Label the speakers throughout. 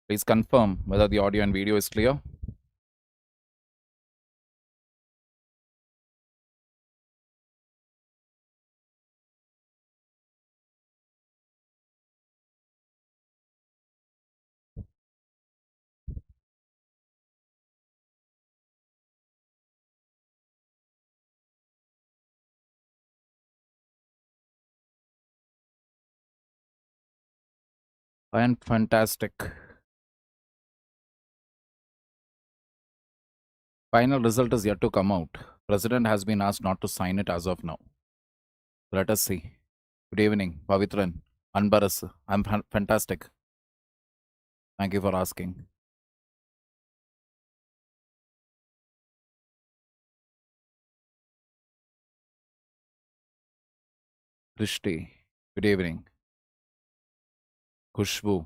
Speaker 1: Please confirm whether the audio and video is clear. And fantastic. Final result is yet to come out. President has been asked not to sign it as of now. Let us see. Good evening, Pavitran. Anbaras. I'm fantastic. Thank you for asking. Rishti. Good evening. Kushbu.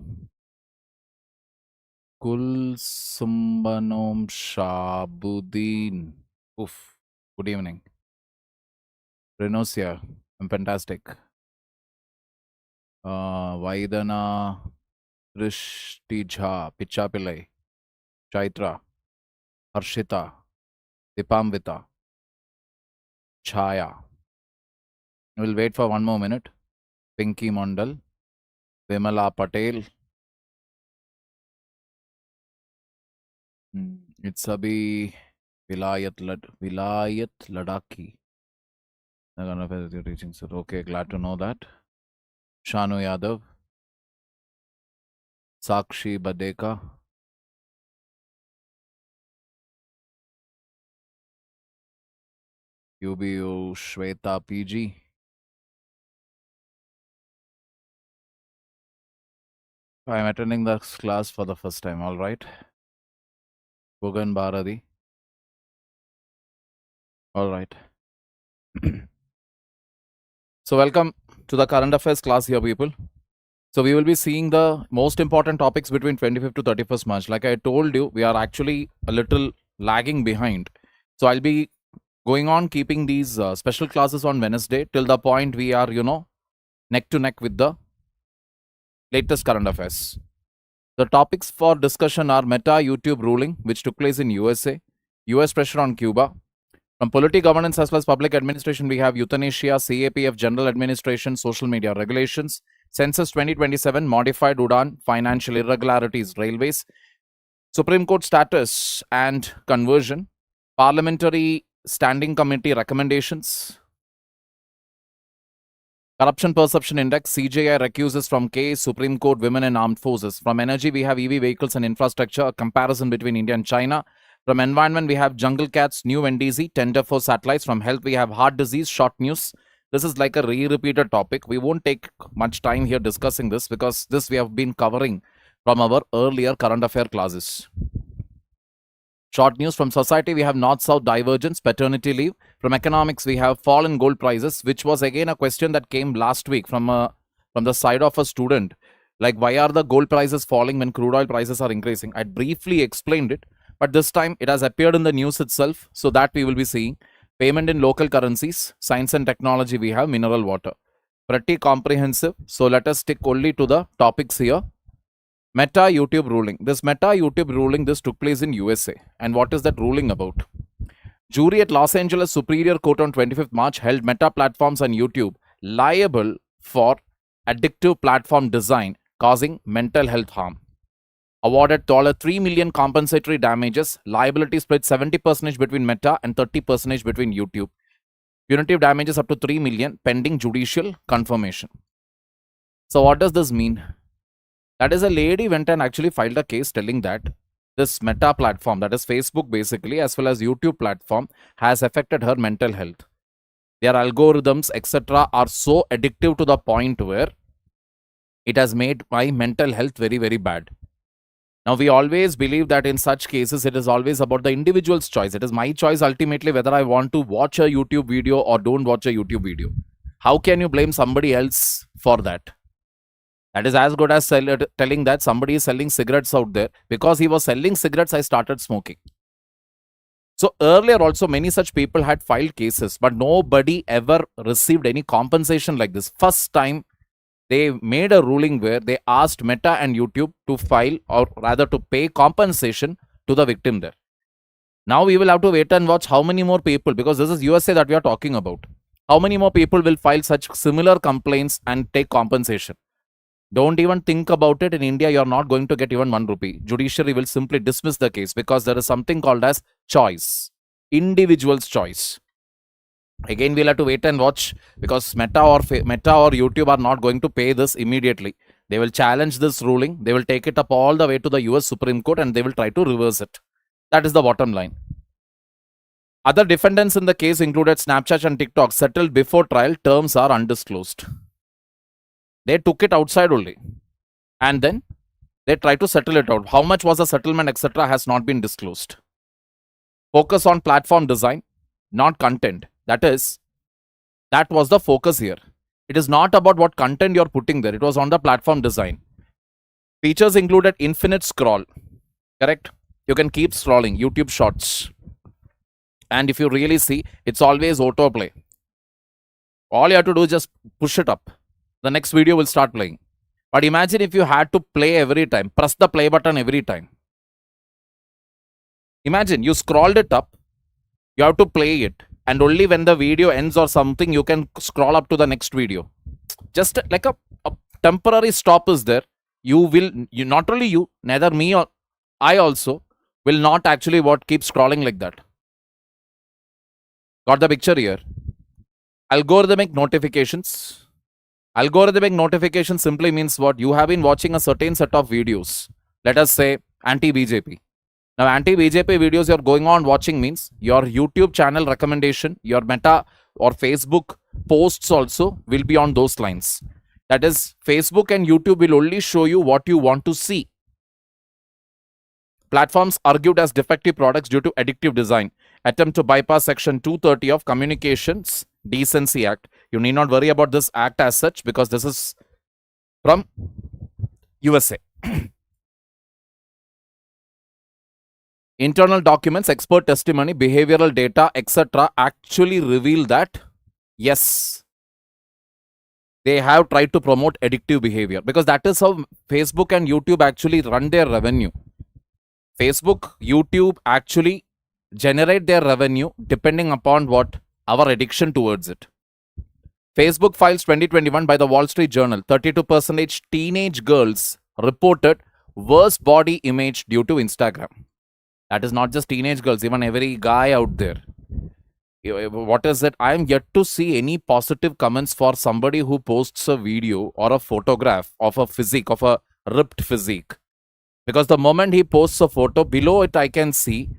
Speaker 1: Kul Sumbanom Shabuddin. Oof. Good evening. Renosia. I'm fantastic. Vaidana Rishtija. Pichapillai. Chaitra. Harshita. Dipamvita. Chaya. We'll wait for one more minute. Pinky Mondal. Vimala Patel. It's Abhi Vilayat Ladaki. Reaching, sir. Okay, glad to know that. Shanu Yadav. Sakshi Badeka. UBU Shweta PG. I'm attending this class for the first time, all right. Bogan Bharati. All right. So welcome to the current affairs class here, people. So we will be seeing the most important topics between 25th to 31st March. Like I told you, we are actually a little lagging behind. So I'll be going on keeping these special classes on Wednesday till the point we are, neck to neck with the latest current affairs. The topics for discussion are Meta YouTube ruling, which took place in USA, US pressure on Cuba. From polity governance as well as public administration, we have Euthanasia, CAPF, general administration, social media regulations, Census 2027, modified Udan, financial irregularities, railways, Supreme Court status and conversion, parliamentary standing committee recommendations, corruption perception index, CJI recuses from case, Supreme Court, women and armed forces. From energy, we have EV vehicles and infrastructure, a comparison between India and China. From environment, we have jungle cats, new NDZ, tender for satellites. From health, we have heart disease, short news. This is like a repeated topic. We won't take much time here discussing this because this we have been covering from our earlier current affair classes. Short news from society, we have north-south divergence, paternity leave. From economics, we have fall in gold prices, which was again a question that came last week from the side of a student. Like, why are the gold prices falling when crude oil prices are increasing? I briefly explained it, but this time it has appeared in the news itself, so that we will be seeing. Payment in local currencies, science and technology, we have mineral water. Pretty comprehensive, so let us stick only to the topics here. Meta YouTube ruling. This Meta YouTube ruling, this took place in USA. And what is that ruling about? Jury at Los Angeles Superior Court on 25th March held Meta platforms and YouTube liable for addictive platform design causing mental health harm. Awarded $3 million compensatory damages. Liability split 70% between Meta and 30% between YouTube. Punitive damages up to $3 million pending judicial confirmation. So what does this mean? That is, a lady went and actually filed a case telling that this Meta platform, that is Facebook basically, as well as YouTube platform, has affected her mental health. Their algorithms, etc. are so addictive to the point where it has made my mental health very, very bad. Now, we always believe that in such cases, it is always about the individual's choice. It is my choice ultimately whether I want to watch a YouTube video or don't watch a YouTube video. How can you blame somebody else for that? That is as good as telling that somebody is selling cigarettes out there. Because he was selling cigarettes, I started smoking. So earlier also many such people had filed cases, but nobody ever received any compensation like this. First time they made a ruling where they asked Meta and YouTube to file, or rather to pay compensation to the victim there. Now we will have to wait and watch how many more people, because this is USA that we are talking about. How many more people will file such similar complaints and take compensation? Don't even think about it. In India, you're not going to get even 1 rupee. Judiciary will simply dismiss the case because there is something called as choice. Individual's choice. Again, we'll have to wait and watch, because Meta or YouTube are not going to pay this immediately. They will challenge this ruling. They will take it up all the way to the US Supreme Court and they will try to reverse it. That is the bottom line. Other defendants in the case included Snapchat and TikTok. Settled before trial. Terms are undisclosed. They took it outside only. And then they tried to settle it out. How much was the settlement, etc. has not been disclosed. Focus on platform design, not content. That was the focus here. It is not about what content you're putting there. It was on the platform design. Features included infinite scroll. Correct? You can keep scrolling. YouTube Shorts. And if you really see, it's always autoplay. All you have to do is just push it up. The next video will start playing. But imagine if you had to play every time. Press the play button every time. Imagine you scrolled it up. You have to play it. And only when the video ends or something, you can scroll up to the next video. Just like a temporary stop is there. Not only you, neither me or I also will not actually keep scrolling like that. Got the picture here? Algorithmic notifications. Algorithmic notification simply means what? You have been watching a certain set of videos. Let us say anti-BJP. Now, anti-BJP videos you're going on watching means your YouTube channel recommendation, your Meta or Facebook posts also will be on those lines. That is, Facebook and YouTube will only show you what you want to see. Platforms argued as defective products due to addictive design. Attempt to bypass Section 230 of Communications Decency Act. You need not worry about this act as such, because this is from USA. Internal documents, expert testimony, behavioral data, etc. actually reveal that, yes, they have tried to promote addictive behavior, because that is how Facebook and YouTube actually run their revenue. Facebook, YouTube actually generate their revenue depending upon what? Our addiction towards it. Facebook files 2021 by the Wall Street Journal. 32% teenage girls reported worse body image due to Instagram. That is not just teenage girls, even every guy out there. What is it? I am yet to see any positive comments for somebody who posts a video or a photograph of a physique, of a ripped physique. Because the moment he posts a photo, below it I can see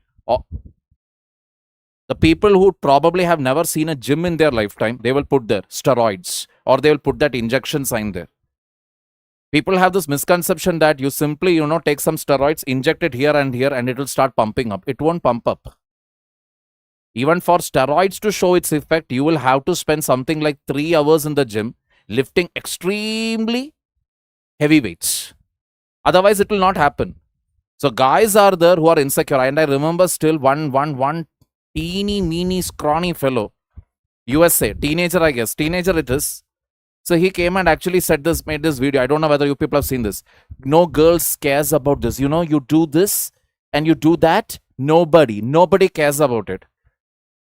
Speaker 1: the people who probably have never seen a gym in their lifetime, they will put their steroids or they will put that injection sign there. People have this misconception that you simply, take some steroids, inject it here and it will start pumping up. It won't pump up. Even for steroids to show its effect, you will have to spend something like 3 hours in the gym lifting extremely heavy weights. Otherwise, it will not happen. So guys are there who are insecure. And I remember still one teeny, meeny, scrawny fellow, USA, teenager, I guess. Teenager it is. So he came and actually made this video. I don't know whether you people have seen this. No girls cares about this. You do this and you do that. Nobody cares about it.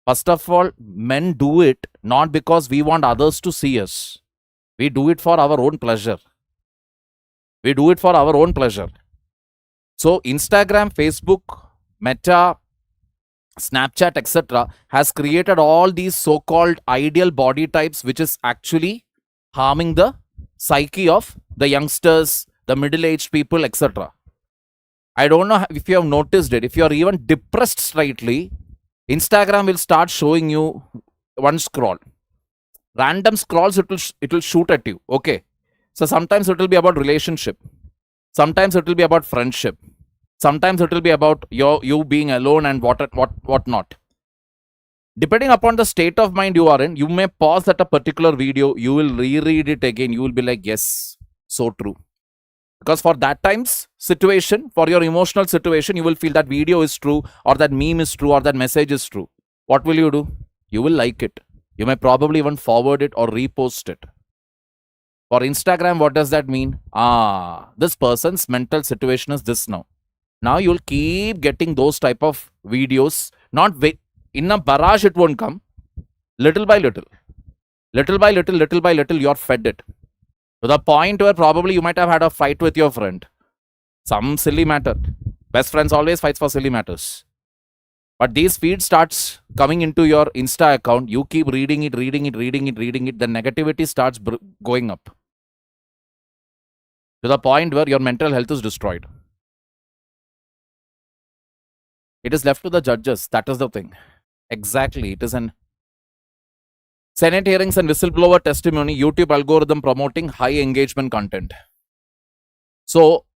Speaker 1: First of all, men do it not because we want others to see us. We do it for our own pleasure. So Instagram, Facebook, Meta, Snapchat, etc. has created all these so-called ideal body types, which is actually harming the psyche of the youngsters, the middle-aged people, etc. I don't know if you have noticed it. If you are even depressed slightly, Instagram will start showing you one scroll. Random scrolls, it will shoot at you. Okay. So sometimes it will be about relationship. Sometimes it will be about friendship. Sometimes it will be about you being alone and what not. Depending upon the state of mind you are in, you may pause at a particular video. You will reread it again. You will be like, yes, so true. Because for that time's situation, for your emotional situation, you will feel that video is true, or that meme is true, or that message is true. What will you do? You will like it. You may probably even forward it or repost it. For Instagram, what does that mean? This person's mental situation is this now. Now you'll keep getting those type of videos. Not in a barrage, it won't come. Little by little. Little by little, little by little, you're fed it. To the point where probably you might have had a fight with your friend. Some silly matter. Best friends always fights for silly matters. But these feeds starts coming into your Insta account. You keep reading it. The negativity starts going up. To the point where your mental health is destroyed. It is left to the judges. That is the thing. Exactly. It is an Senate hearings and whistleblower testimony, YouTube algorithm promoting high engagement content. So,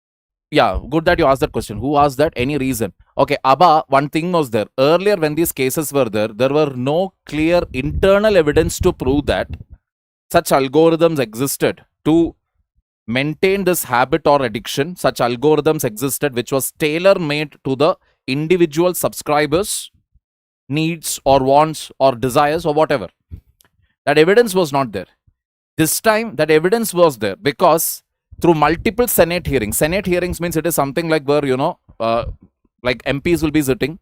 Speaker 1: yeah, good that you asked that question. Who asked that? Any reason? Okay, Abba, one thing was there. Earlier when these cases were there were no clear internal evidence to prove that such algorithms existed to maintain this habit or addiction. Such algorithms existed which was tailor-made to the individual subscribers' needs or wants or desires or whatever. That evidence was not there. This time, that evidence was there because through multiple Senate hearings means it is something like where, like MPs will be sitting.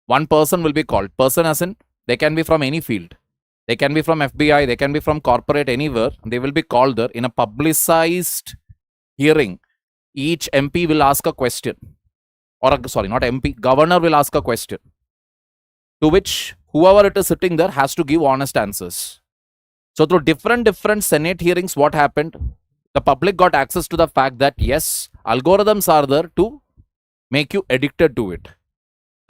Speaker 1: One person will be called. Person as in, they can be from any field. They can be from FBI, they can be from corporate, anywhere. They will be called there in a publicized hearing. Each MP will ask a question. Or, sorry, not MP, governor will ask a question. To which whoever it is sitting there has to give honest answers. So through different Senate hearings, what happened? The public got access to the fact that yes, algorithms are there to make you addicted to it.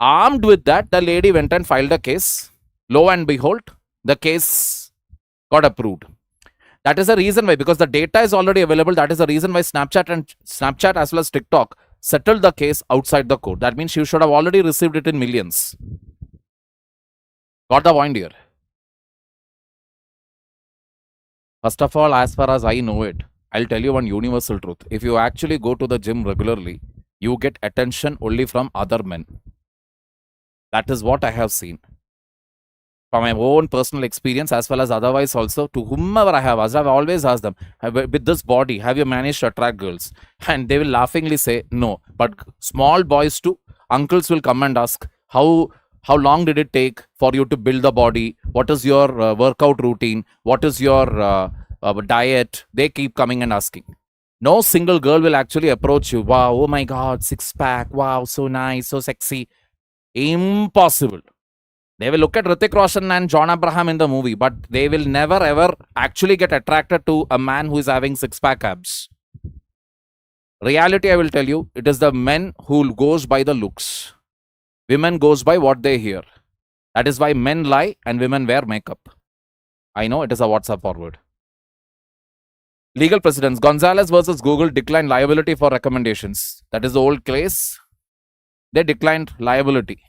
Speaker 1: Armed with that, the lady went and filed a case. Lo and behold, the case got approved. That is the reason why, because the data is already available. That is the reason why Snapchat as well as TikTok settled the case outside the court. That means you should have already received it in millions. Got the point here? First of all, as far as I know it, I'll tell you one universal truth. If you actually go to the gym regularly, you get attention only from other men. That is what I have seen. From my own personal experience as well as otherwise also, to whomever I have asked, I've always asked them, with this body, have you managed to attract girls? And they will laughingly say, no. But small boys too, uncles will come and ask, how long did it take for you to build the body? What is your workout routine? What is your diet? They keep coming and asking. No single girl will actually approach you. Wow, oh my God, six-pack. Wow, so nice, so sexy. Impossible. They will look at Hrithik Roshan and John Abraham in the movie, but they will never ever actually get attracted to a man who is having six-pack abs. Reality, I will tell you, it is the men who goes by the looks. Women goes by what they hear. That is why men lie and women wear makeup. I know it is a WhatsApp forward. Legal precedents. Gonzalez versus Google declined liability for recommendations. That is the old case. They declined liability.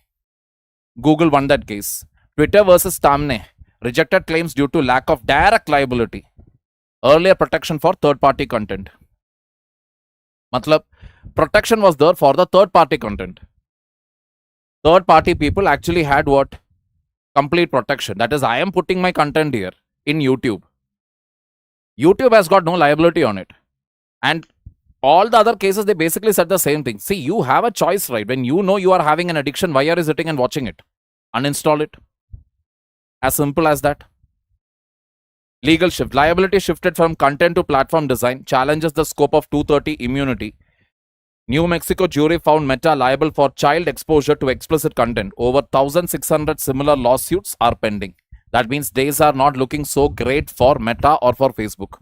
Speaker 1: Google won that case. Twitter versus Tamne rejected claims due to lack of direct liability. Earlier protection for third-party content. Matlab, protection was there for the third-party content. Third-party people actually had what? Complete protection. That is, I am putting my content here in YouTube. YouTube has got no liability on it. And all the other cases, they basically said the same thing. See, you have a choice, right? When you know you are having an addiction, why are you sitting and watching it? Uninstall it. As simple as that. Legal shift. Liability shifted from content to platform design. Challenges the scope of 230 immunity. New Mexico jury found Meta liable for child exposure to explicit content. Over 1,600 similar lawsuits are pending. That means days are not looking so great for Meta or for Facebook.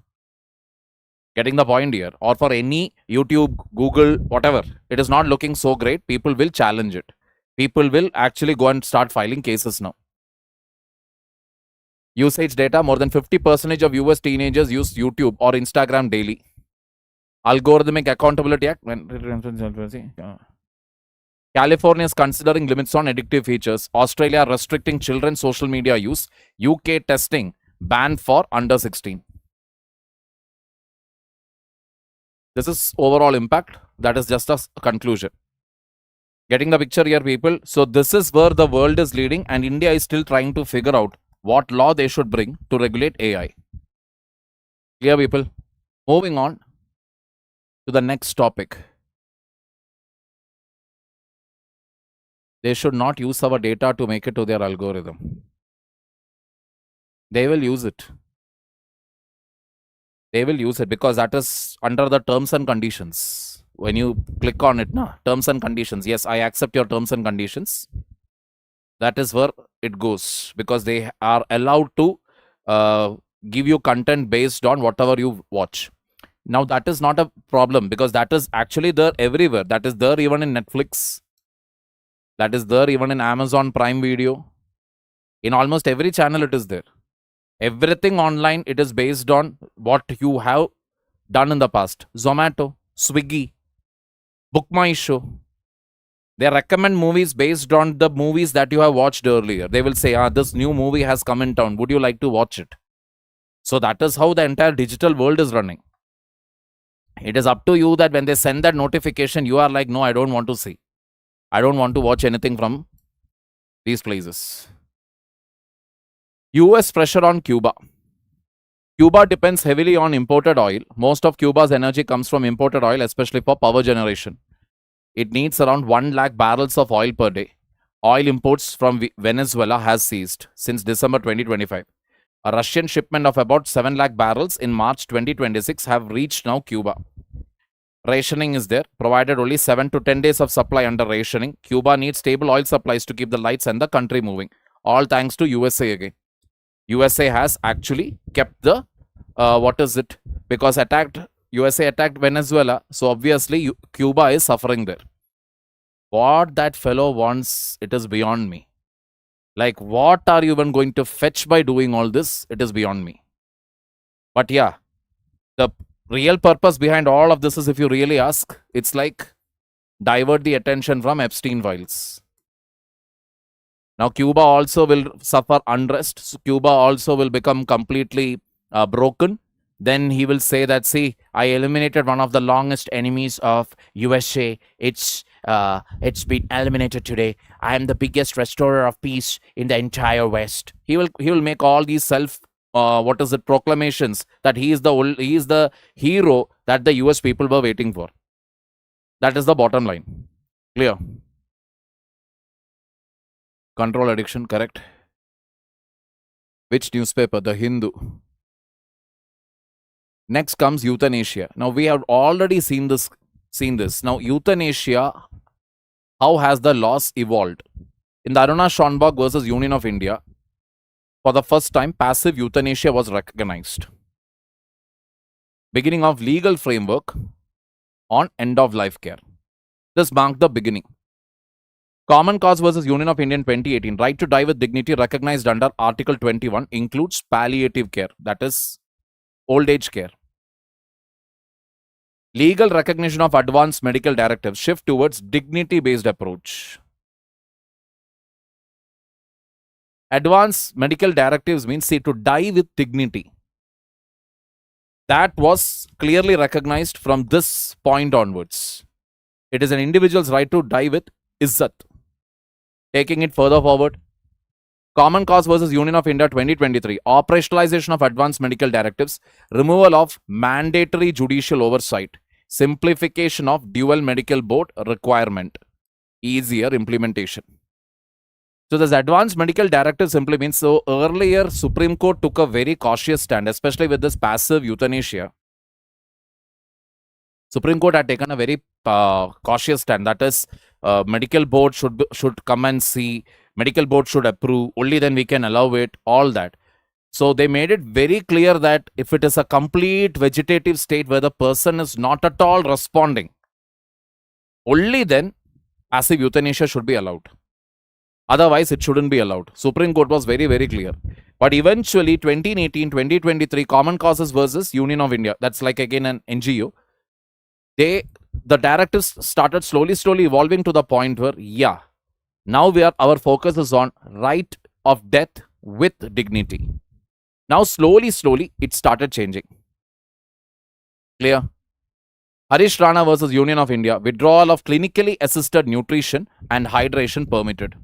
Speaker 1: Getting the point here. Or for any YouTube, Google, whatever. It is not looking so great. People will challenge it. People will actually go and start filing cases now. Usage data. More than 50% of US teenagers use YouTube or Instagram daily. Algorithmic Accountability Act. California is considering limits on addictive features. Australia restricting children's social media use. UK testing ban for under 16. This is overall impact. That is just a conclusion. Getting the picture here, people. So this is where the world is leading, and India is still trying to figure out what law they should bring to regulate AI. Clear, people? Moving on to the next topic. They should not use our data to make it to their algorithm. They will use it. They will use it because that is under the terms and conditions. When you click on it, terms and conditions. Yes, I accept your terms and conditions. That is where it goes because they are allowed to give you content based on whatever you watch. Now, that is not a problem because that is actually there everywhere. That is there even in Netflix. That is there even in Amazon Prime Video. In almost every channel, it is there. Everything online, it is based on what you have done in the past. Zomato, Swiggy, Book My Show. They recommend movies based on the movies that you have watched earlier. They will say, this new movie has come in town. Would you like to watch it? So that is how the entire digital world is running. It is up to you that when they send that notification, you are like, no, I don't want to see. I don't want to watch anything from these places. US pressure on Cuba. Cuba depends heavily on imported oil. Most of Cuba's energy comes from imported oil, especially for power generation. It needs around 1 lakh barrels of oil per day. Oil imports from Venezuela has ceased since December 2025. A Russian shipment of about 7 lakh barrels in March 2026 have reached now Cuba. Rationing is there, provided only 7 to 10 days of supply under rationing. Cuba needs stable oil supplies to keep the lights and the country moving. All thanks to USA again. USA has actually kept the, because USA attacked Venezuela, so obviously Cuba is suffering there. What that fellow wants, it is beyond me. Like, what are you even going to fetch by doing all this? It is beyond me. But yeah, the real purpose behind all of this is, if you really ask, it's like divert the attention from Epstein files. Now, Cuba also will suffer unrest. So Cuba also will become completely broken. Then he will say that, see, I eliminated one of the longest enemies of USA. It's been eliminated today. I am the biggest restorer of peace in the entire West. He will make all these proclamations that he is the hero that the US people were waiting for. That is the bottom line. Clear? Control addiction, correct. Which newspaper? The Hindu. Next comes euthanasia. Now, we have already seen this. Now, euthanasia, how has the laws evolved? In the Aruna Schonberg versus Union of India, for the first time, passive euthanasia was recognized. Beginning of legal framework on end-of-life care. This marked the beginning. Common Cause versus Union of India in 2018. Right to die with dignity recognized under Article 21 includes palliative care, that is old age care. Legal recognition of advanced medical directives, shift towards dignity-based approach. Advanced medical directives means, see, to die with dignity. That was clearly recognized from this point onwards. It is an individual's right to die with izzat. Taking it further forward, Common Cause versus Union of India 2023, operationalization of advanced medical directives, removal of mandatory judicial oversight, simplification of dual medical board requirement, easier implementation. So this advanced medical directive simply means, so earlier Supreme Court took a very cautious stand, especially with this passive euthanasia. Supreme Court had taken a very cautious stand. That is, medical board should come and see, medical board should approve, only then we can allow it, all that. So they made it very clear that if it is a complete vegetative state where the person is not at all responding, only then passive euthanasia should be allowed. Otherwise, it shouldn't be allowed. Supreme Court was very, very clear. But eventually, 2018, 2023, Common Causes versus Union of India, that's like again an NGO, the directives started slowly evolving to the point where, yeah, now our focus is on right of death with dignity. Now, slowly, it started changing. Clear? Harish Rana versus Union of India, withdrawal of clinically assisted nutrition and hydration permitted.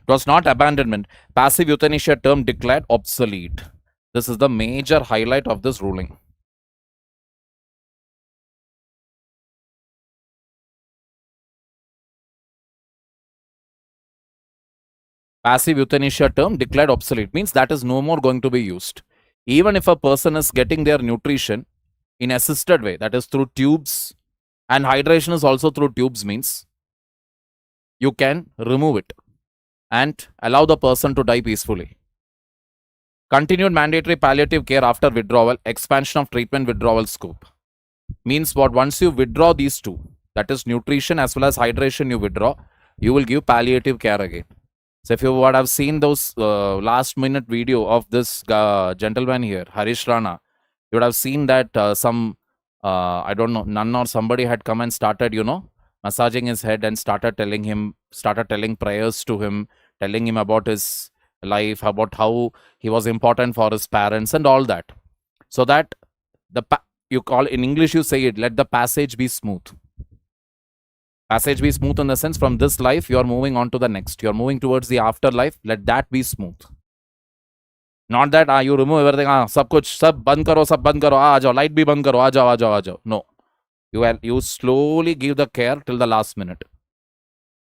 Speaker 1: It was not abandonment. Passive euthanasia term declared obsolete. This is the major highlight of this ruling. Passive euthanasia term declared obsolete means that is no more going to be used. Even if a person is getting their nutrition in assisted way, that is through tubes, and hydration is also through tubes, means you can remove it and allow the person to die peacefully. Continued mandatory palliative care after withdrawal, expansion of treatment withdrawal scope. Means what? Once you withdraw these two, that is nutrition as well as hydration, you withdraw, you will give palliative care again. So if you would have seen those last minute video of this gentleman here, Harish Rana, you would have seen that I don't know, nun or somebody had come and started, massaging his head and started telling prayers to him, telling him about his life, about how he was important for his parents and all that. So that in English you say it, let the passage be smooth. Passage be smooth in the sense from this life you are moving on to the next. You are moving towards the afterlife. Let that be smooth. Not that you remove everything. Sab band karo, aa jao, light bhi band karo, aa jao. No. You slowly give the care till the last minute.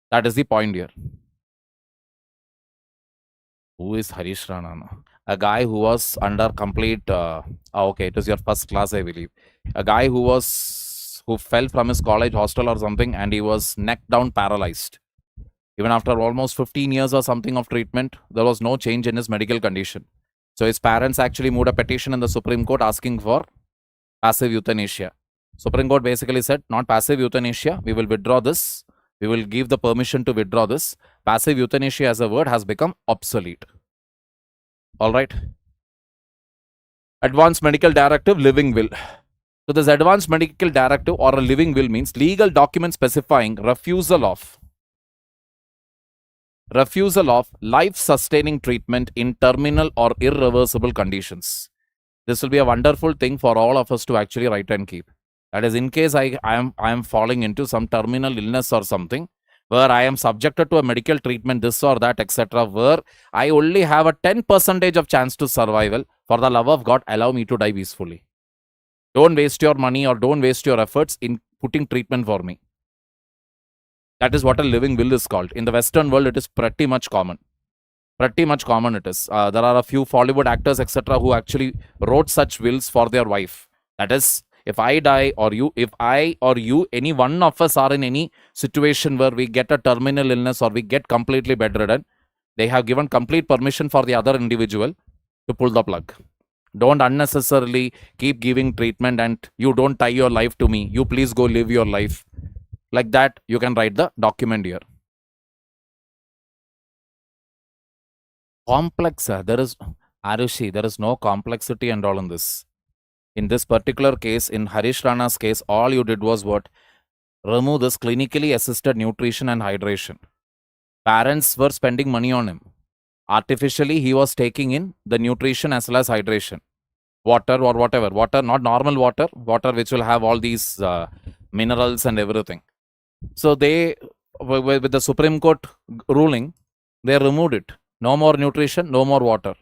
Speaker 1: That is the point here. Who is Harish Rana? A guy who was under complete. Okay, it is your first class, I believe. A guy who fell from his college hostel or something, and he was neck down paralyzed. Even after almost 15 years or something of treatment, there was no change in his medical condition. So his parents actually moved a petition in the Supreme Court asking for passive euthanasia. Supreme Court basically said, not passive euthanasia, we will withdraw this. We will give the permission to withdraw this. Passive euthanasia as a word has become obsolete. All right. Advanced Medical Directive, Living Will. So this Advanced Medical Directive or a living will means legal document specifying refusal of life-sustaining treatment in terminal or irreversible conditions. This will be a wonderful thing for all of us to actually write and keep. That is, in case I am falling into some terminal illness or something, where I am subjected to a medical treatment, this or that, etc., where I only have a 10% of chance to survival, for the love of God, allow me to die peacefully. Don't waste your money or don't waste your efforts in putting treatment for me. That is what a living will is called. In the Western world, it is pretty much common. Pretty much common it is. There are a few Bollywood actors, etc., who actually wrote such wills for their wife. That is, if I die or you, any one of us are in any situation where we get a terminal illness or we get completely bedridden, they have given complete permission for the other individual to pull the plug. Don't unnecessarily keep giving treatment and you don't tie your life to me. You please go live your life. Like that, you can write the document here. Complex, there is no complexity and all in this. In this particular case, in Harish Rana's case, all you did was what? Remove this clinically assisted nutrition and hydration. Parents were spending money on him. Artificially, he was taking in the nutrition as well as hydration. Water or whatever. Water, not normal water. Water which will have all these minerals and everything. So they, with the Supreme Court ruling, they removed it. No more nutrition, no more water.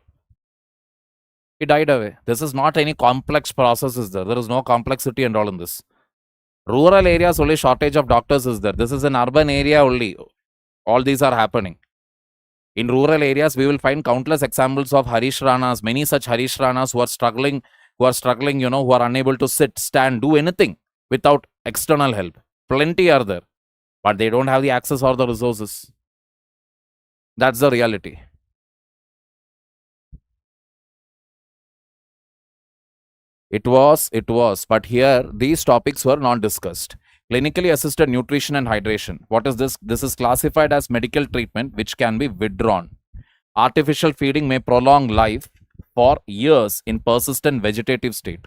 Speaker 1: He died away. This is not any complex process is there. There is no complexity and all in this. Rural areas only shortage of doctors is there. This is an urban area only. All these are happening. In rural areas, we will find countless examples of Harish Ranas, many such Harish Ranas who are struggling, who are unable to sit, stand, do anything without external help. Plenty are there, but they don't have the access or the resources. That's the reality. It was, but here these topics were not discussed. Clinically assisted nutrition and hydration. What is this? This is classified as medical treatment which can be withdrawn. Artificial feeding may prolong life for years in persistent vegetative state.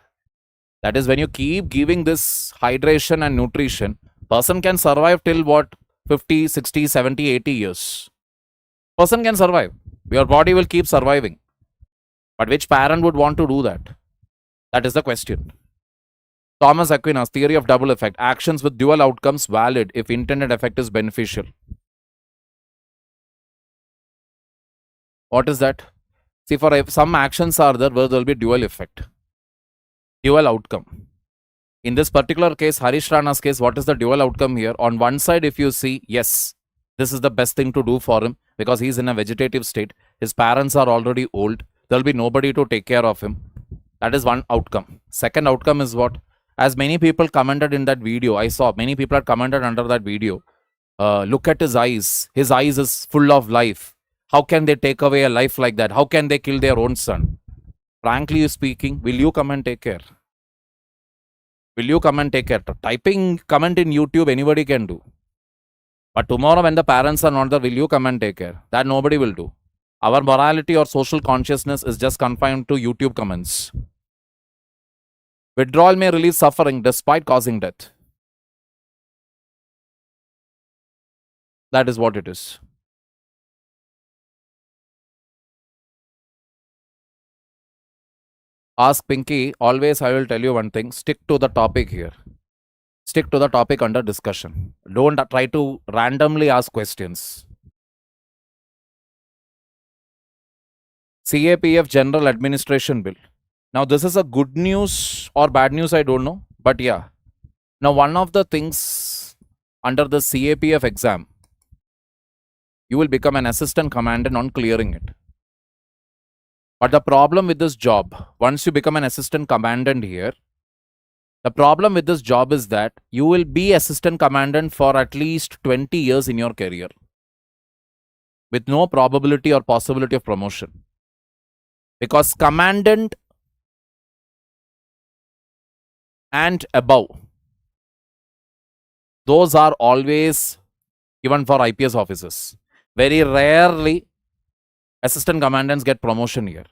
Speaker 1: That is, when you keep giving this hydration and nutrition, person can survive till what? 50, 60, 70, 80 years. Person can survive. Your body will keep surviving. But which parent would want to do that? That is the question. Thomas Aquinas, theory of double effect. Actions with dual outcomes valid if intended effect is beneficial. What is that? See, for some actions are there where there will be dual effect, dual outcome. In this particular case, Harish Rana's case, what is the dual outcome here? On one side, if you see, yes, this is the best thing to do for him because he's in a vegetative state. His parents are already old. There'll be nobody to take care of him. That is one outcome. Second outcome is what? As many people commented in that video, I saw many people had commented under that video. Look at his eyes. His eyes is full of life. How can they take away a life like that? How can they kill their own son? Frankly speaking, will you come and take care? Will you come and take care? Typing comment in YouTube, anybody can do. But tomorrow when the parents are not there, will you come and take care? That nobody will do. Our morality or social consciousness is just confined to YouTube comments. Withdrawal may relieve suffering despite causing death. That is what it is. Ask Pinky. Always I will tell you one thing. Stick to the topic here. Stick to the topic under discussion. Don't try to randomly ask questions. CAPF General Administration Bill. Now this is a good news or bad news, I don't know. But yeah. Now one of the things under the CAPF exam, you will become an assistant commandant on clearing it. But the problem with this job, once you become an assistant commandant here, the problem with this job is that you will be assistant commandant for at least 20 years in your career with no probability or possibility of promotion. Because commandant and above, those are always given for IPS officers. Very rarely assistant commandants get promotion here.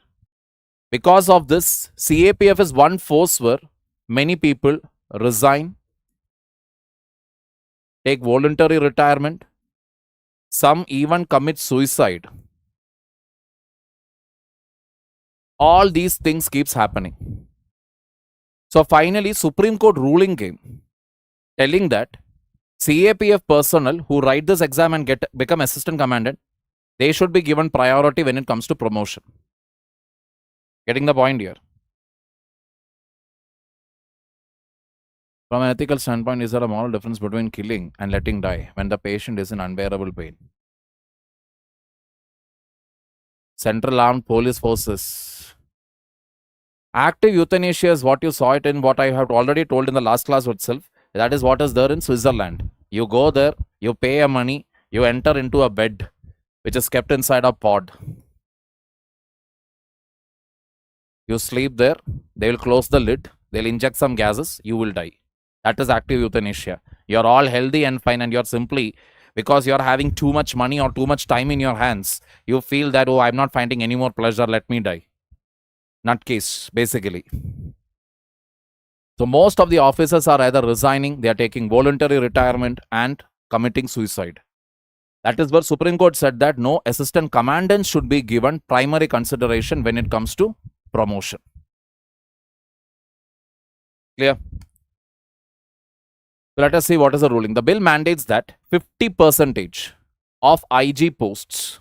Speaker 1: Because of this, CAPF is one force where many people resign, take voluntary retirement, some even commit suicide. All these things keeps happening. So finally, Supreme Court ruling came telling that CAPF personnel who write this exam and become assistant commandant, they should be given priority when it comes to promotion. Getting the point here? From an ethical standpoint, is there a moral difference between killing and letting die when the patient is in unbearable pain? Central Armed Police Forces. Active euthanasia is what you saw it in what I have already told in the last class itself. That is what is there in Switzerland. You go there, you pay a money, you enter into a bed which is kept inside a pod. You sleep there, they will close the lid, they'll inject some gases, you will die. That is active euthanasia. You're all healthy and fine and you're simply, because you're having too much money or too much time in your hands, you feel that, oh, I'm not finding any more pleasure, let me die. Nutcase, basically. So most of the officers are either resigning, they are taking voluntary retirement and committing suicide. That is where Supreme Court said that no assistant commandants should be given primary consideration when it comes to promotion. Clear? So let us see what is the ruling. The bill mandates that 50% of IG posts,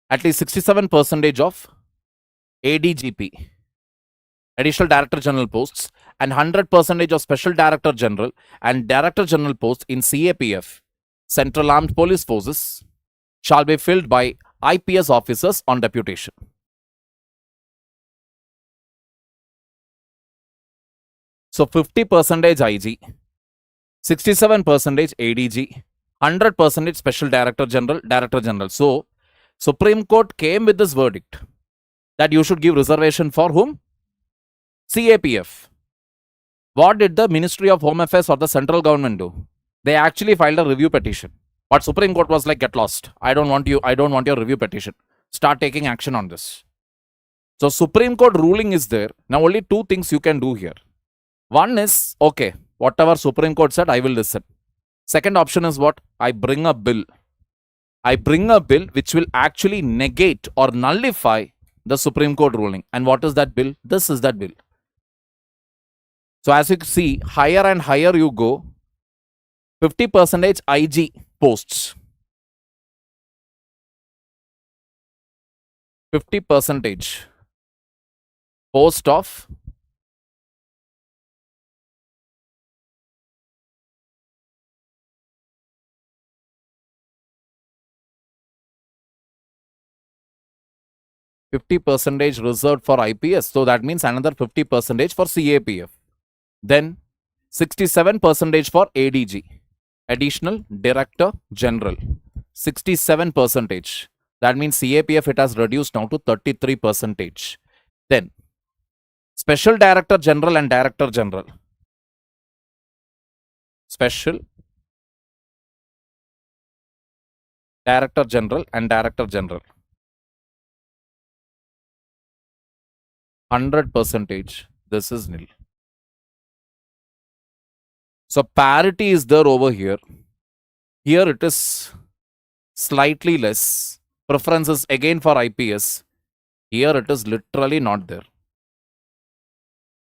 Speaker 1: at least 67% of ADGP, Additional Director General posts, and 100% of Special Director General and Director General posts in CAPF, Central Armed Police Forces, shall be filled by IPS officers on deputation. So 50% IG, 67% ADG, 100% Special Director General, Director General. So Supreme Court came with this verdict that you should give reservation for whom? CAPF. What did the Ministry of Home Affairs or the central government do? They actually filed a review petition. But Supreme Court was like, get lost. I don't want your review petition. Start taking action on this. So Supreme Court ruling is there. Now only two things you can do here. One is, okay, whatever Supreme Court said, I will listen. Second option is what? I bring a bill. I bring a bill which will actually negate or nullify the Supreme Court ruling. And what is that bill? This is that bill. So as you see, higher and higher you go, 50% IG posts. 50% post of %50 reserved for IPS. So that means another 50% for CAPF. Then 67% for ADG, Additional Director General. 67%. That means CAPF it has reduced now to 33%. Then Special Director General and Director General. Special Director General and Director General. 100%. This is nil. So parity is there over here. Here it is slightly less. Preferences again for IPS. Here it is literally not there.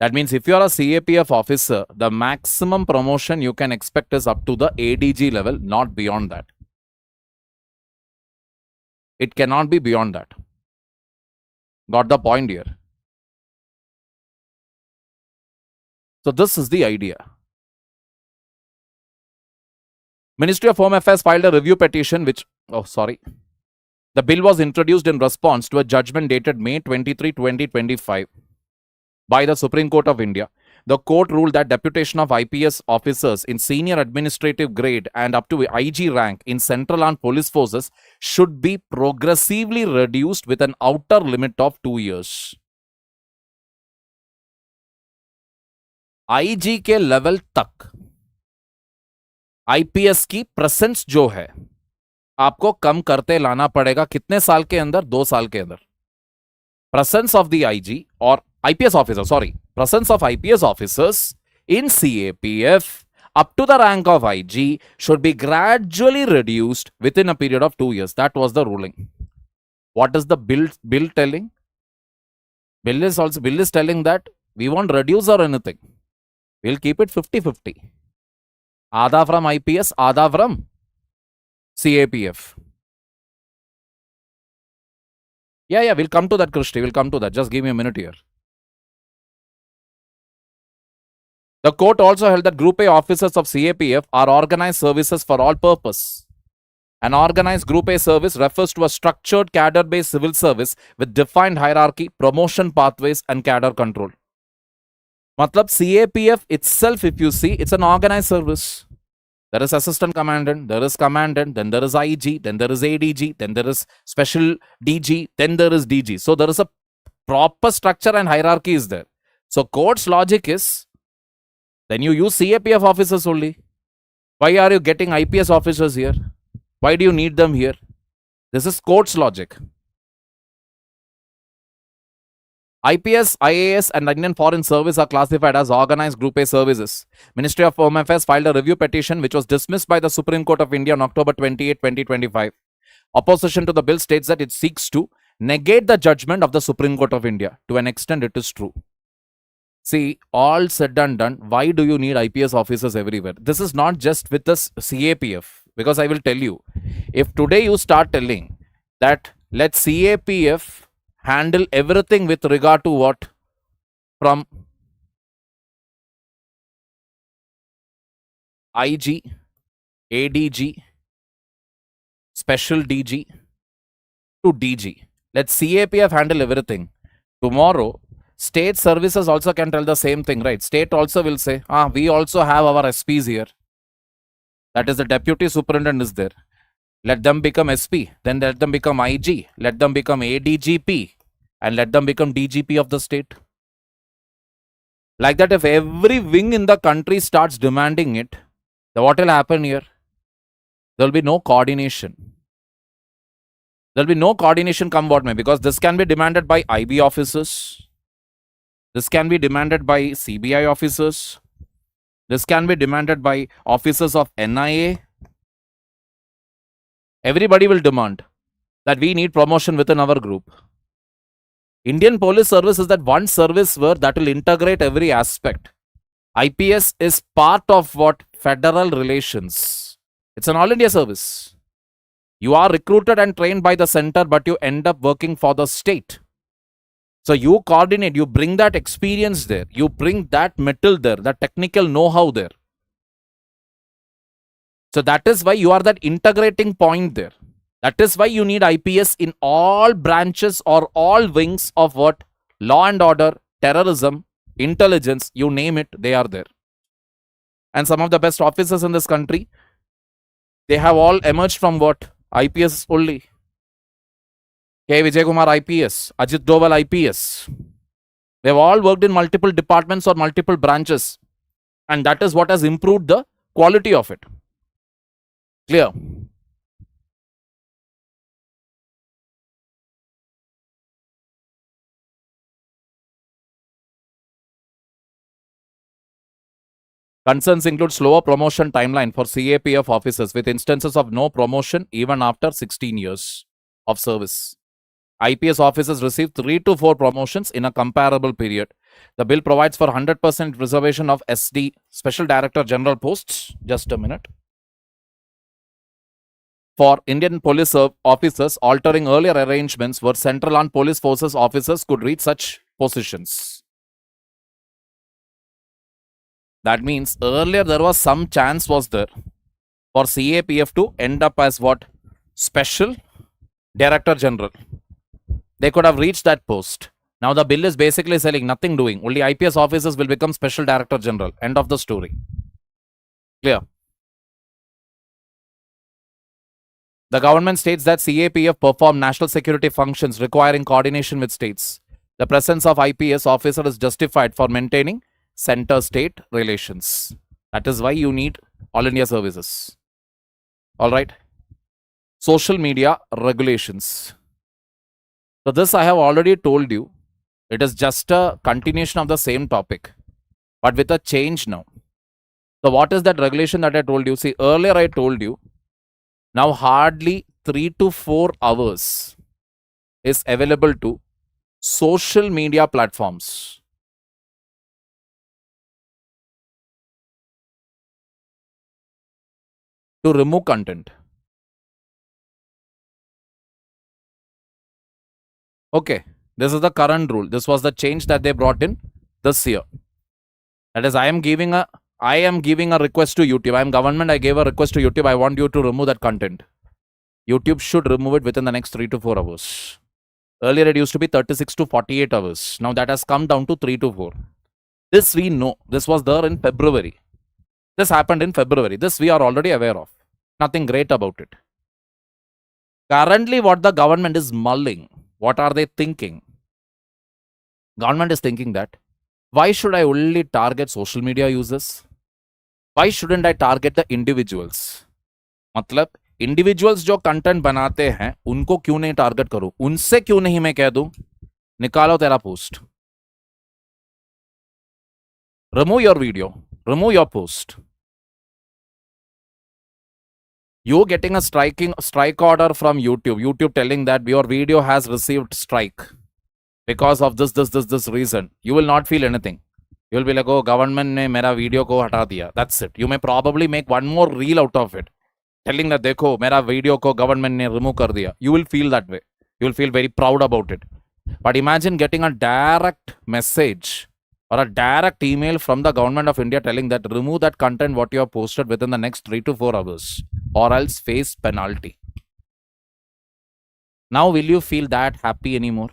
Speaker 1: That means if you are a CAPF officer, the maximum promotion you can expect is up to the ADG level, not beyond that. It cannot be beyond that. Got the point here? So this is the idea. Ministry of Home Affairs filed a review petition which, the bill was introduced in response to a judgment dated May 23, 2025 by the Supreme Court of India. The court ruled that deputation of IPS officers in senior administrative grade and up to IG rank in Central Armed Police Forces should be progressively reduced with an outer limit of 2 years. IG के level तक IPS की presence जो है आपको कम करते लाना पड़ेगा कितने साल के अंदर 2 साल के अंदर presence of the IG or IPS officer, presence of IPS officers in CAPF up to the rank of IG should be gradually reduced within a period of 2 years. That was the ruling. What is the bill telling? Bill is telling that we won't reduce or anything. We'll keep it 50-50. Aadha from IPS, aadha from CAPF. Yeah, we'll come to that, Krishti. We'll come to that. Just give me a minute here. The court also held that Group A officers of CAPF are organized services for all purpose. An organized Group A service refers to a structured cadre-based civil service with defined hierarchy, promotion pathways and cadre control. Matlab CAPF itself, if you see, it's an organized service. There is assistant commandant, there is commandant, then there is IG, then there is ADG, then there is special DG, then there is DG. So there is a proper structure and hierarchy is there. So court's logic is, then you use CAPF officers only. Why are you getting IPS officers here? Why do you need them here? This is court's logic. IPS, IAS and Indian Foreign Service are classified as organized Group A services. Ministry of Home Affairs filed a review petition which was dismissed by the Supreme Court of India on October 28, 2025. Opposition to the bill states that it seeks to negate the judgment of the Supreme Court of India. To an extent, it is true. See, all said and done, why do you need IPS officers everywhere? This is not just with the CAPF. Because I will tell you, if today you start telling that let CAPF handle everything with regard to what? From IG, ADG, Special DG to DG. Let CAPF handle everything. Tomorrow, state services also can tell the same thing, right? State also will say, we also have our SPs here. That is the deputy superintendent is there. Let them become SP, then let them become IG, let them become ADGP, and let them become DGP of the state. Like that, if every wing in the country starts demanding it, then what will happen here? There will be no coordination. There will be no coordination come what may, because this can be demanded by IB officers. This can be demanded by CBI officers. This can be demanded by officers of NIA. Everybody will demand that we need promotion within our group. Indian Police Service is that one service where that will integrate every aspect. IPS is part of what? Federal relations. It's an all India service. You are recruited and trained by the center, but you end up working for the state. So you coordinate, you bring that experience there, you bring that metal there, that technical know-how there. So that is why you are that integrating point there. That is why you need IPS in all branches or all wings of what? Law and order, terrorism, intelligence, you name it, they are there. And some of the best officers in this country, they have all emerged from what? IPS only. K. Vijay Kumar IPS, Ajit Doval IPS. They've all worked in multiple departments or multiple branches. And that is what has improved the quality of it. Clear? Concerns include slower promotion timeline for CAPF officers with instances of no promotion even after 16 years of service. IPS officers receive 3 to 4 promotions in a comparable period. The bill provides for 100% reservation of SD, Special Director General posts. Just a minute. For Indian police officers, altering earlier arrangements where Central Armed Police Forces officers could reach such positions. That means earlier there was some chance was there for CAPF to end up as what? Special Director General. They could have reached that post. Now the bill is basically saying nothing doing. Only IPS officers will become Special Director General. End of the story. Clear? The government states that CAPF perform national security functions requiring coordination with states. The presence of IPS officer is justified for maintaining center-state relations. That is why you need All India services. Alright. Social media regulations. So this I have already told you. It is just a continuation of the same topic, but with a change now. So what is that regulation that I told you? See, earlier I told you, now hardly 3 to 4 hours is available to social media platforms. To remove content. Okay, this is the current rule. This was the change that they brought in this year. That is, I am giving a request to YouTube. I am government. I gave a request to YouTube. I want you to remove that content. YouTube should remove it within the next 3 to 4 hours. Earlier it used to be 36 to 48 hours. Now that has come down to 3 to 4. This we know. This was there in February. This happened in February. This we are already aware of. Nothing great about it. Currently what the government is mulling, what are they thinking? Government is thinking that, why should I only target social media users? Why shouldn't I target the individuals? मतलब individuals जो content बनाते हैं, उनको क्यों नहीं target करूं? उनसे क्यों नहीं मैं कह दूं, निकालो तेरा post. Remove your video. Remove your post. You getting a strike order from YouTube. YouTube telling that your video has received strike because of this reason. You will not feel anything. You will be like, oh, government ne mera video ko hata diya. That's it. You may probably make one more reel out of it, telling that dekho mera video ko government ne remove kar diya. You will feel that way. You will feel very proud about it. But imagine getting a direct message or a direct email from the government of India telling that remove that content what you have posted within the next 3 to 4 hours or else face penalty. Now will you feel that happy anymore?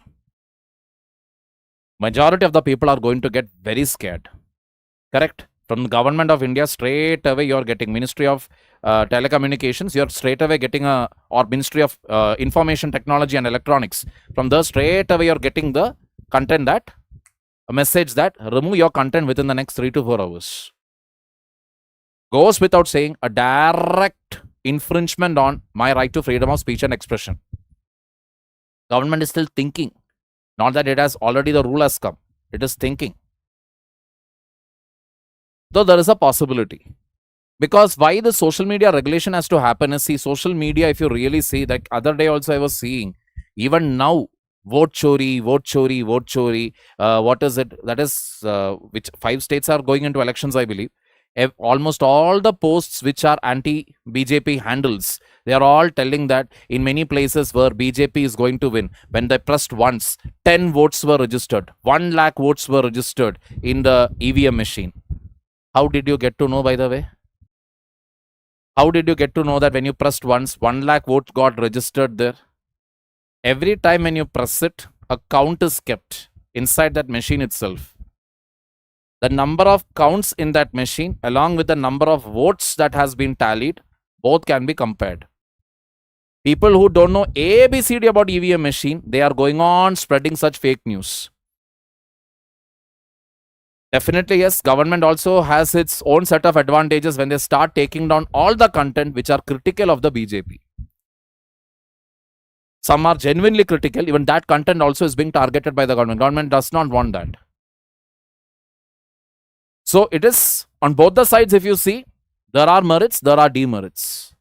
Speaker 1: Majority of the people are going to get very scared. Correct? From the government of India, straight away you are getting Ministry of Telecommunications, you are straight away getting or Ministry of Information Technology and Electronics. From there straight away you are getting the content that, a message that remove your content within the next 3 to 4 hours. Goes without saying, a direct infringement on my right to freedom of speech and expression. Government is still thinking. Not that it has already the rule has come. It is thinking. Though there is a possibility. Because why the social media regulation has to happen is, see, social media, if you really see, like other day also I was seeing, even now, vote chori. What is it? That is, which 5 states are going into elections, I believe. Almost all the posts which are anti-BJP handles, they are all telling that in many places where BJP is going to win, when they pressed once, 10 votes were registered, 1 lakh votes were registered in the EVM machine. How did you get to know, by the way? How did you get to know that when you pressed once, 1 lakh votes got registered there? Every time when you press it, a count is kept inside that machine itself. The number of counts in that machine along with the number of votes that has been tallied, both can be compared. People who don't know ABCD about EVM machine, they are going on spreading such fake news. Definitely, yes, government also has its own set of advantages when they start taking down all the content which are critical of the BJP. Some are genuinely critical. Even that content also is being targeted by the government. Government does not want that. So it is on both the sides. If you see, there are merits, there are demerits.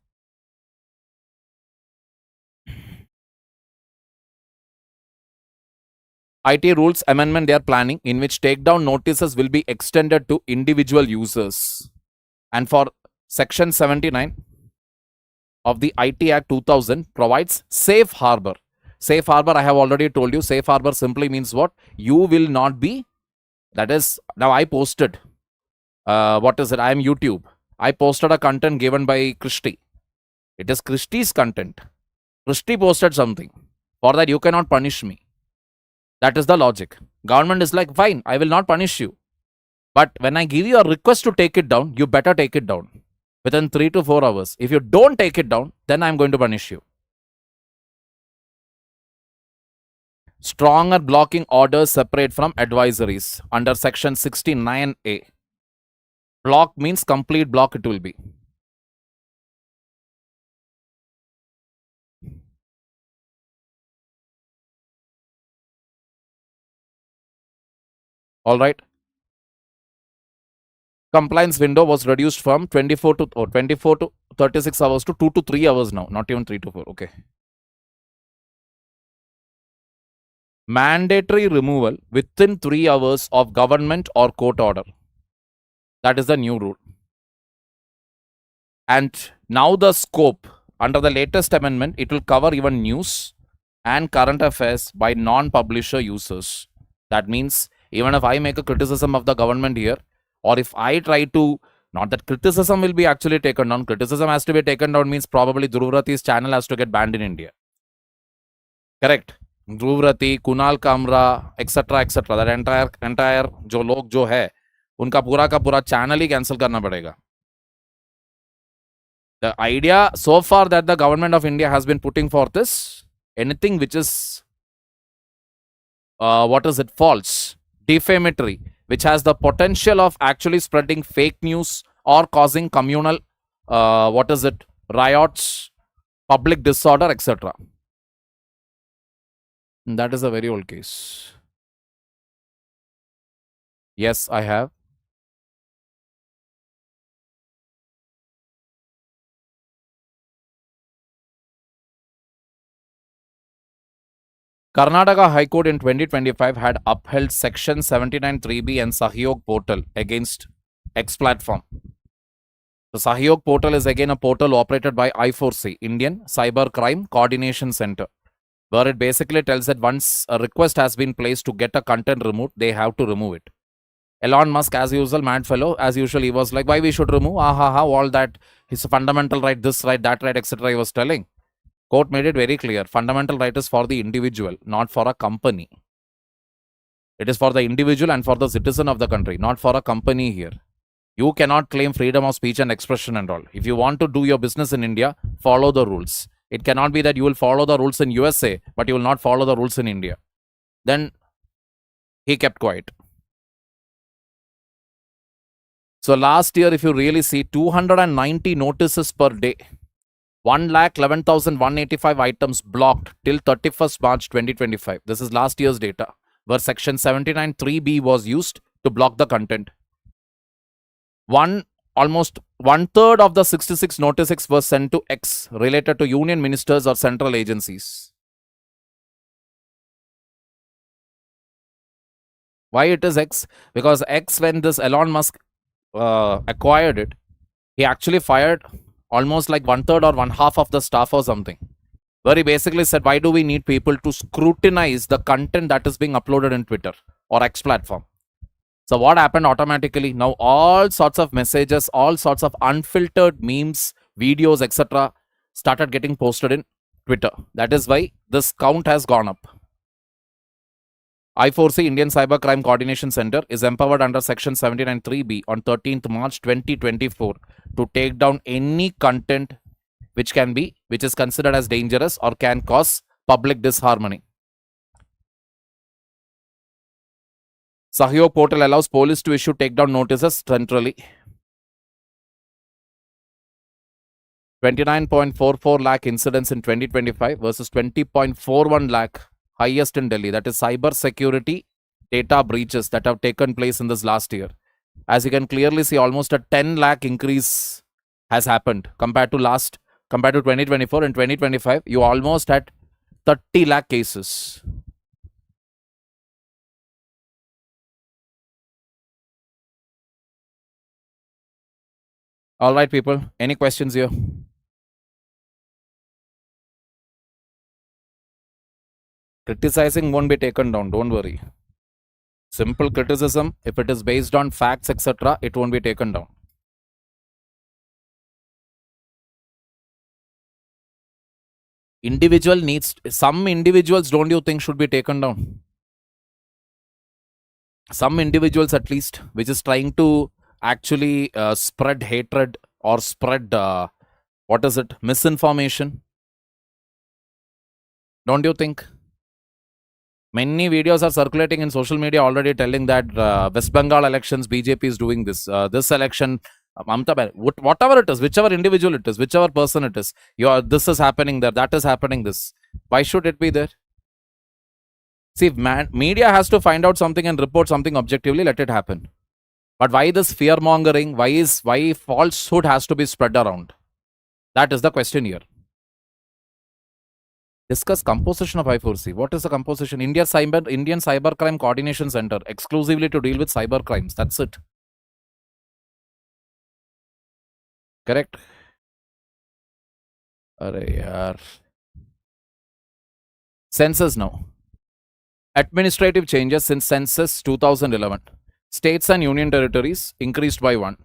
Speaker 1: IT rules amendment they are planning, in which takedown notices will be extended to individual users. And for Section 79 of the IT Act 2000 provides safe harbor. Safe harbor, I have already told you. Safe harbor simply means what? You will not be, that is, now I posted, what is it? I am YouTube. I posted a content given by Christy. It is Christy's content. Christy posted something. For that, you cannot punish me. That is the logic. Government is like, fine, I will not punish you. But when I give you a request to take it down, you better take it down within 3 to 4 hours. If you don't take it down, then I'm going to punish you. Stronger blocking orders separate from advisories under Section 69A. Block means complete block it will be. All right. Compliance window was reduced from 24 to 36 hours to 2 to 3 hours now, not even 3 to 4. Okay. Mandatory removal within 3 hours of government or court order. That is the new rule. And now the scope under the latest amendment, it will cover even news and current affairs by non-publisher users. That means even if I make a criticism of the government here, or if I try to, not that criticism will be actually taken down, criticism has to be taken down means probably Dhruvrati's channel has to get banned in India. Correct. Dhruvrati, Kunal Kamra, etc. that entire जो लोग जो है उनका पूरा का पूरा channel ही cancel करना पड़ेगा. The idea so far that the government of India has been putting forth is anything which is false, defamatory, which has the potential of actually spreading fake news or causing communal riots, public disorder, etc. That is a very old case. Yes, I have. Karnataka High Court in 2025 had upheld Section 79(3)B and Sahyog portal against X platform. The Sahyog portal is again a portal operated by I4C, Indian Cyber Crime Coordination Center, where it basically tells that once a request has been placed to get a content removed, they have to remove it. Elon Musk, as usual, mad fellow, as usual, he was like, why we should remove? All that, his fundamental right, this right, that right, etc. he was telling. Court made it very clear. Fundamental right is for the individual, not for a company. It is for the individual and for the citizen of the country, not for a company here. You cannot claim freedom of speech and expression and all. If you want to do your business in India, follow the rules. It cannot be that you will follow the rules in USA, but you will not follow the rules in India. Then he kept quiet. So last year, if you really see, 290 notices per day. 1,11,185 items blocked till 31st March 2025. This is last year's data, where Section 79(3)B was used to block the content. Almost one-third of the 66 notices were sent to X related to union ministers or central agencies. Why it is X? Because X, when this Elon Musk acquired it, he actually fired almost like 1/3 or 1/2 of the staff or something. Where he basically said, why do we need people to scrutinize the content that is being uploaded in Twitter or X platform? So what happened automatically? Now all sorts of messages, all sorts of unfiltered memes, videos, etc. started getting posted in Twitter. That is why this count has gone up. I4C Indian Cybercrime Coordination Center is empowered under Section 79(3)(b) on 13th March 2024 to take down any content which is considered as dangerous or can cause public disharmony. Sahyog portal allows police to issue takedown notices centrally. 29.44 lakh incidents in 2025 versus 20.41 lakh, highest in Delhi. That is cyber security data breaches that have taken place in this last year. As you can clearly see, almost a 10 lakh increase has happened compared to 2024. In 2025, you almost had 30 lakh cases. All right, people. Any questions here? Criticizing won't be taken down. Don't worry. Simple criticism, if it is based on facts, etc., it won't be taken down. Some individuals, don't you think, should be taken down? Some individuals, at least, which is trying to actually spread hatred or spread, misinformation. Don't you think? Many videos are circulating in social media already telling that West Bengal elections, BJP is doing this. This election, whatever it is, whichever individual it is, whichever person it is, this is happening there, that is happening this. Why should it be there? See, if media has to find out something and report something objectively, let it happen. But why this fear mongering? Why falsehood has to be spread around? That is the question here. Discuss composition of I4C. What is the composition? Indian Cybercrime Coordination Center, exclusively to deal with cyber crimes. That's it. Correct? Census now. Administrative changes since Census 2011. States and union territories increased by 1.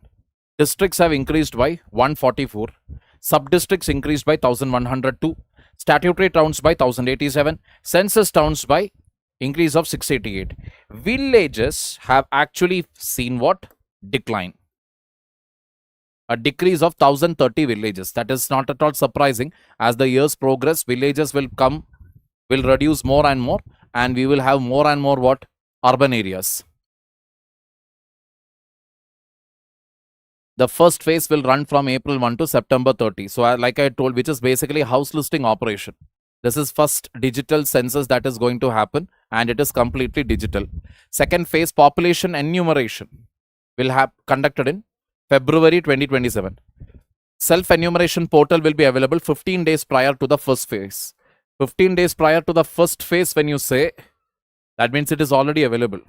Speaker 1: Districts have increased by 144. Sub-districts increased by 1102. Statutory towns by 1087. Census towns by increase of 688. Villages have actually seen what? Decline. A decrease of 1030 villages. That is not at all surprising. As the years progress, villages will reduce more and more, and we will have more and more what? Urban areas. The first phase will run from April 1 to September 30. So like I told, which is basically house listing operation. This is first digital census that is going to happen, and it is completely digital. Second phase, population enumeration, will have conducted in February 2027. Self-enumeration portal will be available 15 days prior to the first phase. 15 days prior to the first phase, when you say, that means it is already available.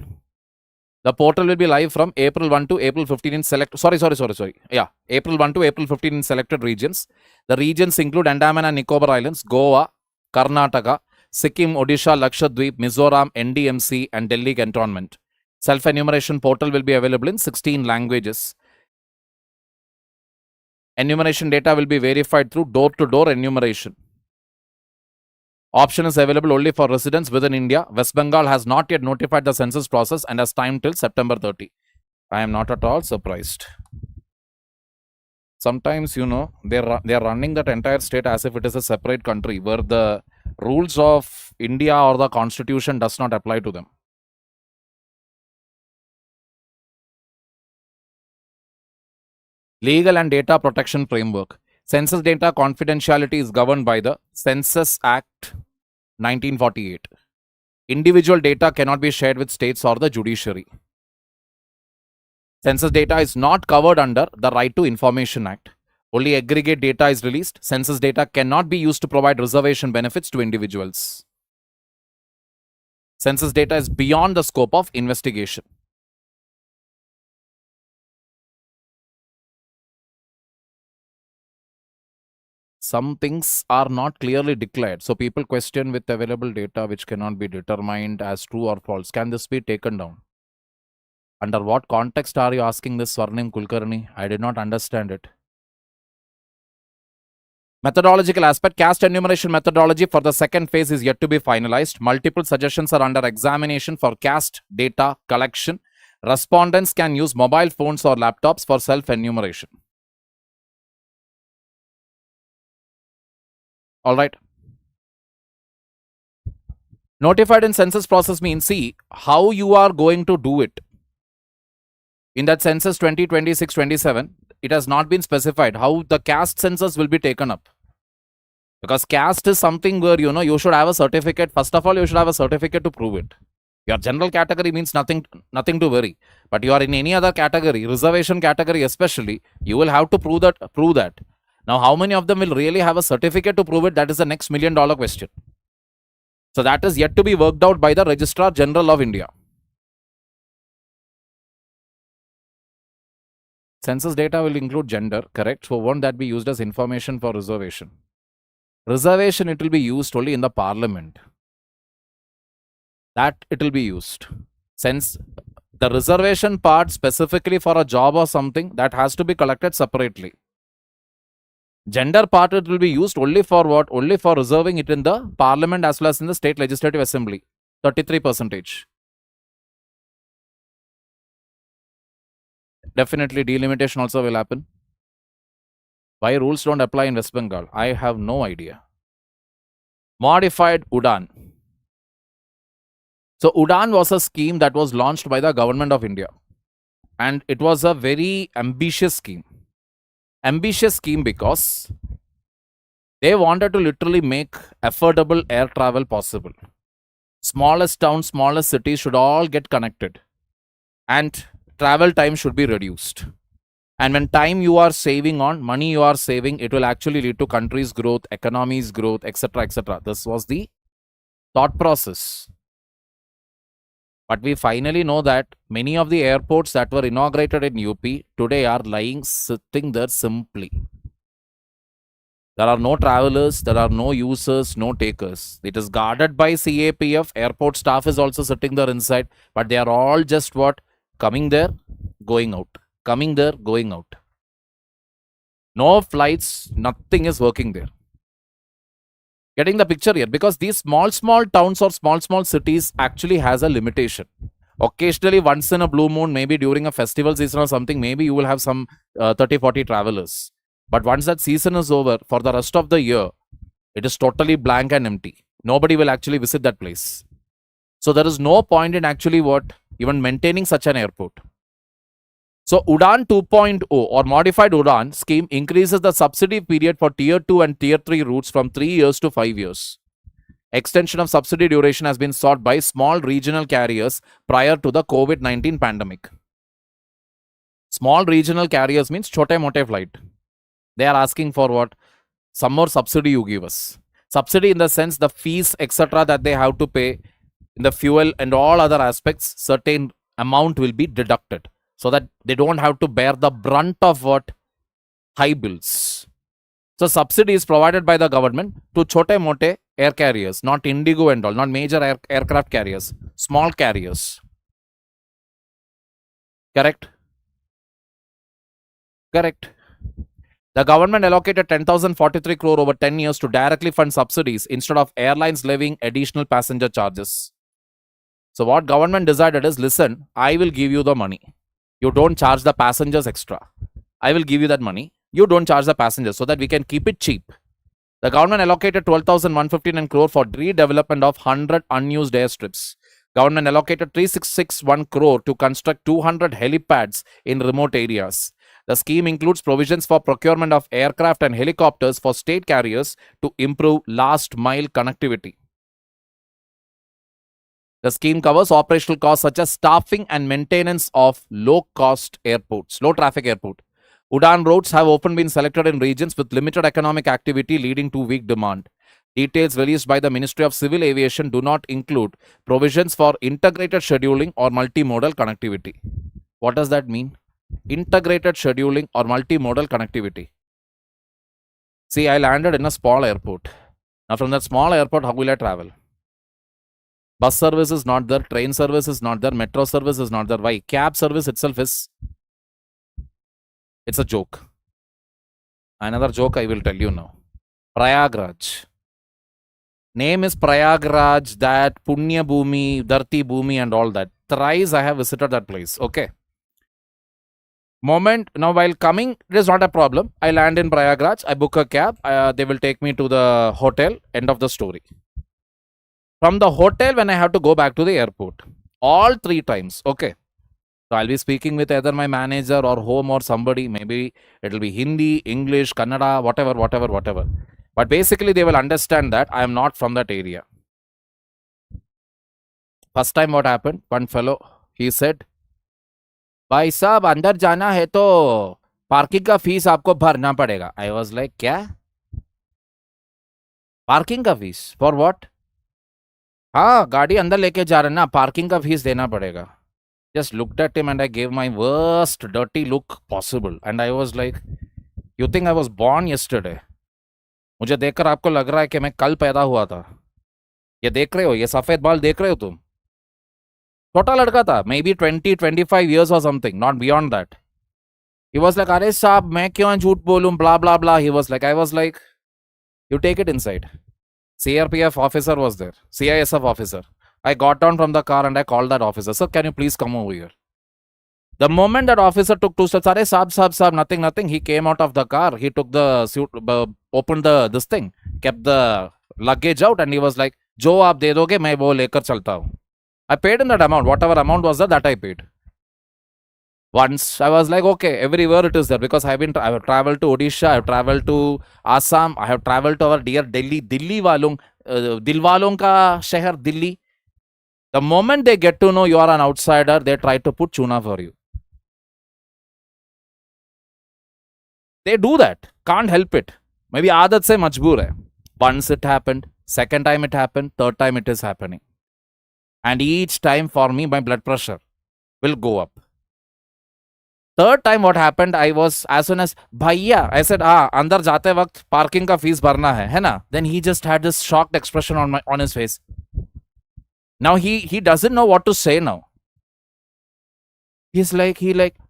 Speaker 1: The portal will be live from April 1 to April 15 in April 1 to April 15 in selected regions. The regions include Andaman and Nicobar Islands, Goa, Karnataka, Sikkim, Odisha, Lakshadweep, Mizoram, NDMC, and Delhi Cantonment. Self-enumeration portal will be available in 16 languages. Enumeration data will be verified through door-to-door enumeration. Option is available only for residents within India. West Bengal has not yet notified the census process and has time till September 30. I am not at all surprised. Sometimes, they are running that entire state as if it is a separate country where the rules of India or the constitution does not apply to them. Legal and data protection framework. Census data confidentiality is governed by the Census Act 1948. Individual data cannot be shared with states or the judiciary. Census data is not covered under the Right to Information Act. Only aggregate data is released. Census data cannot be used to provide reservation benefits to individuals. Census data is beyond the scope of investigation. some things are not clearly declared. So people question with available data which cannot be determined as true or false. Can this be taken down? Under what context are you asking this, Swarnim Kulkarni? I did not understand it. Methodological aspect, caste enumeration methodology for the second phase is yet to be finalized. Multiple suggestions are under examination for caste data collection. Respondents can use mobile phones or laptops for self-enumeration. All right. Notified in census process means, see, how you are going to do it. In that census 2026-27, it has not been specified how the caste census will be taken up. Because caste is something where, you should have a certificate. First of all, you should have a certificate to prove it. Your general category means nothing to worry. But you are in any other category, reservation category especially, you will have to prove that. Now, how many of them will really have a certificate to prove it? That is the next $1 million question. So that is yet to be worked out by the Registrar General of India. Census data will include gender, correct? So won't that be used as information for reservation? Reservation, it will be used only in the parliament. That it will be used. Since the reservation part specifically for a job or something, that has to be collected separately. Gender part, it will be used only for what? Only for reserving it in the parliament as well as in the state legislative assembly. 33%. Definitely delimitation also will happen. Why rules don't apply in West Bengal? I have no idea. Modified Udan. So Udan was a scheme that was launched by the government of India. And it was a very ambitious scheme. Ambitious scheme because they wanted to literally make affordable air travel possible. Smallest towns, smallest cities should all get connected. And travel time should be reduced. And when time you are saving on, money you are saving, it will actually lead to country's growth, economy's growth, etc., etc. This was the thought process. But we finally know that many of the airports that were inaugurated in UP today are sitting there simply. There are no travelers, there are no users, no takers. It is guarded by CAPF. Airport staff is also sitting there inside. But they are all just what? Coming there, going out. Coming there, going out. No flights, nothing is working there. Getting the picture here, because these small towns or small cities actually has a limitation. Occasionally, once in a blue moon, maybe during a festival season or something, maybe you will have some 30-40 travelers. But once that season is over, for the rest of the year, it is totally blank and empty. Nobody will actually visit that place. So there is no point in actually even maintaining such an airport. So Udan 2.0 or modified Udan scheme increases the subsidy period for tier 2 and tier 3 routes from 3 years to 5 years. Extension of subsidy duration has been sought by small regional carriers prior to the COVID-19 pandemic. Small regional carriers means chote-mote flight. They are asking for what? Some more subsidy you give us. Subsidy in the sense the fees, etc. that they have to pay in the fuel and all other aspects, certain amount will be deducted. So that they don't have to bear the brunt of what? High bills. So subsidy is provided by the government to chote-mote air carriers, not Indigo and all, not major aircraft carriers, small carriers. Correct? Correct. The government allocated 10,043 crore over 10 years to directly fund subsidies instead of airlines levying additional passenger charges. So what government decided is, listen, I will give you the money. You don't charge the passengers extra. I will give you that money. You don't charge the passengers so that we can keep it cheap. The government allocated 12,159 crore for redevelopment of 100 unused airstrips. Government allocated 3,661 crore to construct 200 helipads in remote areas. The scheme includes provisions for procurement of aircraft and helicopters for state carriers to improve last mile connectivity. The scheme covers operational costs such as staffing and maintenance of low-traffic airport. Udan routes have often been selected in regions with limited economic activity leading to weak demand. Details released by the Ministry of Civil Aviation do not include provisions for integrated scheduling or multimodal connectivity. What does that mean? Integrated scheduling or multimodal connectivity. See, I landed in a small airport. Now, from that small airport, how will I travel? Bus service is not there, train service is not there, metro service is not there. Why? Cab service itself is, it's a joke. Another joke I will tell you now. Prayagraj. Name is Prayagraj, that Punya Bhumi, Dharti Bhumi and all that. Thrice I have visited that place. Okay. Now while coming, it is not a problem. I land in Prayagraj, I book a cab, they will take me to the hotel, end of the story. From the hotel, when I have to go back to the airport, all 3 times, okay. So I'll be speaking with either my manager or home or somebody, maybe it will be Hindi, English, Kannada, whatever. But basically they will understand that I am not from that area. First time what happened, one fellow, he said, भाई साहब अंदर जाना है तो parking का fees आपको भरना पड़ेगा. I was like, क्या? पार्किंग का फीस? For what? हाँ, गाड़ी अंदर लेके जा रहे ना, पार्किंग का फीस देना पड़ेगा. Just looked at him and I gave my worst dirty look possible. And I was like, you think I was born yesterday? मुझे देखकर आपको लग रहा है कि मैं कल पैदा हुआ था. ये देख रहे हो, ये सफेद बाल देख रहे हो तुम? छोटा लड़का था, maybe 20-25 years or something, not beyond that. He was like, अरे साहब मैं क्यों झूठ बोलूं, blah blah blah. He was like, I was like, you take it inside. CRPF officer was there, CISF officer. I got down from the car and I called that officer. Sir, can you please come over here? The moment that officer took 2 steps, अरे साहब, nothing. He came out of the car, he took the suit, opened this thing, kept the luggage out and he was like, जो आप दे दोगे मैं वो लेकर चलता हूँ. I paid him that amount, whatever amount was that I paid. Once I was like, okay, everywhere it is there, because I have traveled to Odisha, I have traveled to Assam, I have traveled to our dear Delhi, Dilwalon ka shehar, Delhi. The moment they get to know you are an outsider, they try to put chuna for you. They do that, can't help it. Maybe aadat se majboor hai. Once it happened, second time it happened, third time it is happening. And each time for me, my blood pressure will go up. Third time what happened, I was, as soon as, Bhaiya, I said, andar jate waqt parking ka fees bharna hai na? Then he just had this shocked expression on his face. Now he doesn't know what to say now. He's like,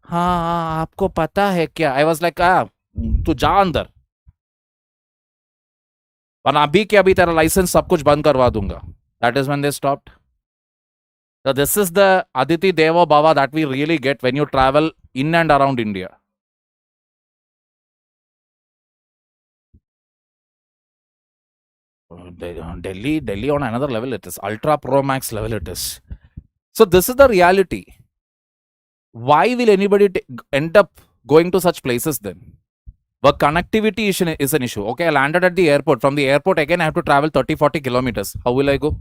Speaker 1: हाँ आपको पता है क्या? I was like, तू जा अंदर, वरना अभी के अभी तेरा लाइसेंस सब कुछ बंद करवा दूंगा. That is when they stopped. So this is the Aditi Devo Bhava that we really get when you travel in and around India. Delhi on another level it is. Ultra Pro Max level it is. So this is the reality. Why will anybody end up going to such places then? The connectivity is an issue. Okay, I landed at the airport. From the airport again I have to travel 30-40 kilometers. How will I go?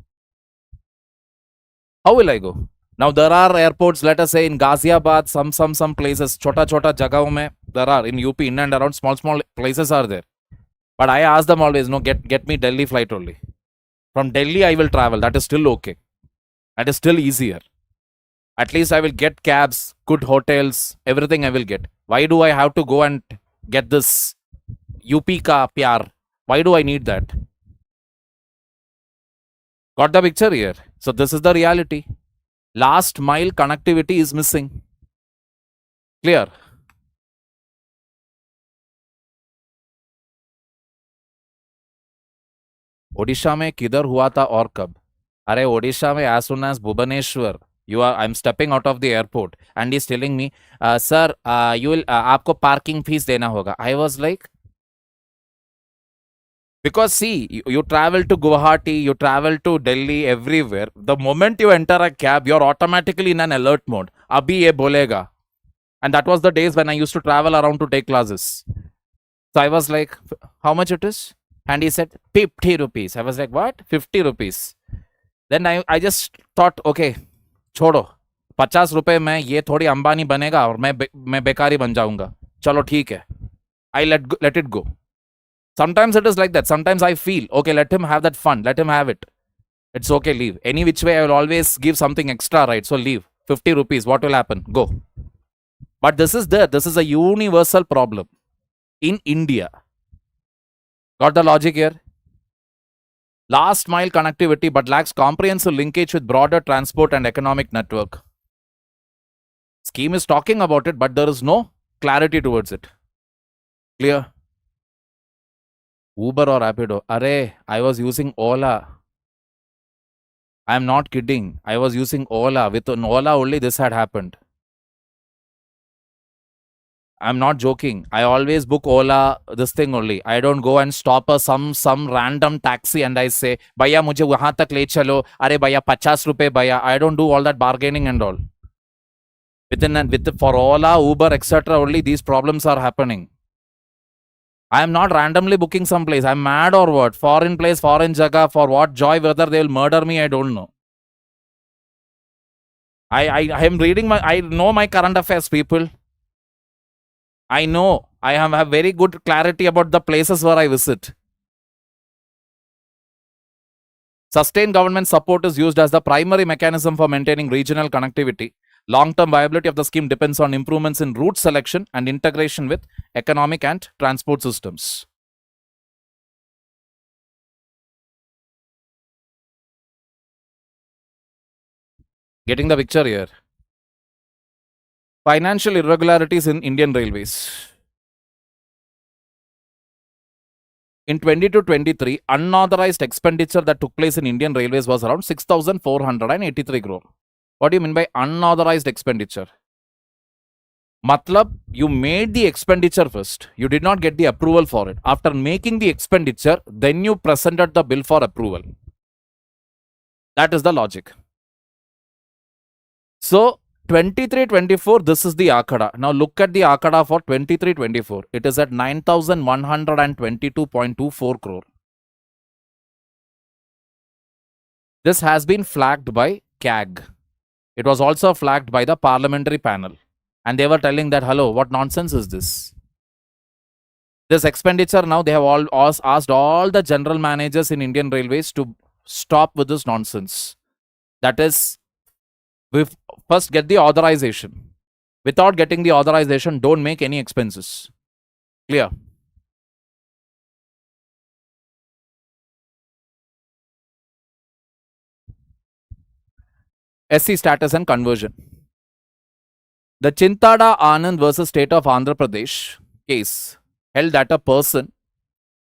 Speaker 1: How will I go? Now there are airports, let us say in Ghaziabad, some places, chota jagahon mein, there are in UP, in and around, small places are there. But I ask them always, no, get me Delhi flight only. From Delhi I will travel, that is still okay. That is still easier. At least I will get cabs, good hotels, everything I will get. Why do I have to go and get this UP ka pyar? Why do I need that? Got the picture here? So this is the reality. Last mile connectivity is missing. Clear? Odisha में किधर हुआ था और कब? अरे ओडिशा में as soon as Bhubaneswar, I'm stepping out of the airport and he's telling me, sir, you will आपको parking fees देना होगा. I was like, because see, you travel to Guwahati, you travel to Delhi, everywhere. The moment you enter a cab, you're automatically in an alert mode. Abhi ye bolega. And that was the days when I used to travel around to take classes. So I was like, how much it is? And he said, 50 rupees. I was like, what? 50 rupees. Then I just thought, okay, छोड़ो 50 रुपए में ये थोड़ी अंबानी बनेगा और मैं बेकारी बन जाऊंगा. चलो ठीक है. I let it go. Sometimes it is like that. Sometimes I feel, okay, let him have that fun. Let him have it. It's okay, leave. Any which way, I will always give something extra, right? So leave. 50 rupees. What will happen? Go. But this is there. This is a universal problem in India. Got the logic here? Last mile connectivity but lacks comprehensive linkage with broader transport and economic network. Scheme is talking about it, but there is no clarity towards it. Clear? Uber or Rapido? Array, I was using Ola. I am not kidding. I was using Ola. With an Ola only this had happened. I'm not joking. I always book Ola, this thing only. I don't go and stop some random taxi and I say, Bhaiya, mujhe wahan tak le chalo. Arey bhaiya, 50 rupees bhaiya. I don't do all that bargaining and all. For Ola, Uber, etc. only these problems are happening. I am not randomly booking some place. I'm mad or what? Foreign place, foreign jaga, for what joy, whether they will murder me, I don't know. I am reading I know my current affairs, people. I know. I have very good clarity about the places where I visit. Sustained government support is used as the primary mechanism for maintaining regional connectivity. Long-term viability of the scheme depends on improvements in route selection and integration with economic and transport systems. Getting the picture here. Financial irregularities in Indian Railways. In 22-23, unauthorized expenditure that took place in Indian Railways was around 6,483 crore. What do you mean by unauthorized expenditure? Matlab, you made the expenditure first. You did not get the approval for it. After making the expenditure, then you presented the bill for approval. That is the logic. So, 23-24, this is the Akada. Now look at the Akada for 23-24. It is at 9,122.24 crore. This has been flagged by CAG. It was also flagged by the parliamentary panel. And they were telling that, hello, what nonsense is this? This expenditure now, they have all asked all the general managers in Indian Railways to stop with this nonsense. That is, we first get the authorization. Without getting the authorization, don't make any expenses. Clear? SC status and conversion. The Chintada Anand versus State of Andhra Pradesh case held that a person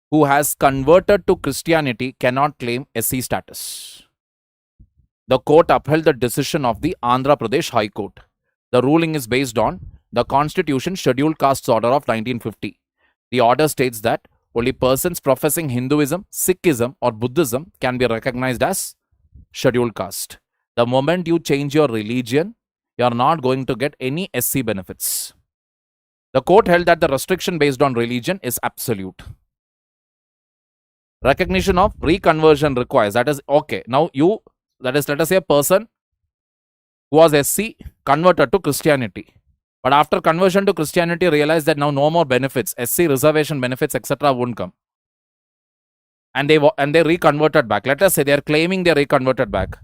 Speaker 1: who has converted to Christianity cannot claim SC status. The court upheld the decision of the Andhra Pradesh High Court. The ruling is based on the Constitution Scheduled Castes Order of 1950. The order states that only persons professing Hinduism, Sikhism or Buddhism can be recognized as scheduled caste. The moment you change your religion, you are not going to get any SC benefits. The court held that the restriction based on religion is absolute. Recognition of reconversion requires, that is, okay, now you, that is, let us say a person who was SC converted to Christianity. But after conversion to Christianity, realized that now no more benefits, SC reservation benefits, etc. won't come. And they reconverted back. Let us say they are claiming they reconverted back.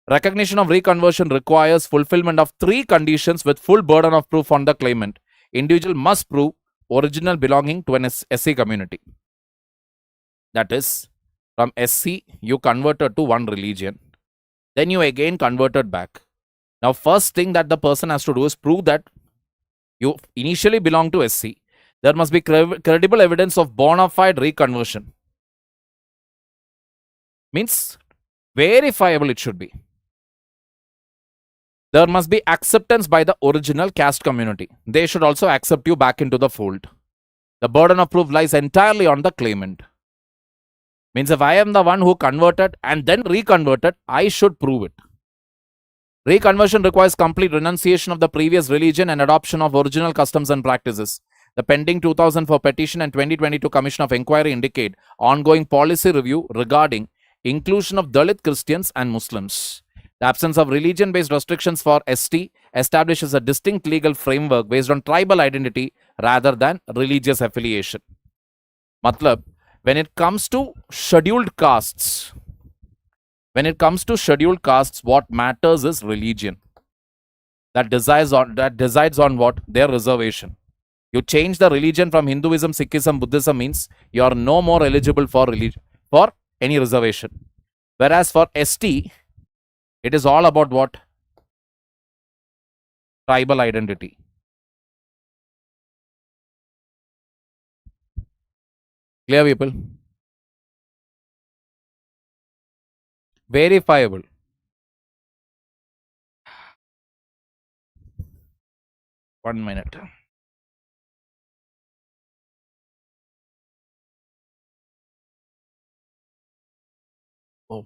Speaker 1: Recognition of reconversion requires fulfillment of 3 conditions with full burden of proof on the claimant. Individual must prove original belonging to an SC community. That is, from SC, you converted to one religion. Then you again converted back. Now, first thing that the person has to do is prove that you initially belong to SC. There must be credible evidence of bona fide reconversion. Means verifiable it should be. There must be acceptance by the original caste community. They should also accept you back into the fold. The burden of proof lies entirely on the claimant. Means if I am the one who converted and then reconverted, I should prove it. Reconversion requires complete renunciation of the previous religion and adoption of original customs and practices. The pending 2004 petition and 2022 Commission of Inquiry indicate ongoing policy review regarding inclusion of Dalit Christians and Muslims. The absence of religion-based restrictions for ST establishes a distinct legal framework based on tribal identity rather than religious affiliation. Matlab, when it comes to scheduled castes, what matters is religion. That decides on what? Their reservation. You change the religion from Hinduism, Sikhism, Buddhism means you are no more eligible for religion, for any reservation. Whereas for ST, it is all about what? Tribal identity. Clear, people? Verifiable. One minute. Oh.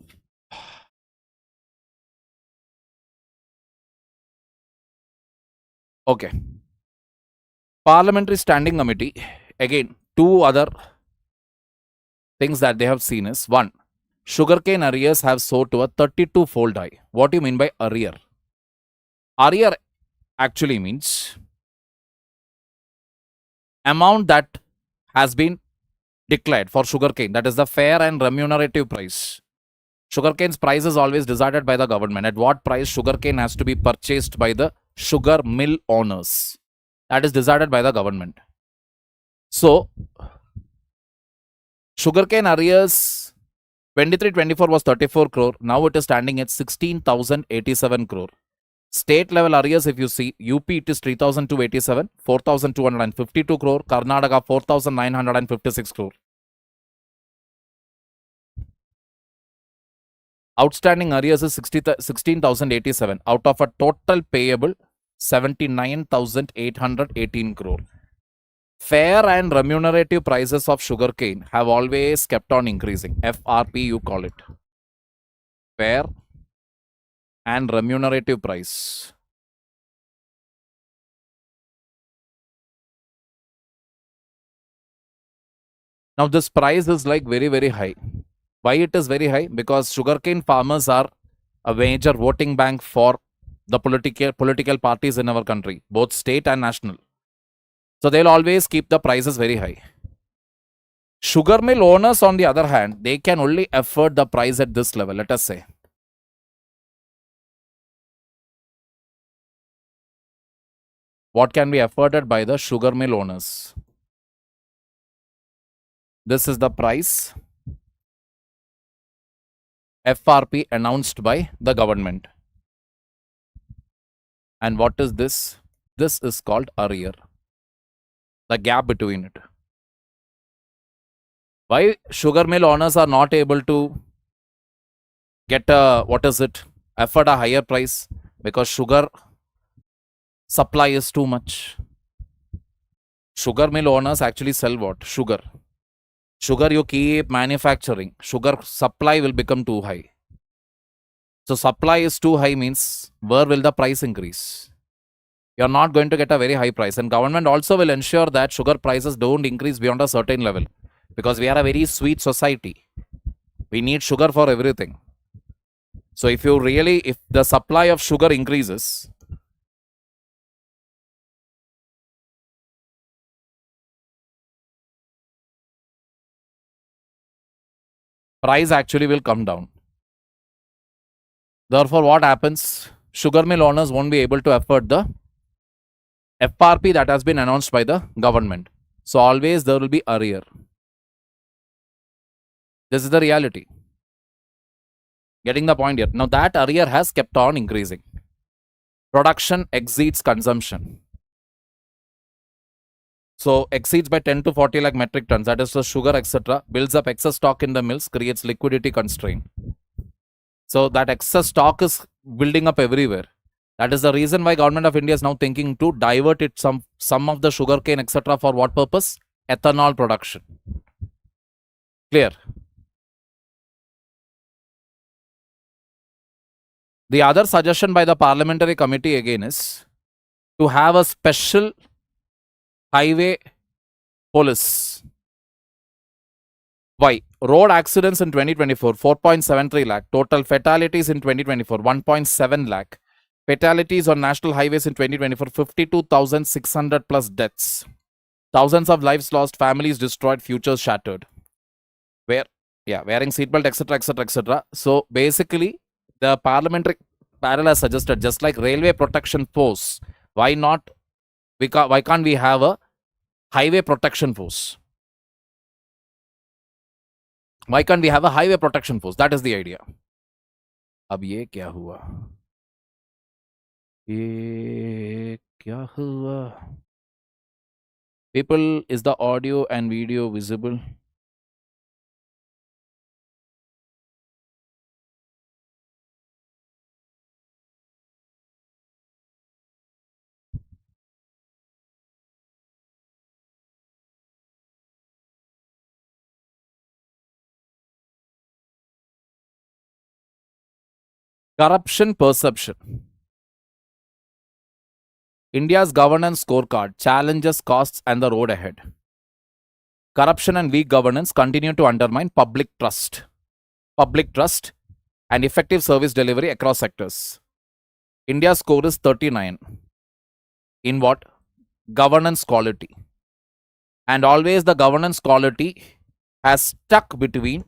Speaker 1: Okay. Parliamentary Standing Committee. Again, two other things that they have seen is one, sugarcane arrears have soared to a 32-fold high. What do you mean by arrear? Arrear actually means amount that has been declared for sugarcane. That is the fair and remunerative price. Sugarcane's price is always decided by the government. At what price sugarcane has to be purchased by the sugar mill owners. That is decided by the government. So, sugarcane arrears 23-24 was 34 crore. Now it is standing at 16,087 crore. State level arrears, if you see, UP it is 3,287, 4,252 crore. Karnataka 4,956 crore. Outstanding arrears is 16,087 out of a total payable 79,818 crore. Fair and remunerative prices of sugarcane have always kept on increasing. FRP you call it. Fair and remunerative price. Now this price is like very, very high. Why it is very high? Because sugarcane farmers are a major voting bank for the political parties in our country, both state and national. So they'll always keep the prices very high. Sugar mill owners, on the other hand, they can only afford the price at this level, let us say. What can be afforded by the sugar mill owners? This is the price FRP announced by the government. And what is this? This is called arrear. The gap between it. Why sugar mill owners are not able to get afford a higher price? Because sugar supply is too much. Sugar mill owners actually sell what? Sugar. Sugar you keep manufacturing. Sugar supply will become too high. So supply is too high means where will the price increase? You are not going to get a very high price. And government also will ensure that sugar prices don't increase beyond a certain level. Because we are a very sweet society. We need sugar for everything. So if the supply of sugar increases, price actually will come down. Therefore, what happens? Sugar mill owners won't be able to afford the FRP that has been announced by the government. So always there will be arrear. This is the reality. Getting the point here. Now that arrear has kept on increasing. Production exceeds consumption. So exceeds by 10 to 40 lakh metric tons, that is the sugar, etc. Builds up excess stock in the mills, creates liquidity constraint. So that excess stock is building up everywhere. That is the reason why Government of India is now thinking to divert it some of the sugarcane, etc. for what purpose? Ethanol production. Clear? The other suggestion by the parliamentary committee again is to have a special highway police. Why? Road accidents in 2024, 4.73 lakh. Total fatalities in 2024, 1.7 lakh. Fatalities on national highways in 2024, 52,600 plus deaths. Thousands of lives lost, families destroyed, futures shattered. Wearing seatbelt, etc., etc., etc. So basically, the parliamentary panel has suggested, just like railway protection force, why can't we have a Highway protection force. Why can't we have a highway protection force? That is the idea. अब ये क्या हुआ? ये क्या हुआ? People, is the audio and video visible? Corruption perception. India's governance scorecard, challenges, costs, and the road ahead. Corruption and weak governance continue to undermine public trust and effective service delivery across sectors. India's score is 39. In what? Governance quality. And always the governance quality has stuck between,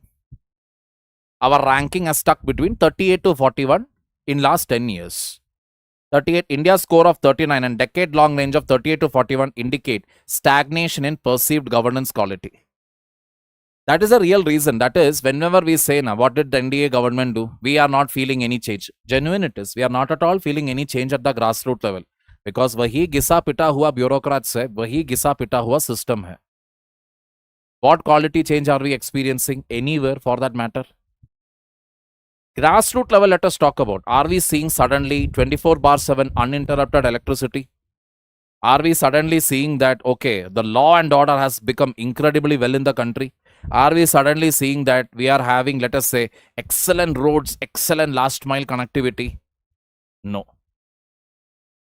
Speaker 1: our ranking has stuck between 38 to 41 in last 10 years. 38, India's score of 39 and decade-long range of 38 to 41 indicate stagnation in perceived governance quality. That is a real reason. That is, whenever we say, now, what did the NDA government do? We are not feeling any change. Genuine it is. We are not at all feeling any change at the grassroots level. Because वही घिसा पिटा हुआ bureaucrats है, वही घिसा पिटा हुआ system है. What quality change are we experiencing anywhere for that matter? Grassroots level, let us talk about. Are we seeing suddenly 24/7 uninterrupted electricity? Are we suddenly seeing that, okay, the law and order has become incredibly well in the country? Are we suddenly seeing that we are having, let us say, excellent roads, excellent last mile connectivity? No.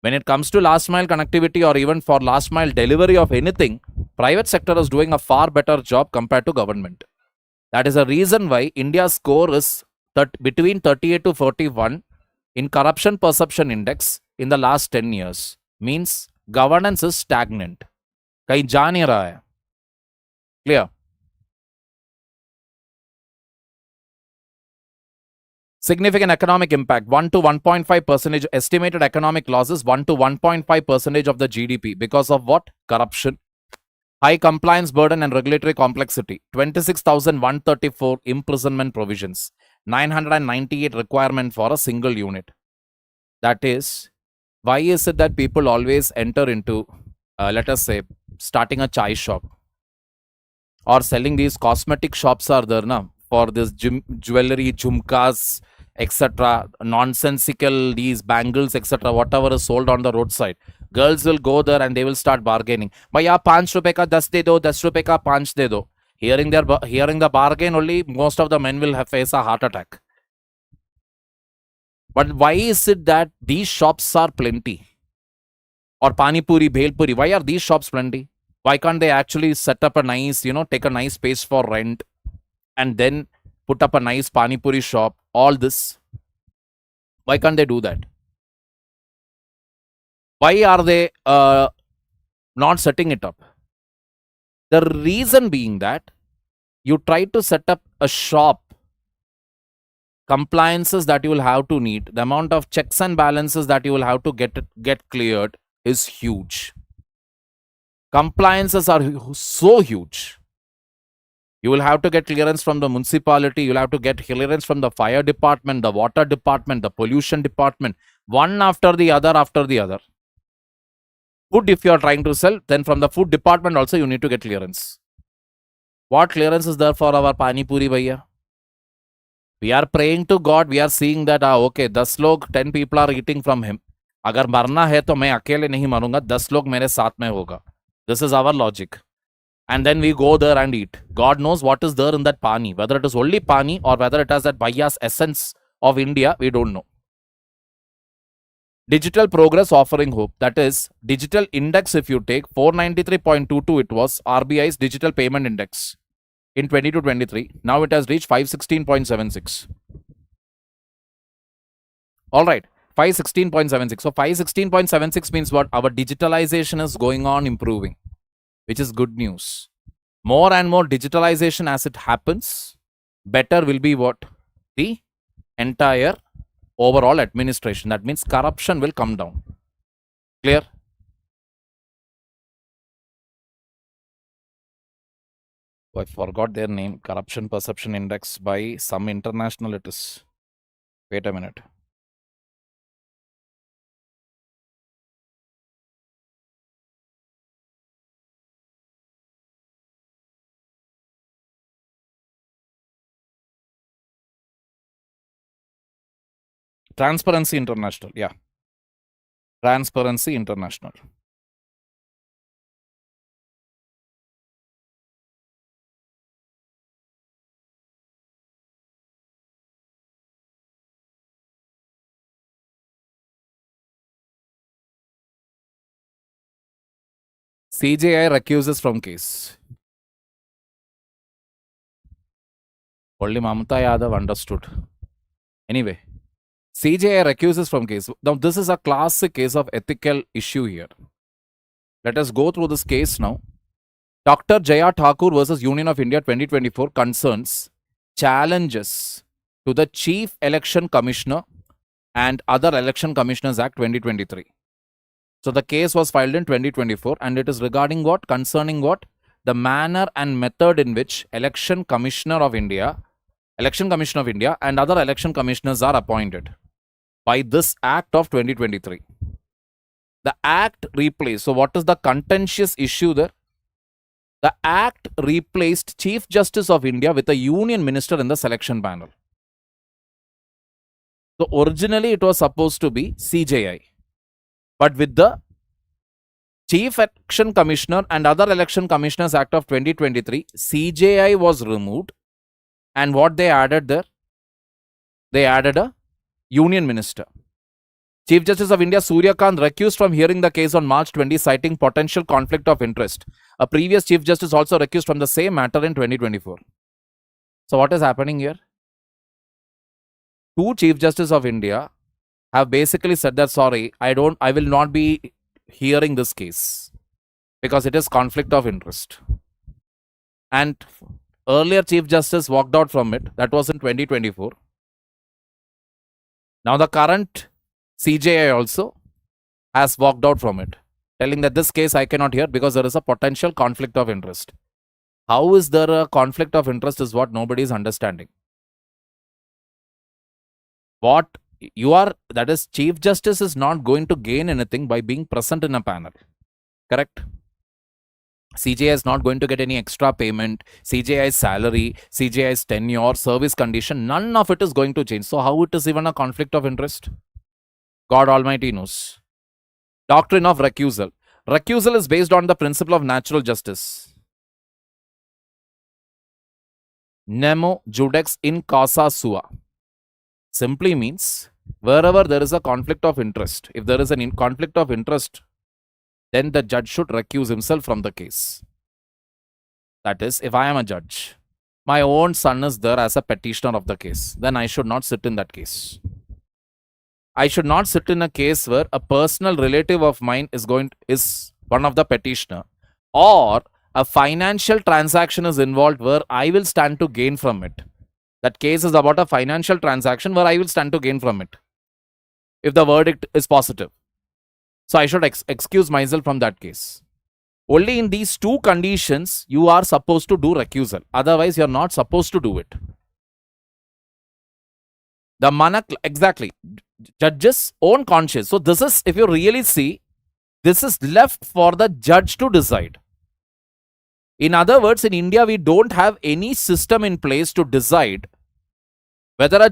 Speaker 1: When it comes to last mile connectivity or even for last mile delivery of anything, private sector is doing a far better job compared to government. That is a reason why India's score is between 38 to 41 in corruption perception index in the last 10 years. Means governance is stagnant. कहीं जा नहीं रहा है. Clear? Significant economic impact, 1 to 1.5%. Estimated economic losses, 1 to 1.5% of the GDP. Because of what? Corruption. High compliance burden and regulatory complexity. 26,134 imprisonment provisions. 998 requirement for a single unit. That is, why is it that people always enter into, let us say, starting a chai shop or selling these cosmetic shops are there na, for this jewelry, jhumkas, etc., nonsensical, these bangles, etc., whatever is sold on the roadside. Girls will go there and they will start bargaining. Bhaiya, 5 rupees ka 10 de do, 10 rupees ka 5 de do. Hearing the bargain only, most of the men will face a heart attack. But why is it that these shops are plenty? Or Pani Puri, Bhel Puri, why are these shops plenty? Why can't they actually set up a nice, take a nice space for rent and then put up a nice Pani Puri shop? All this. Why can't they do that? Why are they not setting it up? The reason being that you try to set up a shop, compliances that you will have to need, the amount of checks and balances that you will have to get cleared is huge. Compliances are so huge. You will have to get clearance from the municipality, you'll have to get clearance from the fire department, the water department, the pollution department, one after the other after the other. Food, if you are trying to sell, then from the food department also you need to get clearance. What clearance is there for our Pani Puri Bhaiya? We are praying to God, we are seeing that, okay, 10 log, 10 people are eating from him. अगर मरना है तो मैं अकेले नहीं मरूंगा, 10 लोग मेरे साथ में होगा. This is our logic. And then we go there and eat. God knows what is there in that pani. Whether it is only pani or whether it has that Bhaiya's essence of India, we don't know. Digital progress offering hope. That is, digital index, if you take 493.22, it was RBI's digital payment index in 22-23. Now it has reached 516.76. All right, 516.76. So 516.76 means what? Our digitalization is going on improving, which is good news. More and more digitalization as it happens, better will be what? The entire overall administration. That means corruption will come down. Clear? I forgot their name. Corruption Perception Index by some international it is. Wait a minute. Transparency International. Yeah. Transparency International. CJI recuses from case. Only Mamata Yadav understood. Anyway, CJI recuses from case. Now, this is a classic case of ethical issue here. Let us go through this case now. Dr. Jaya Thakur versus Union of India 2024 concerns challenges to the Chief Election Commissioner and Other Election Commissioners Act 2023. So the case was filed in 2024 and it is regarding what? Concerning what? The manner and method in which Election Commissioner of India and other election commissioners are appointed by this Act of 2023. The Act replaced. So what is the contentious issue there? The Act replaced Chief Justice of India with a Union Minister in the selection panel. So originally it was supposed to be CJI. But with the Chief Election Commissioner and Other Election Commissioners Act of 2023, CJI was removed. And what they added there? They added a Union Minister. Chief Justice of India Surya Kant recused from hearing the case on March 20, citing potential conflict of interest. A previous Chief Justice also recused from the same matter in 2024. So what is happening here? Two Chief Justices of India have basically said that, sorry, I will not be hearing this case because it is conflict of interest. And earlier Chief Justice walked out from it. That was in 2024. Now the current CJI also has walked out from it, telling that this case I cannot hear because there is a potential conflict of interest. How is there a conflict of interest is what nobody is understanding. What you are, that is, Chief Justice is not going to gain anything by being present in a panel. Correct? CJI is not going to get any extra payment, CJI's salary, CJI's tenure, service condition, none of it is going to change. So how it is even a conflict of interest? God Almighty knows. Doctrine of recusal. Recusal is based on the principle of natural justice. Nemo judex in causa sua. Simply means wherever there is a conflict of interest, if there is a conflict of interest, then the judge should recuse himself from the case. That is, if I am a judge, my own son is there as a petitioner of the case, then I should not sit in that case. I should not sit in a case where a personal relative of mine is one of the petitioner, or a financial transaction is involved where I will stand to gain from it. That case is about a financial transaction where I will stand to gain from it, if the verdict is positive. So I should excuse myself from that case. Only in these two conditions you are supposed to do recusal. Otherwise you are not supposed to do it. The manak, exactly, judge's own conscience. So this is, if you really see, this is left for the judge to decide. In other words, in India, we don't have any system in place to decide whether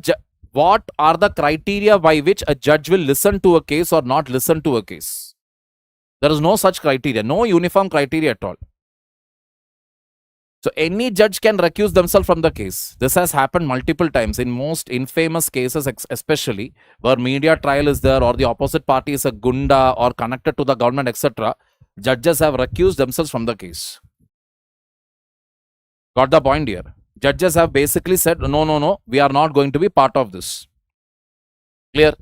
Speaker 1: what are the criteria by which a judge will listen to a case or not listen to a case. There is no such criteria, no uniform criteria at all. So any judge can recuse themselves from the case. This has happened multiple times in most infamous cases, especially where media trial is there or the opposite party is a gunda or connected to the government, etc. Judges have recused themselves from the case. Got the point here? Judges have basically said, no, we are not going to be part of this. Clear?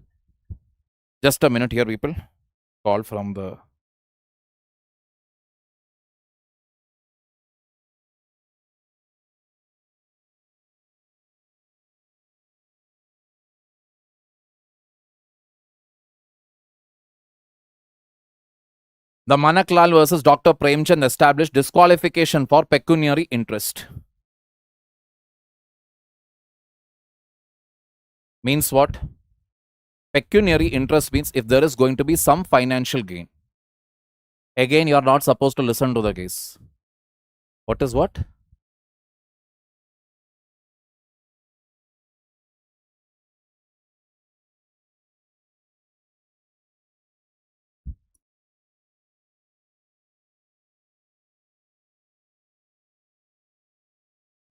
Speaker 1: Just a minute here, people. Call from the... The Manaklal versus Dr. Premchand established disqualification for pecuniary interest. Means what? Pecuniary interest means if there is going to be some financial gain. Again, you are not supposed to listen to the case. What is what?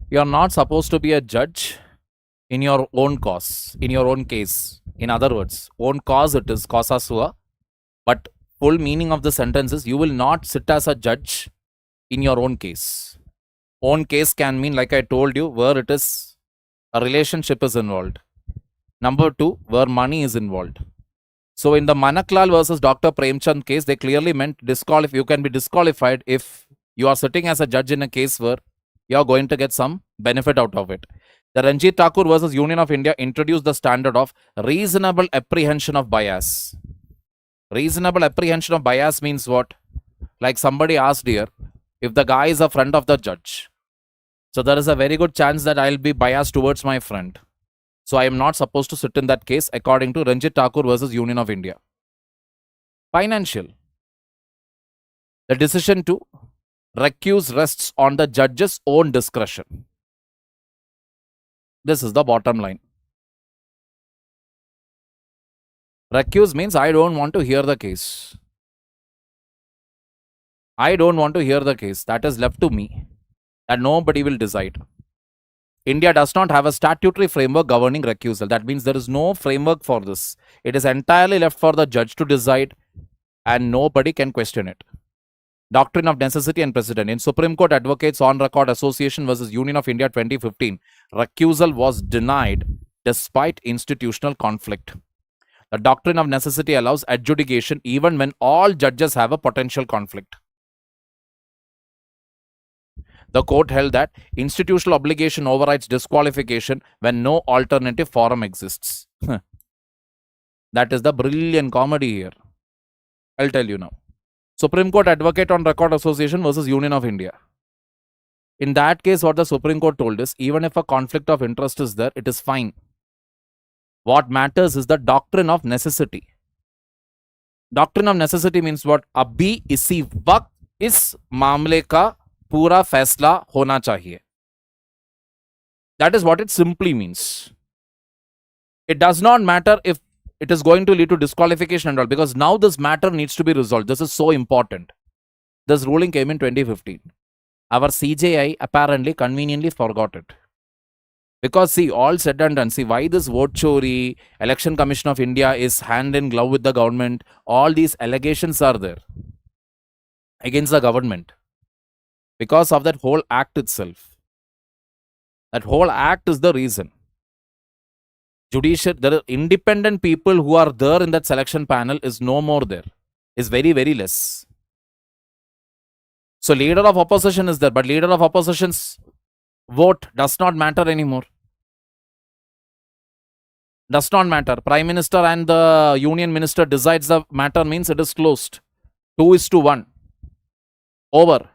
Speaker 1: You are not supposed to be a judge in your own cause, in your own case. In other words, own cause it is causa sua, but full meaning of the sentence is you will not sit as a judge in your own case. Own case can mean, like I told you, where it is a relationship is involved. Number two, where money is involved. So in the Manaklal versus Dr. Premchand case, they clearly meant you can be disqualified if you are sitting as a judge in a case where you are going to get some benefit out of it. The Ranjit Thakur versus Union of India introduced the standard of reasonable apprehension of bias. Reasonable apprehension of bias means what? Like somebody asked here, if the guy is a friend of the judge, so there is a very good chance that I'll be biased towards my friend. So I am not supposed to sit in that case according to Ranjit Thakur versus Union of India. Financial. The decision to recuse rests on the judge's own discretion. This is the bottom line. Recuse means I don't want to hear the case. I don't want to hear the case. That is left to me. And nobody will decide. India does not have a statutory framework governing recusal. That means there is no framework for this. It is entirely left for the judge to decide and nobody can question it. Doctrine of necessity and precedent. In Supreme Court Advocates on Record Association versus Union of India 2015, recusal was denied despite institutional conflict. The doctrine of necessity allows adjudication even when all judges have a potential conflict. The court held that institutional obligation overrides disqualification when no alternative forum exists. That is the brilliant comedy here. I'll tell you now. Supreme Court Advocate on Record Association versus Union of India. In that case, what the Supreme Court told is, even if a conflict of interest is there, it is fine. What matters is the doctrine of necessity. Doctrine of necessity means what? Abhi isi waqt is मामले का पूरा फैसला होना चाहिए. That is what it simply means. It does not matter if it is going to lead to disqualification and all, because now this matter needs to be resolved. This is so important. This ruling came in 2015. Our CJI apparently conveniently forgot it. Because see, all said and done, see why this vote chori, Election Commission of India is hand in glove with the government, all these allegations are there against the government. Because of that whole act itself. That whole act is the reason. There are independent people who are there in that selection panel is no more there. Is very, very less. So leader of opposition is there, but leader of opposition's vote does not matter anymore. Does not matter. Prime Minister and the Union Minister decides the matter means it is closed. 2:1. Over.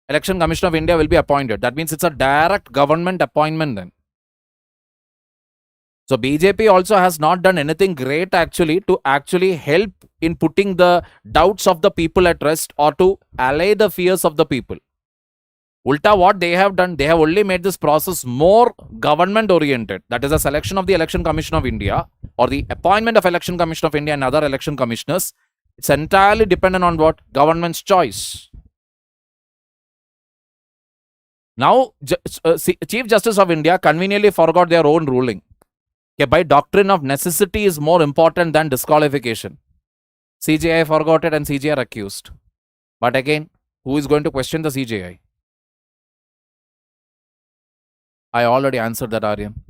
Speaker 1: Election Commission of India will be appointed. That means it's a direct government appointment then. So BJP also has not done anything great actually to actually help in putting the doubts of the people at rest or to allay the fears of the people. Ulta, what they have done, they have only made this process more government oriented. That is the selection of the Election Commission of India or the appointment of Election Commission of India and other election commissioners. It's entirely dependent on what? Government's choice. Now, Chief Justice of India conveniently forgot their own ruling. Okay, by doctrine of necessity is more important than disqualification. CJI forgot it and CJI accused. But again, who is going to question the CJI? I already answered that, Aryan.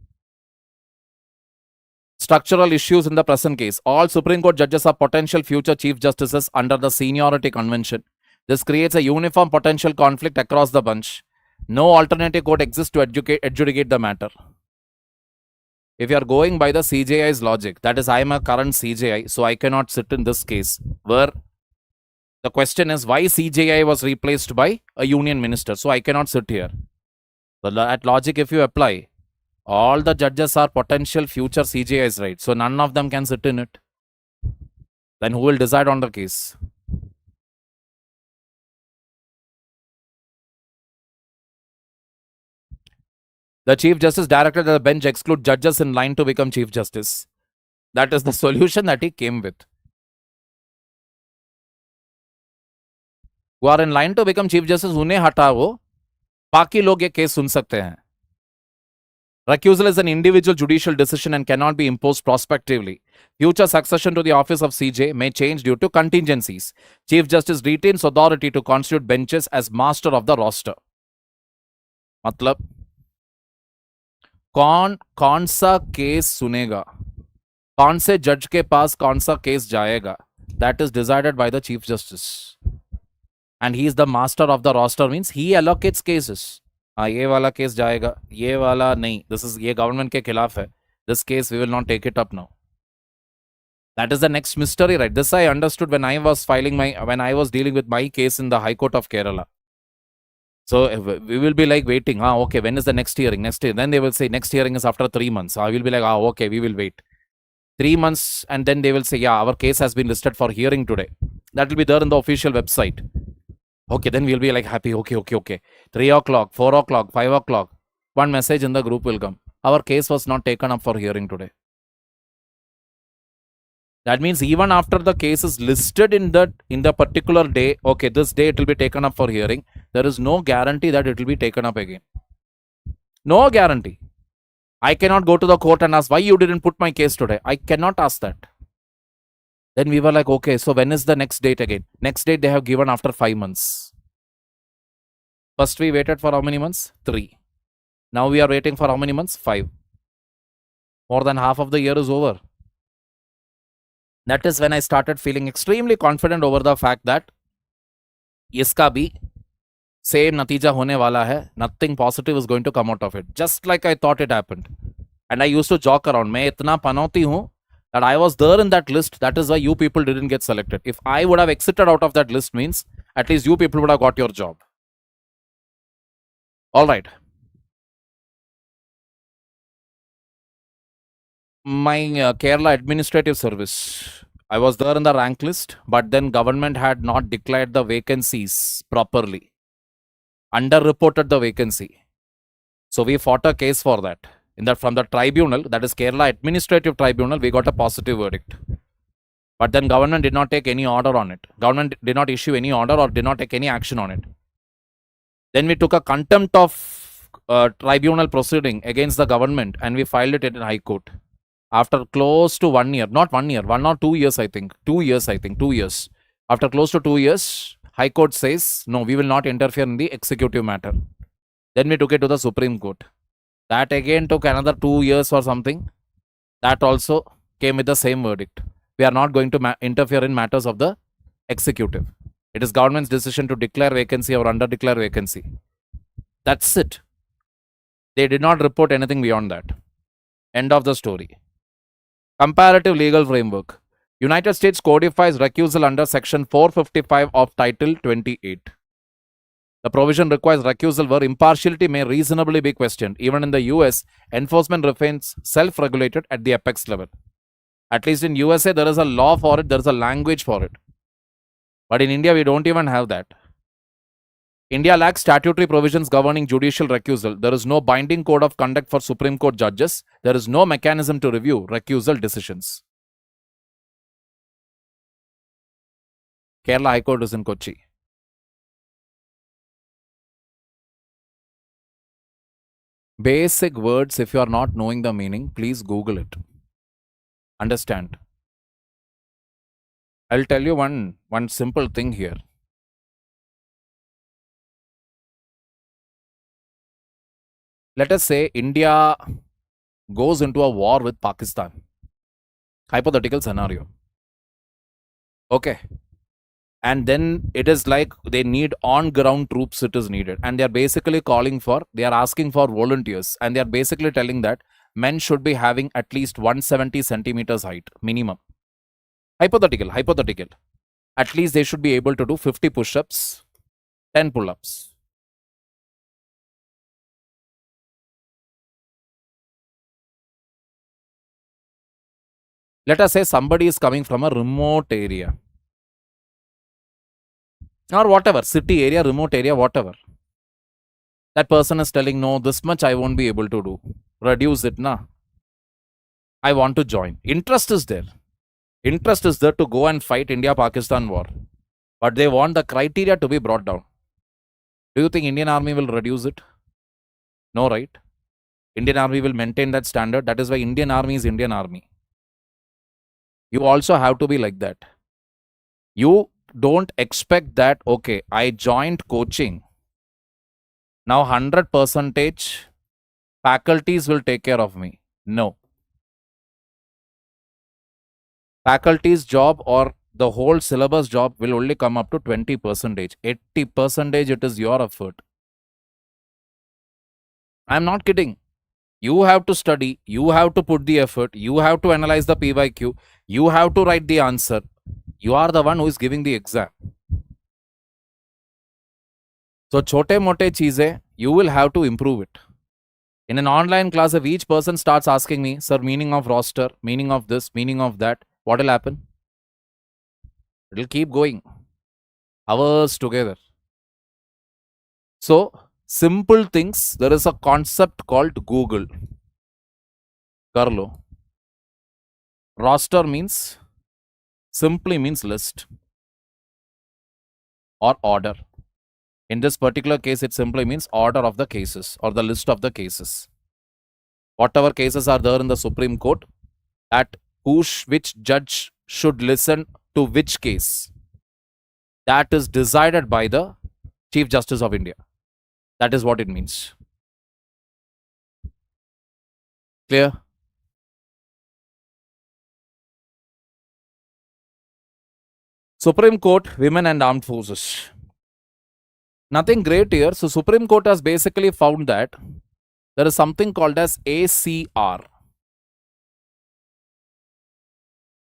Speaker 1: Structural issues in the present case. All Supreme Court judges are potential future Chief Justices under the Seniority Convention. This creates a uniform potential conflict across the bunch. No alternative court exists to adjudicate the matter. If you are going by the CJI's logic, that is, I am a current CJI, so I cannot sit in this case where The question is why CJI was replaced by a union minister. So I cannot sit here. So that logic, if you apply, all the judges are potential future CJIs, right? So none of them can sit in it. Then who will decide on the case? The Chief Justice directed that the bench exclude judges in line to become Chief Justice. That is the solution that he came with. Who are in line to become Chief Justice, उन्हें हटाओ, बाकी लोग ये case सुन सकते हैं. Recusal is an individual judicial decision and cannot be imposed prospectively. Future succession to the office of CJ may change due to contingencies. Chief Justice retains authority to constitute benches as master of the roster. मतलब कौन सा case सुनेगा, कौन से जज के पास कौन सा केस जाएगा, that is decided by the Chief Justice. And he is the master of the roster, means he allocates cases. ये वाला केस जाएगा, ये वाला नहीं, ये गवर्नमेंट के खिलाफ है, this case we will not take it up now. That is the next mystery, right? This I understood when I was dealing with my case in the High Court of Kerala. So we will be like waiting. Okay, when is the next hearing? Next year. Then they will say next hearing is after 3 months. I will be like, okay, we will wait 3 months, and then they will say, yeah, our case has been listed for hearing today. That will be there in the official website. Okay, then we'll be like happy. Okay. 3 o'clock, 4 o'clock, 5 o'clock. One message in the group will come. Our case was not taken up for hearing today. That means even after the case is listed in the particular day, okay, this day it will be taken up for hearing, there is no guarantee that it will be taken up again. No guarantee. I cannot go to the court and ask, why you didn't put my case today? I cannot ask that. Then we were like, okay, so when is the next date again? Next date they have given after 5 months. First we waited for how many months? 3. Now we are waiting for how many months? 5. More than half of the year is over. That is when I started feeling extremely confident over the fact that iska bhi same natija hone wala hai. Nothing positive is going to come out of it. Just like I thought it happened. And I used to joke around. Main itna panauti hu that I was there in that list. That is why you people didn't get selected. If I would have exited out of that list, means at least you people would have got your job. All right. My Kerala Administrative Service. I was there in the rank list, but then government had not declared the vacancies properly. Underreported the vacancy. So we fought a case for that. From the tribunal, that is Kerala Administrative Tribunal, we got a positive verdict. But then government did not take any order on it. Government did not issue any order or did not take any action on it. Then we took a contempt of tribunal proceeding against the government and we filed it in High Court. After close to 1 year, not 1 year, 1 or 2 years, I think. 2 years. After close to 2 years, High Court says, no, we will not interfere in the executive matter. Then we took it to the Supreme Court. That again took another 2 years or something. That also came with the same verdict. We are not going to interfere in matters of the executive. It is government's decision to declare vacancy or under-declare vacancy. That's it. They did not report anything beyond that. End of the story. Comparative legal framework. United States codifies recusal under Section 455 of Title 28. The provision requires recusal where impartiality may reasonably be questioned. Even in the US, enforcement remains self-regulated at the apex level. At least in USA, there is a law for it, there is a language for it. But in India, we don't even have that. India lacks statutory provisions governing judicial recusal. There is no binding code of conduct for Supreme Court judges. There is no mechanism to review recusal decisions. Kerala High Court is in Kochi. Basic words, if you are not knowing the meaning, please Google it. Understand. I'll tell you one simple thing here. Let us say India goes into a war with Pakistan. Hypothetical scenario. Okay. And then it is like they need on-ground troops, it is needed. And they are basically they are asking for volunteers. And they are basically telling that men should be having at least 170 centimeters height, minimum. Hypothetical. At least they should be able to do 50 push-ups, 10 pull-ups. Let us say somebody is coming from a remote area. Or whatever, city area, remote area, whatever. That person is telling, no, this much I won't be able to do. Reduce it, na. I want to join. Interest is there. Interest is there to go and fight India-Pakistan war. But they want the criteria to be brought down. Do you think Indian Army will reduce it? No, right? Indian Army will maintain that standard. That is why Indian Army is Indian Army. You also have to be like that. You don't expect that, okay, I joined coaching. Now 100% faculties will take care of me. No. Faculty's job or the whole syllabus job will only come up to 20%. 80% it is your effort. I'm not kidding. You have to study, you have to put the effort, you have to analyze the PYQ, you have to write the answer. You are the one who is giving the exam. So, chote mote cheeze, you will have to improve it. In an online class, if each person starts asking me, sir, meaning of roster, meaning of this, meaning of that, what will happen? It will keep going. Hours together. So, simple things, there is a concept called Google. Karlo. Roster means, simply means list or order. In this particular case, it simply means order of the cases or the list of the cases. Whatever cases are there in the Supreme Court, that which judge should listen to which case, that is decided by the Chief Justice of India. That is what it means. Clear? Supreme Court, Women and Armed Forces. Nothing great here. So, Supreme Court has basically found that there is something called as ACR.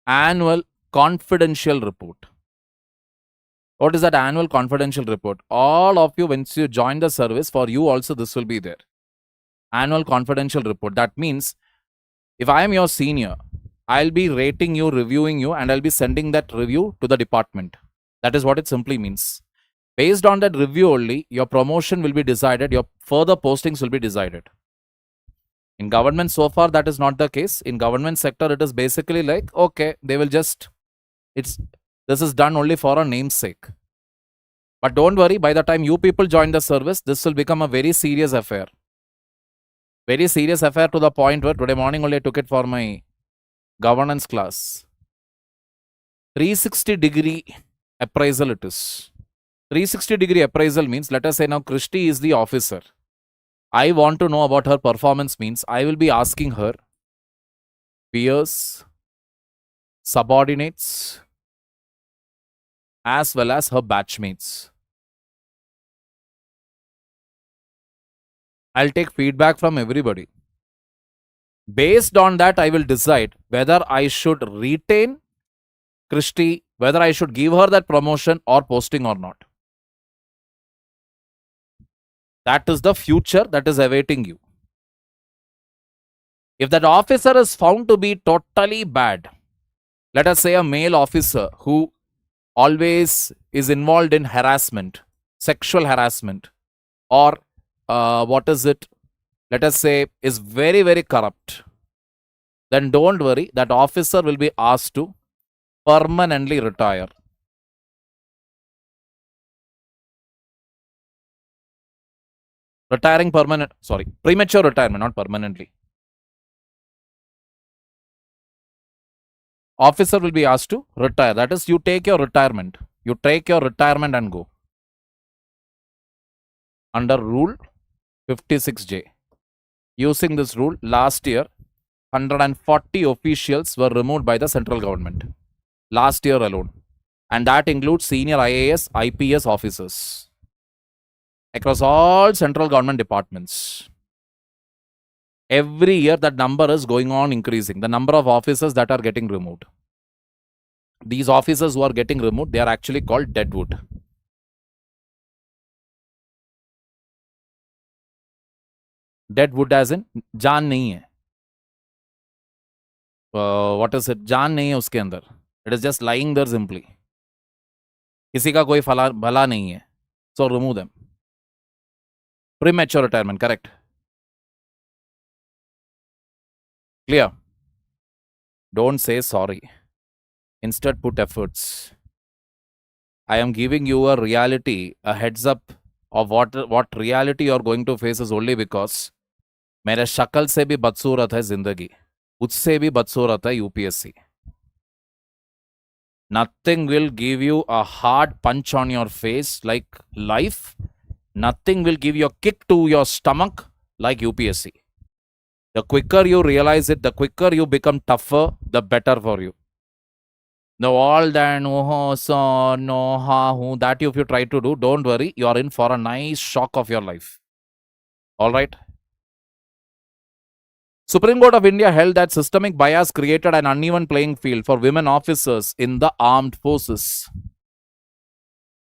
Speaker 1: Annual Confidential Report. What is that annual confidential report? All of you, once you join the service, for you also this will be there. Annual confidential report. That means, if I am your senior, I'll be rating you, reviewing you, and I'll be sending that review to the department. That is what it simply means. Based on that review only, your promotion will be decided, your further postings will be decided. In government, so far, that is not the case. In government sector, it is basically like, okay, they will just, this is done only for a namesake. But don't worry, by the time you people join the service, this will become a very serious affair. Very serious affair to the point where today morning only I took it for my governance class. 360-degree appraisal it is. 360-degree appraisal means, let us say now Christy is the officer. I want to know about her performance means I will be asking her peers, subordinates, as well as her batchmates. I'll take feedback from everybody. Based on that, I will decide whether I should retain Christy, whether I should give her that promotion or posting or not. That is the future that is awaiting you. If that officer is found to be totally bad, let us say a male officer who always is involved in harassment, sexual harassment, or let us say is very, very corrupt, then don't worry, that officer will be asked to permanently retire. Premature retirement, not permanently. Officer will be asked to retire. That is, you take your retirement. You take your retirement and go. Under Rule 56J. Using this rule, last year, 140 officials were removed by the central government. Last year alone. And that includes senior IAS, IPS officers across all central government departments. Every year that number is going on increasing. The number of officers that are getting removed. These officers who are getting removed, they are actually called deadwood. Deadwood as in जान नहीं है. What is it? जान नहीं है उसके अंदर. It is just lying there simply. किसी का कोई भला नहीं है. So remove them. Premature retirement, correct. Clear. Don't say sorry. Instead, put efforts. I am giving you a reality, a heads up of what reality you are going to face is only because मेरे शक्ल से भी बदसूरत है जिंदगी, उससे भी बदसूरत है UPSC. Nothing will give you a hard punch on your face like life. Nothing will give you a kick to your stomach like UPSC. The quicker you realize it, the quicker you become tougher, the better for you. The all that no, so, no, ha, who, that if you try to do, don't worry, you are in for a nice shock of your life. All right. Supreme Court of India held that systemic bias created an uneven playing field for women officers in the armed forces.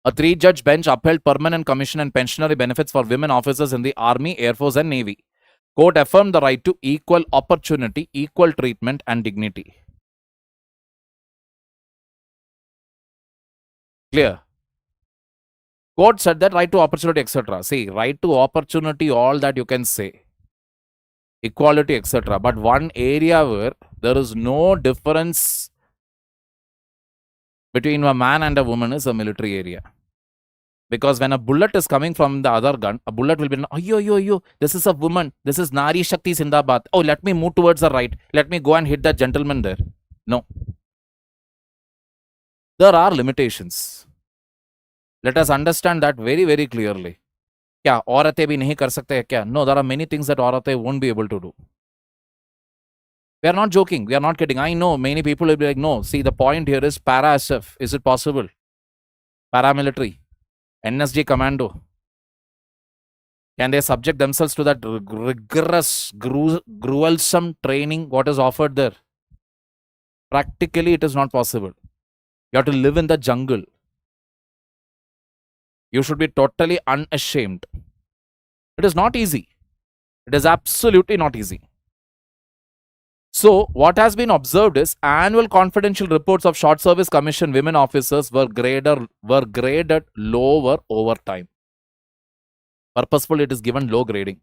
Speaker 1: A 3-judge bench upheld permanent commission and pensionary benefits for women officers in the Army, Air Force and Navy. Court affirmed the right to equal opportunity, equal treatment and dignity. Clear? Court said that right to opportunity, etc. See, right to opportunity, all that you can say. Equality, etc. But one area where there is no difference between a man and a woman is a military area. Because when a bullet is coming from the other gun, a bullet will be, yo, this is a woman. This is Nari Shakti Sindabad. Oh, let me move towards the right. Let me go and hit that gentleman there. No. There are limitations. Let us understand that very, very clearly. क्या औरतें भी नहीं कर सकते हैं क्या? No, there are many things that औरतें won't be able to do. We are not joking. We are not kidding. I know many people will be like, no. See, the point here is para-SF. Is it possible? Paramilitary. NSG commando. Can they subject themselves to that rigorous, gruesome training what is offered there? Practically, it is not possible. You have to live in the jungle. You should be totally unashamed. It is not easy. It is absolutely not easy. So, what has been observed is annual confidential reports of short service commission women officers were graded lower over time. Purposefully, it is given low grading.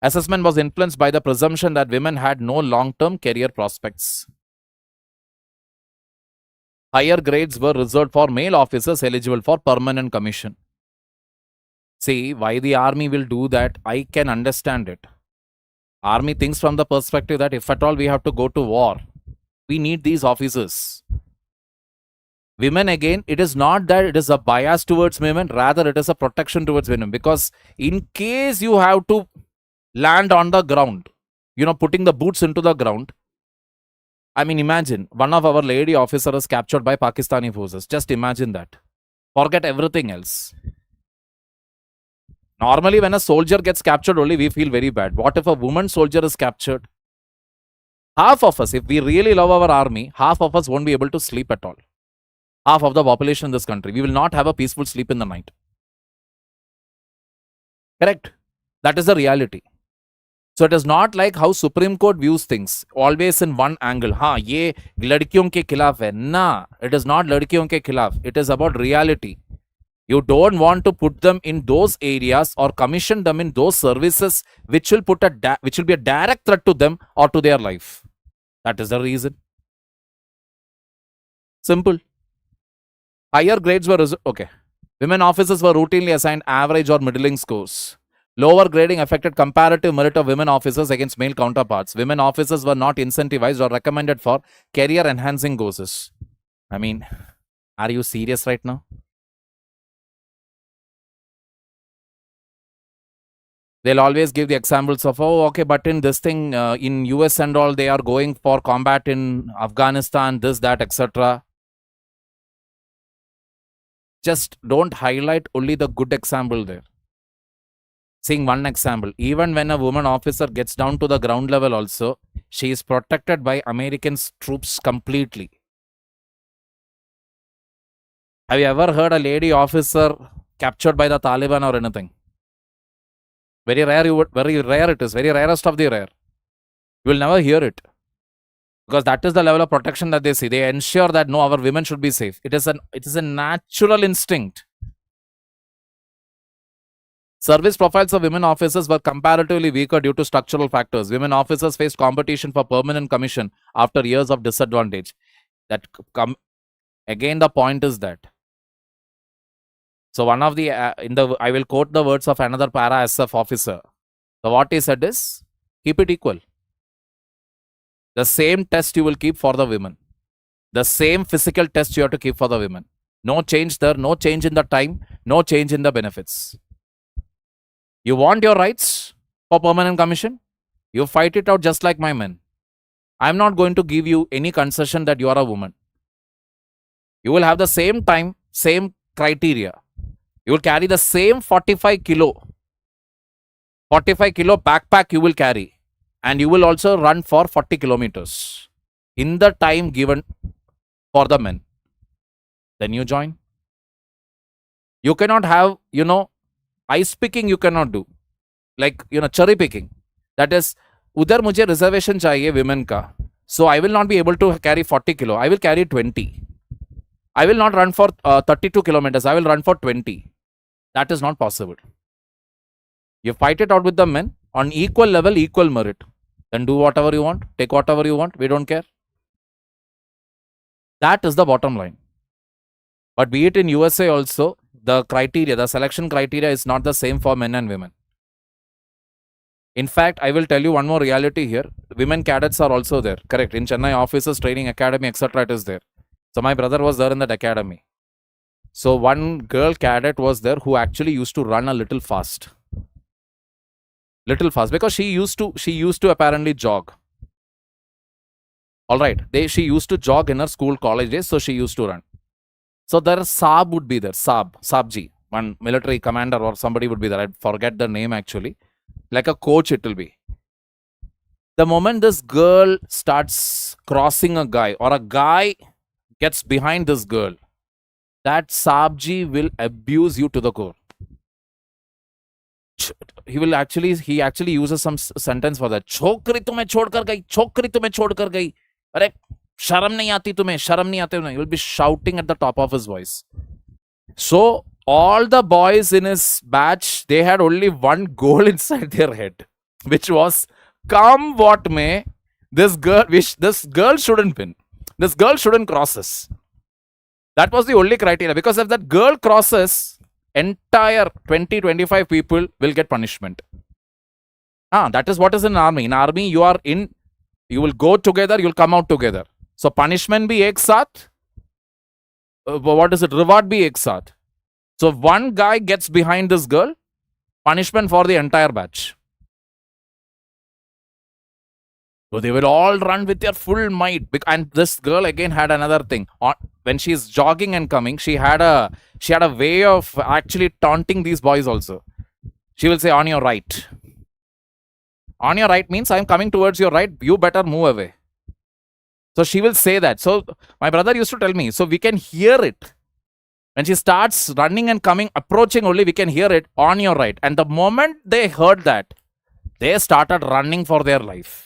Speaker 1: Assessment was influenced by the presumption that women had no long-term career prospects. Higher grades were reserved for male officers eligible for permanent commission. See, why the army will do that, I can understand it. Army thinks from the perspective that if at all we have to go to war, we need these officers. Women, again, it is not that it is a bias towards women, rather it is a protection towards women. Because in case you have to land on the ground, putting the boots into the ground, I mean, imagine one of our lady officers captured by Pakistani forces. Just imagine that. Forget everything else. Normally, when a soldier gets captured only, we feel very bad. What if a woman soldier is captured? Half of us, if we really love our army, half of us won't be able to sleep at all. Half of the population in this country, we will not have a peaceful sleep in the night. Correct? That is the reality. So it is not like how Supreme Court views things, always in one angle. ये लड़कियों के खिलाफ है. Nah, it is not लड़कियों के खिलाफ. It is about reality. You don't want to put them in those areas or commission them in those services which will be a direct threat to them or to their life. That is the reason. Simple. Higher grades were okay. Women officers were routinely assigned average or middling scores. Lower grading affected comparative merit of women officers against male counterparts. Women officers were not incentivized or recommended for career-enhancing courses. I mean, are you serious right now? They'll always give the examples of, oh, okay, but in this thing, in US and all, they are going for combat in Afghanistan, this, that, etc. Just don't highlight only the good example there. Seeing one example, even when a woman officer gets down to the ground level also, she is protected by American troops completely. Have you ever heard a lady officer captured by the Taliban or anything? Very rare. Very rare it is. Very rarest of the rare. You will never hear it, because that is the level of protection that they see. They ensure that no, our women should be safe. It is a natural instinct. Service profiles of women officers were comparatively weaker due to structural factors. Women officers faced competition for permanent commission after years of disadvantage. Again, the point is that. So one of the I will quote the words of another para SF officer. So what he said is, keep it equal. The same test you will keep for the women. The same physical test you have to keep for the women. No change there, no change in the time, no change in the benefits. You want your rights for permanent commission? You fight it out just like my men. I'm not going to give you any concession that you are a woman. You will have the same time, same criteria. You will carry the same 45 kilo backpack you will carry. And you will also run for 40 kilometers in the time given for the men. Then you join. You cannot have, ice picking you cannot do. Like, cherry picking. That is, udhar mujhe reservation chahiye women ka. So I will not be able to carry 40 kilo. I will carry 20. I will not run for 32 kilometers. I will run for 20. That is not possible. You fight it out with the men on equal level, equal merit. Then do whatever you want. Take whatever you want. We don't care. That is the bottom line. But be it in USA also, the selection criteria is not the same for men and women. In fact, I will tell you one more reality here. Women cadets are also there. Correct. In Chennai Officers Training Academy, etc. it is there. So my brother was there in that academy. So one girl cadet was there who actually used to run a little fast. Because she used to apparently jog. Alright. She used to jog in her school, college days. So she used to run. So there Saab would be there. Saabji. One military commander or somebody would be there. I forget the name actually. Like a coach it will be. The moment this girl starts crossing a guy or a guy gets behind this girl, that Saabji will abuse you to the core. He actually uses some sentence for that. Chokri tumhe chhodkar gayi. Arey, sharam nahi aati tumhe. He will be shouting at the top of his voice. So all the boys in his batch, they had only one goal inside their head, which was, come what may, this girl shouldn't win. This girl shouldn't cross us. That was the only criteria, because if that girl crosses, entire 20-25 people will get punishment. That is what is in army. In army, you will go together, you will come out together. So punishment be ek saath. Reward be ek saath. So if one guy gets behind this girl, punishment for the entire batch. So they will all run with their full might. And this girl again had another thing. When she's jogging and coming, she had a way of actually taunting these boys also. She will say, on your right. On your right means I'm coming towards your right. You better move away. So she will say that. So my brother used to tell me, so we can hear it. When she starts running and coming, approaching only, we can hear it, on your right. And the moment they heard that, they started running for their life.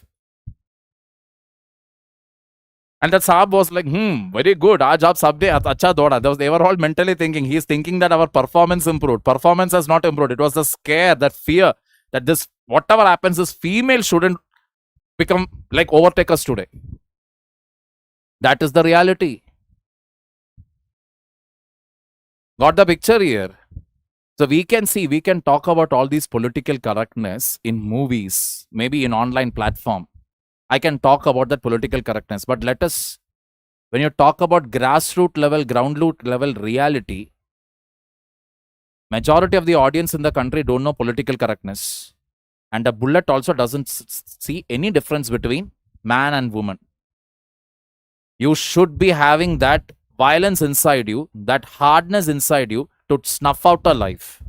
Speaker 1: And that Saab was like, very good. Aaj aap sabne acha dauda. They were all mentally thinking. He's thinking that our performance improved. Performance has not improved. It was the scare, that fear, that this, whatever happens, this female shouldn't become like overtake us today. That is the reality. Got the picture here? So we can talk about all these political correctness in movies, maybe in online platform. I can talk about that political correctness. But let us, when you talk about grassroots level, ground level reality, majority of the audience in the country don't know political correctness. And the bullet also doesn't see any difference between man and woman. You should be having that violence inside you, that hardness inside you to snuff out a life.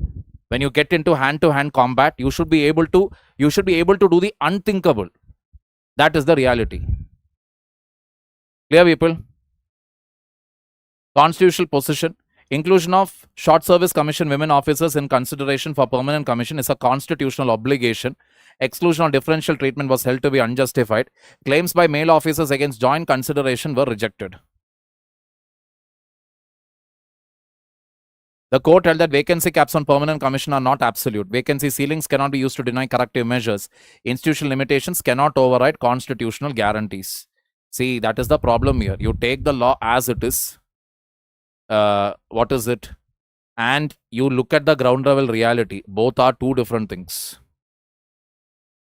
Speaker 1: When you get into hand-to-hand combat, you should be able to do the unthinkable. That is the reality. Clear, people? Constitutional position. Inclusion of short service commission women officers in consideration for permanent commission is a constitutional obligation. Exclusion or differential treatment was held to be unjustified. Claims by male officers against joint consideration were rejected. The court held that vacancy caps on permanent commission are not absolute. Vacancy ceilings cannot be used to deny corrective measures. Institutional limitations cannot override constitutional guarantees. See, that is the problem here. You take the law as it is. What is it? And you look at the ground level reality. Both are two different things.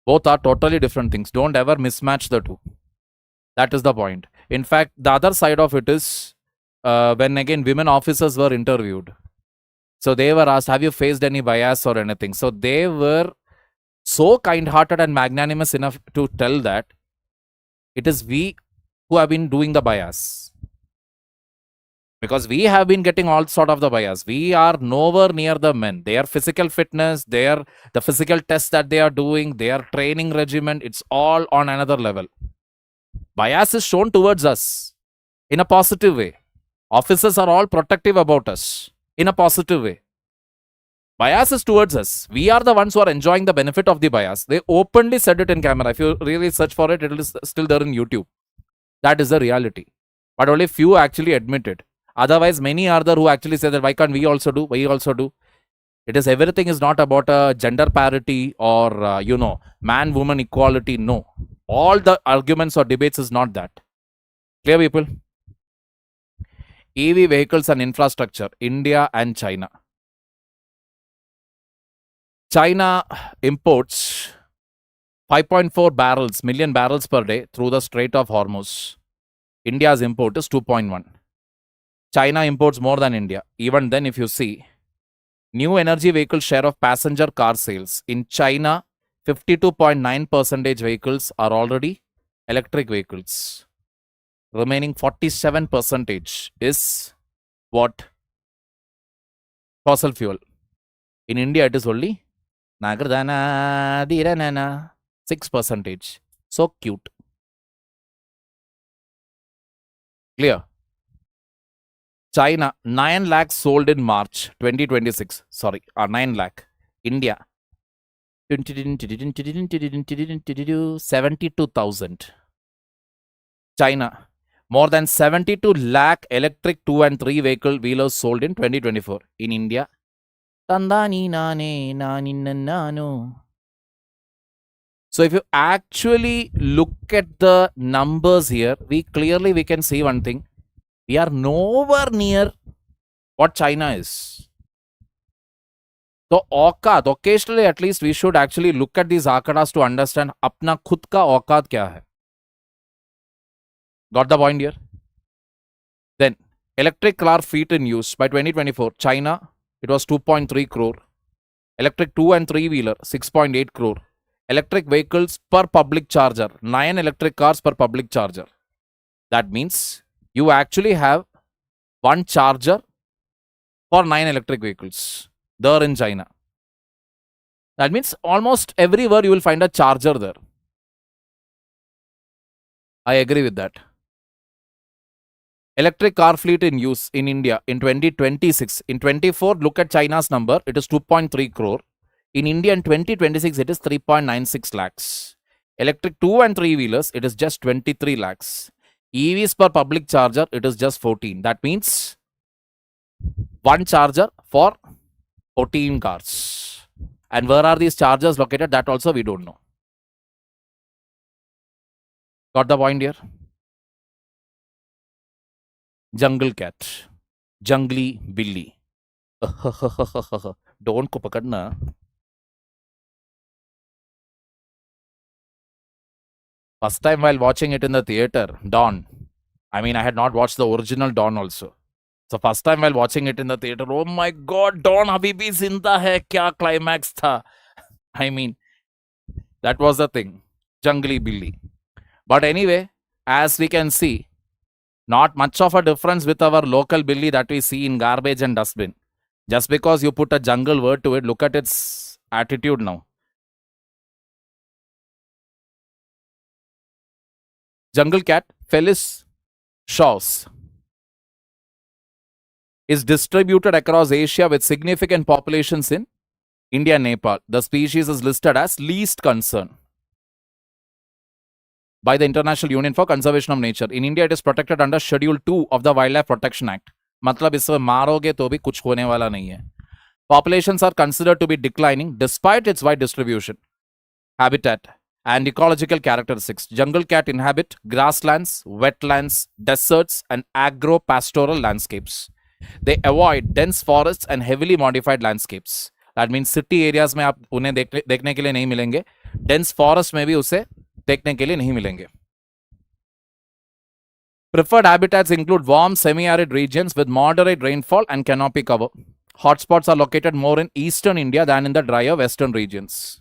Speaker 1: Both are totally different things. Don't ever mismatch the two. That is the point. In fact, the other side of it is when again women officers were interviewed. So they were asked, have you faced any bias or anything? So they were so kind-hearted and magnanimous enough to tell that it is we who have been doing the bias. Because we have been getting all sort of the bias. We are nowhere near the men. Their physical fitness, the physical tests that they are doing, their training regimen, it's all on another level. Bias is shown towards us in a positive way. Officers are all protective about us in a positive way. Bias is towards us. We are the ones who are enjoying the benefit of the bias. They openly said it in camera. If you really search for it, it is still there in YouTube. That is the reality. But only few actually admit it. Otherwise, many are there who actually say that why can't we also do? We also do. It is everything is not about a gender parity or man-woman equality. No. All the arguments or debates is not that. Clear, people? EV vehicles and infrastructure, India and China. China imports 5.4 million barrels per day through the Strait of Hormuz. India's import is 2.1. China imports more than India. Even then, if you see, new energy vehicle share of passenger car sales. In China, 52.9% vehicles are already electric vehicles. Remaining 47% is what? Fossil fuel. In India, it is only 6%. So cute. Clear? China, 9 lakhs sold in March 2026. Sorry, 9 lakh. India, 72,000. China, more than 72 lakh electric 2 and 3 vehicle wheelers sold in 2024. In India, Tandani nane nani nano. So if you actually look at the numbers here, we can see one thing. We are nowhere near what China is. So occasionally at least we should actually look at these akadas to understand apna khud ka औकात kya hai. Got the point here? Then electric car fleet in use by 2024, China, it was 2.3 crore. Electric 2 and 3 wheeler, 6.8 crore. Electric vehicles per public charger, 9 electric cars per public charger. That means you actually have one charger for 9 electric vehicles there in China. That means almost everywhere you will find a charger there. I agree with that. Electric car fleet in use in India in 2026. In 24, look at China's number. It is 2.3 crore. In India in 2026, it is 3.96 lakhs. Electric 2 and 3 wheelers, it is just 23 lakhs. EVs per public charger, it is just 14. That means one charger for 14 cars. And where are these chargers located? That also we don't know. Got the point here? Jungle cat. Jungly Billy. Don't ko pakadna. First time while watching it in the theater, Dawn. I mean, I had not watched the original Dawn also. So first time while watching it in the theater, oh my god, Dawn abhi bhi zinda hai, kya climax tha. I mean, that was the thing. Jungly Billy. But anyway, as we can see, not much of a difference with our local Billy that we see in garbage and dustbin. Just because you put a jungle word to it, look at its attitude now. Jungle cat, Felis Shaws. is distributed across Asia with significant populations in India and Nepal. The species is listed as least concern by the International Union for Conservation of Nature. In India, it is protected under Schedule 2 of the Wildlife Protection Act. मतलब इसमें मारोगे तो भी कुछ होने वाला नहीं है. Populations are considered to be declining despite its wide distribution. Habitat and ecological characteristics. Jungle cat inhabit grasslands, wetlands, deserts, and agro-pastoral landscapes. They avoid dense forests and heavily modified landscapes. That means city areas में आप उन्हें देखने के लिए नहीं मिलेंगे. Dense forest में भी उसे देखने के लिए नहीं मिलेंगे. Preferred habitats include warm semi-arid regions with moderate rainfall and canopy cover. Hotspots are located more in eastern India than in the drier western regions.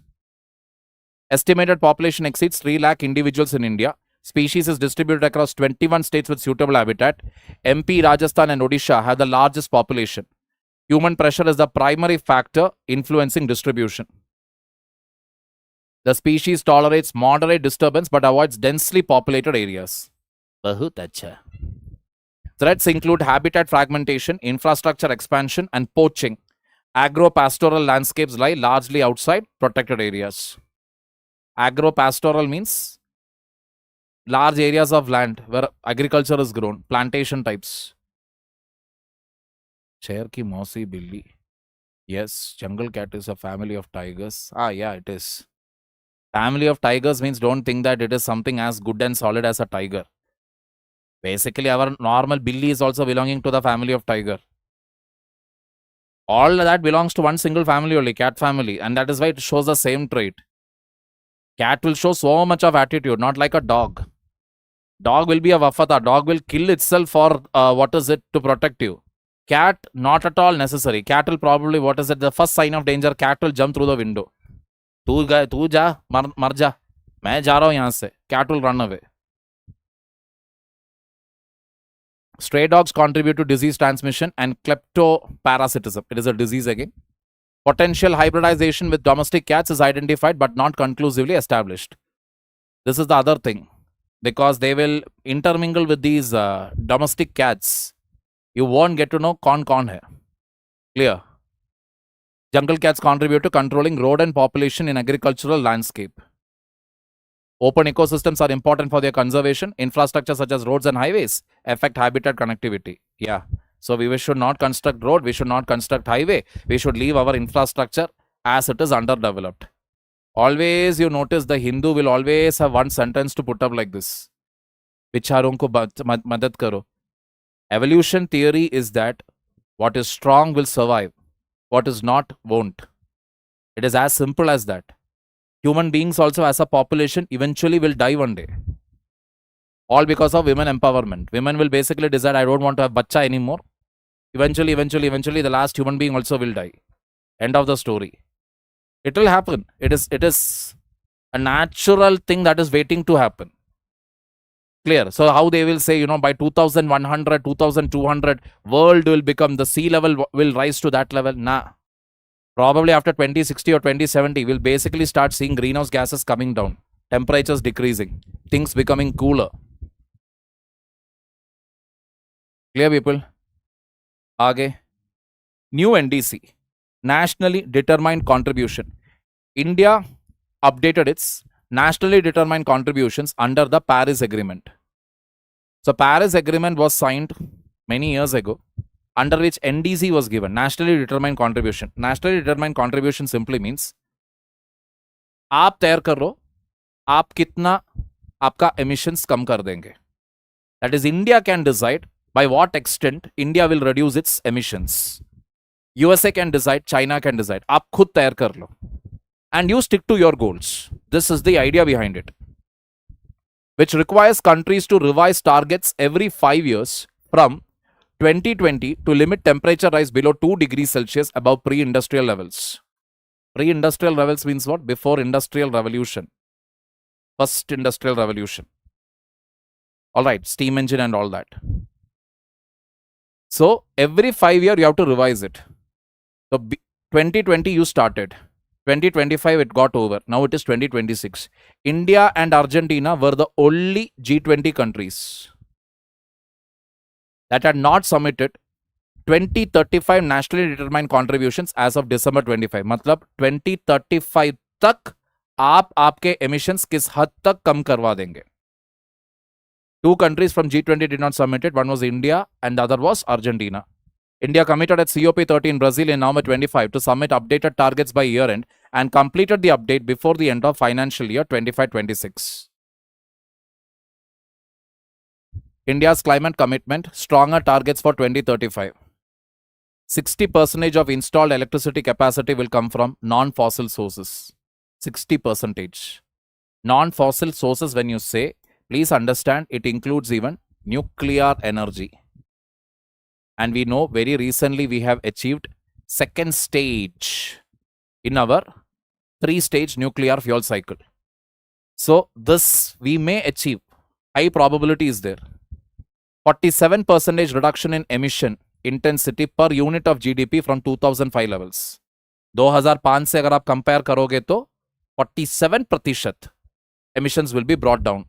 Speaker 1: Estimated population exceeds 3 lakh individuals in India. Species is distributed across 21 states with suitable habitat. MP, Rajasthan and Odisha have the largest population. Human pressure is the primary factor influencing distribution. The species tolerates moderate disturbance but avoids densely populated areas. Bahut acha. Threats include habitat fragmentation, infrastructure expansion, and poaching. Agro-pastoral landscapes lie largely outside protected areas. Agro-pastoral means large areas of land where agriculture is grown, plantation types. Chair ki mausi billi. Yes, jungle cat is a family of tigers. Yeah, it is. Family of tigers means don't think that it is something as good and solid as a tiger. Basically, our normal billy is also belonging to the family of tiger. All that belongs to one single family only, cat family. And that is why it shows the same trait. Cat will show so much of attitude, not like a dog. Dog will be a wafata. Dog will kill itself for, to protect you. Cat, not at all necessary. Cat will probably, the first sign of danger, cat will jump through the window. Tu ja, mar ja. Main ja raha hu yahan se. Cat will run away. Stray dogs contribute to disease transmission and kleptoparasitism. It is a disease again. Potential hybridization with domestic cats is identified but not conclusively established. This is the other thing. Because they will intermingle with these domestic cats. You won't get to know kaun hai. Clear? Jungle cats contribute to controlling rodent population in agricultural landscape. Open ecosystems are important for their conservation. Infrastructure such as roads and highways affect habitat connectivity. Yeah. So we should not construct road. We should not construct highway. We should leave our infrastructure as it is underdeveloped. Always you notice the Hindu will always have one sentence to put up like this. Bicharon ko madad karo. Evolution theory is that what is strong will survive. What is not won't. It is as simple as that. Human beings also as a population eventually will die one day. All because of women empowerment. Women will basically decide, I don't want to have bacha anymore. Eventually, the last human being also will die. End of the story. It will happen. It is a natural thing that is waiting to happen. Clear? So how they will say, by 2100, 2200, world will become, the sea level will rise to that level. Nah. Probably after 2060 or 2070, we'll basically start seeing greenhouse gases coming down. Temperatures decreasing. Things becoming cooler. Clear, people? Aage. New NDC. Nationally Determined Contribution. India updated its nationally determined contributions under the Paris Agreement. So Paris Agreement was signed many years ago, under which NDC was given, nationally determined contribution. Nationally determined contribution simply means, आप तैयार कर लो, आप कितना आपका emissions कम कर देंगे. That is, India can decide by what extent India will reduce its emissions. USA can decide, China can decide. आप खुद तैयार कर लो. And you stick to your goals. This is the idea behind it. Which requires countries to revise targets every 5 years from 2020 to limit temperature rise below 2 degrees Celsius above pre-industrial levels. Pre-industrial levels means what? Before industrial revolution. First industrial revolution. Alright, steam engine and all that. So, every 5 years you have to revise it. So, 2020 you started. 2025 it got over. Now it is 2026. India and Argentina were the only G20 countries that had not submitted 2035 nationally determined contributions as of December 25. मतलब 2035 तक आप आपके emissions किस हद तक कम करवा देंगे. 2 countries from G20 did not submit it. One was India and the other was Argentina. India committed at COP30 in Brazil in November 25 to submit updated targets by year end and completed the update before the end of financial year 25-26. India's climate commitment, stronger targets for 2035. 60% of installed electricity capacity will come from non-fossil sources. 60%. Non-fossil sources, when you say, please understand it includes even nuclear energy. And we know very recently we have achieved second stage in our 3-stage nuclear fuel cycle. So this we may achieve. High probability is there. 47% reduction in emission intensity per unit of GDP from 2005 levels. 2005 से अगर आप compare करोगे तो 47% emissions will be brought down.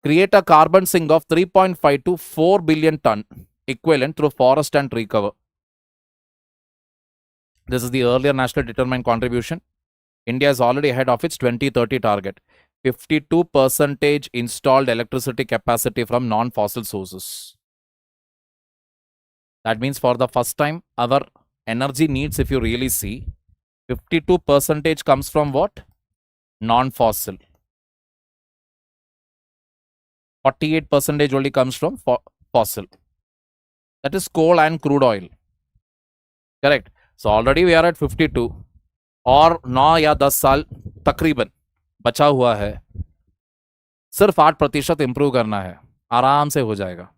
Speaker 1: Create a carbon sink of 3.5 to 4 billion ton equivalent through forest and tree cover. This is the earlier national determined contribution. India is already ahead of its 2030 target. 52% installed electricity capacity from non-fossil sources. That means for the first time, our energy needs, if you really see, 52% comes from what? Non-fossil. 48% only comes from fossil. That is coal and crude oil. Correct. So already we are at 52. और 9 या 10 साल तकरीबन बचा हुआ है. सिर्फ 8% improve करना है. आराम से हो जाएगा.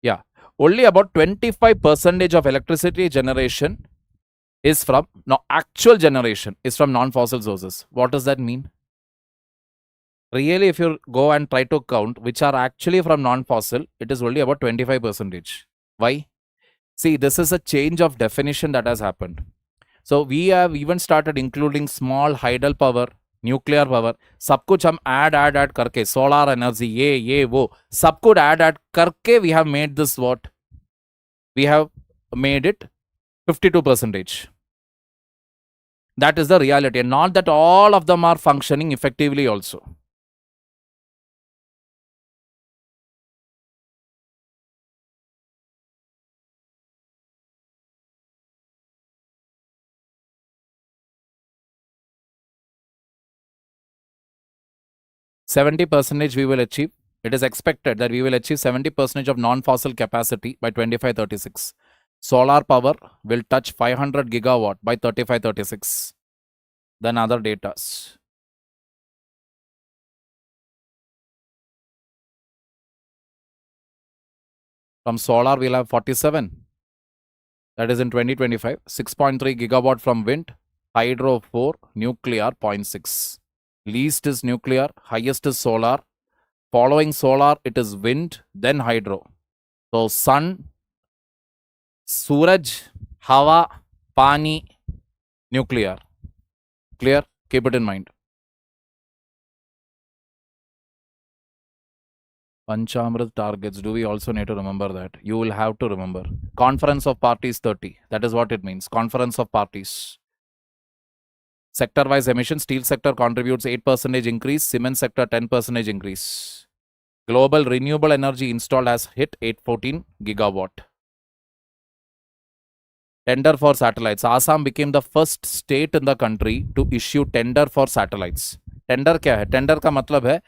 Speaker 1: Yeah. Only about 25% of electricity generation is from, actual generation is from non-fossil sources. What does that mean? Really, if you go and try to count which are actually from non-fossil, it is only about 25%. Why? See, this is a change of definition that has happened. So we have even started including small hydel power, nuclear power. सब कुछ हम add करके, solar energy, ये वो, सब कुछ add करके we have made this what? We have made it 52%. That is the reality. And not that all of them are functioning effectively also. %70 we will achieve. It is expected that we will achieve 70% of non-fossil capacity by 25-36. Solar power will touch 500 gigawatt by 35-36. Then other datas. From solar we'll have 47. That is in 2025. 6.3 gigawatt from wind. Hydro 4. Nuclear 0.6. Least is nuclear, highest is solar. Following solar, it is wind, then hydro. So sun, suraj, hawa, pani, nuclear. Clear? Keep it in mind. Panchamrit targets. Do we also need to remember that? You will have to remember. Conference of Parties 30. That is what it means. Conference of Parties. Sector-wise emissions, steel sector contributes 8% increase, cement sector 10% increase. Global renewable energy installed has hit 814 gigawatt. Tender for satellites. Assam became the first state in the country to issue tender for satellites. Tender क्या है? Tender का मतलब है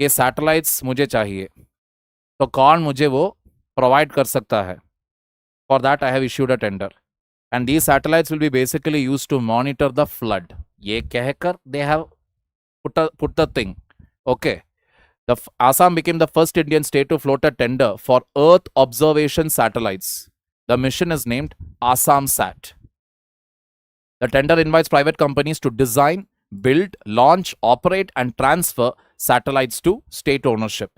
Speaker 1: कि satellites मुझे चाहिए. तो कौन मुझे वो provide कर सकता है? For that I have issued a tender. And these satellites will be basically used to monitor the flood. ये कहकर they have put the thing. Okay. Assam became the first Indian state to float a tender for Earth observation satellites. The mission is named Assam Sat. The tender invites private companies to design, build, launch, operate, and transfer satellites to state ownership.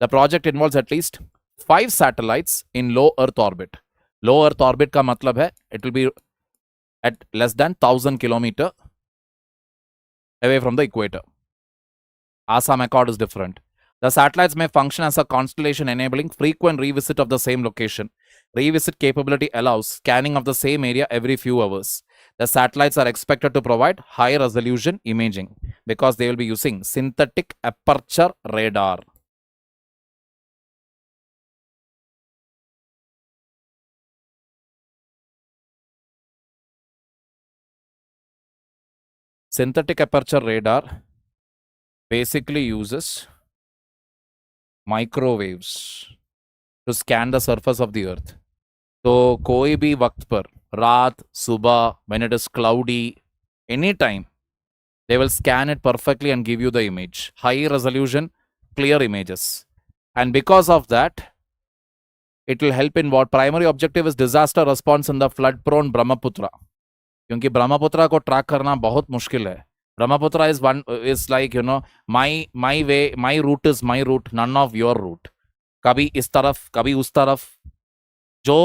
Speaker 1: The project involves at least 5 satellites in low Earth orbit. Low Earth orbit का मतलब है it will be at less than 1000 km away from the equator. Assam Accord is different. The satellites may function as a constellation enabling frequent revisit of the same location. Revisit capability allows scanning of the same area every few hours. The satellites are expected to provide high resolution imaging because they will be using synthetic aperture radar. Synthetic aperture radar basically uses microwaves to scan the surface of the earth. तो कोई भी वक्त पर रात सुबह when it is cloudy anytime they will scan it perfectly and give you the image, high resolution, clear images. And because of that, it will help in what? Primary objective is disaster response in the flood prone Brahmaputra. क्योंकि ब्रह्मपुत्रा को track करना बहुत मुश्किल है. Brahmaputra is like, you know, my way, my route is my route, none of your route. कभी इस तरफ कभी उस तरफ जो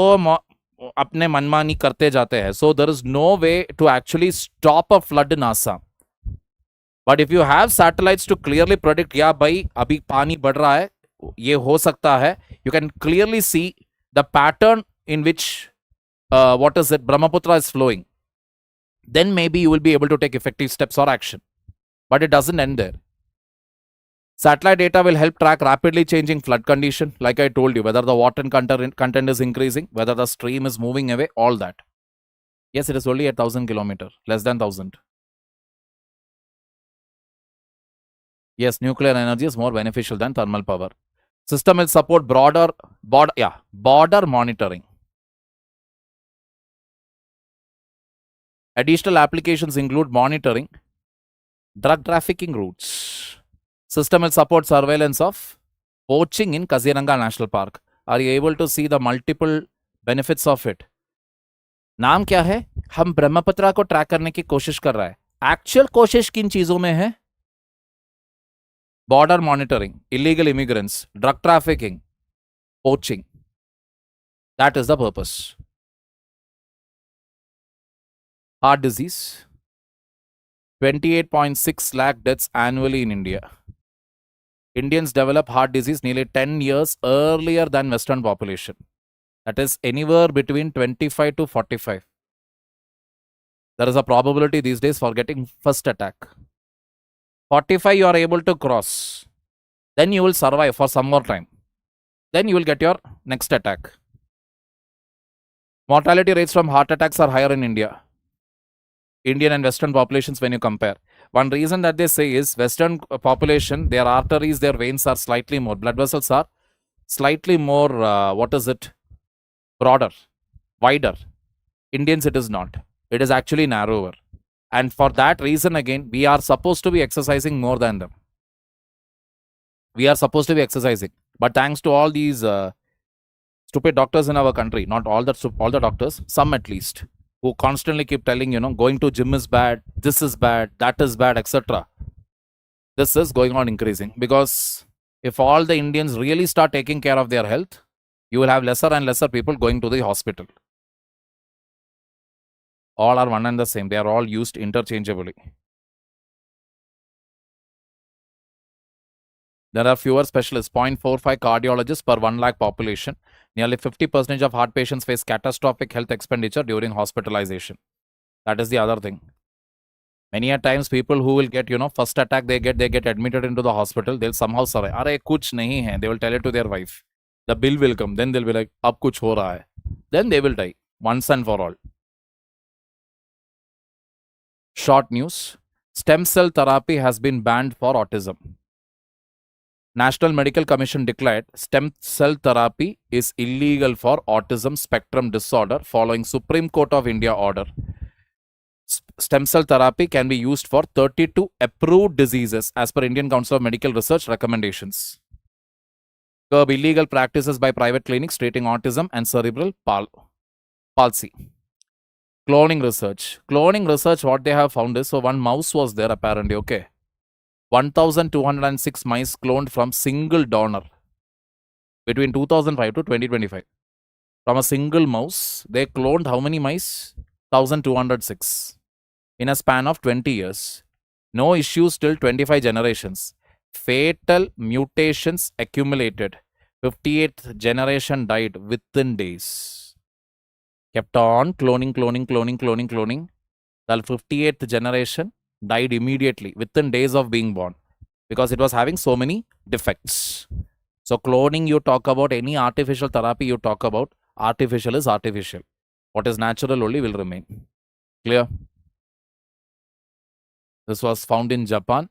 Speaker 1: अपने मनमानी करते जाते हैं. So there is no way to actually stop a flood in Assam. But if you have satellites to clearly predict, या भाई अभी पानी बढ़ रहा है, ये हो सकता है, you can clearly see the pattern in which Brahmaputra is flowing. Then maybe you will be able to take effective steps or action. But it doesn't end there. Satellite data will help track rapidly changing flood condition, like I told you, whether the water content is increasing, whether the stream is moving away, all that. Yes, it is only 1,000 kilometers, less than 1,000. Yes, nuclear energy is more beneficial than thermal power. System will support border monitoring. Additional applications include monitoring drug trafficking routes. System will support surveillance of poaching in Kaziranga National Park. Are you able to see the multiple benefits of it? नाम क्या है? हम ब्रह्मपुत्रा को track करने की कोशिश कर रहा है. एक्चुअल कोशिश किन चीजों में है? Border monitoring, illegal immigrants, drug trafficking, poaching. That is the purpose. Heart disease. 28.6 lakh deaths annually in India. Indians develop heart disease nearly 10 years earlier than Western population. That is anywhere between 25 to 45. There is a probability these days for getting first attack. 45 you are able to cross. Then you will survive for some more time. Then you will get your next attack. Mortality rates from heart attacks are higher in India. Indian and Western populations when you compare. One reason that they say is Western population, their arteries, their veins are slightly more, blood vessels are slightly more, broader, wider. Indians, it is not. It is actually narrower. And for that reason, again, we are supposed to be exercising more than them. We are supposed to be exercising. But thanks to all these stupid doctors in our country, not all the doctors, some at least, who constantly keep telling, going to gym is bad, this is bad, that is bad, etc. This is going on increasing. Because if all the Indians really start taking care of their health, you will have lesser and lesser people going to the hospital. All are one and the same. They are all used interchangeably. There are fewer specialists, 0.45 cardiologists per 1 lakh population. Nearly 50% of heart patients face catastrophic health expenditure during hospitalization. That is the other thing. Many a times people who will get, first attack, they get admitted into the hospital. They'll somehow survive. Arey, kuch nahi hai. They will tell it to their wife. The bill will come. Then they'll be like, ab kuch ho raha hai. Then they will die once and for all. Short news. Stem cell therapy has been banned for autism. National Medical Commission declared stem cell therapy is illegal for autism spectrum disorder following Supreme Court of India order. Stem cell therapy can be used for 32 approved diseases as per Indian Council of Medical Research recommendations. Curb illegal practices by private clinics treating autism and cerebral palsy. Cloning research. Cloning research, what they have found is, so one mouse was there apparently, okay. 1,206 mice cloned from single donor between 2005 to 2025. From a single mouse, they cloned how many mice? 1,206 in a span of 20 years. No issues till 25 generations. Fatal mutations accumulated. 58th generation died within days. Kept on cloning. The 58th generation died immediately within days of being born because it was having so many defects. So cloning, you talk about, any artificial therapy you talk about, artificial is artificial. What is natural only will remain. Clear? This was found in Japan.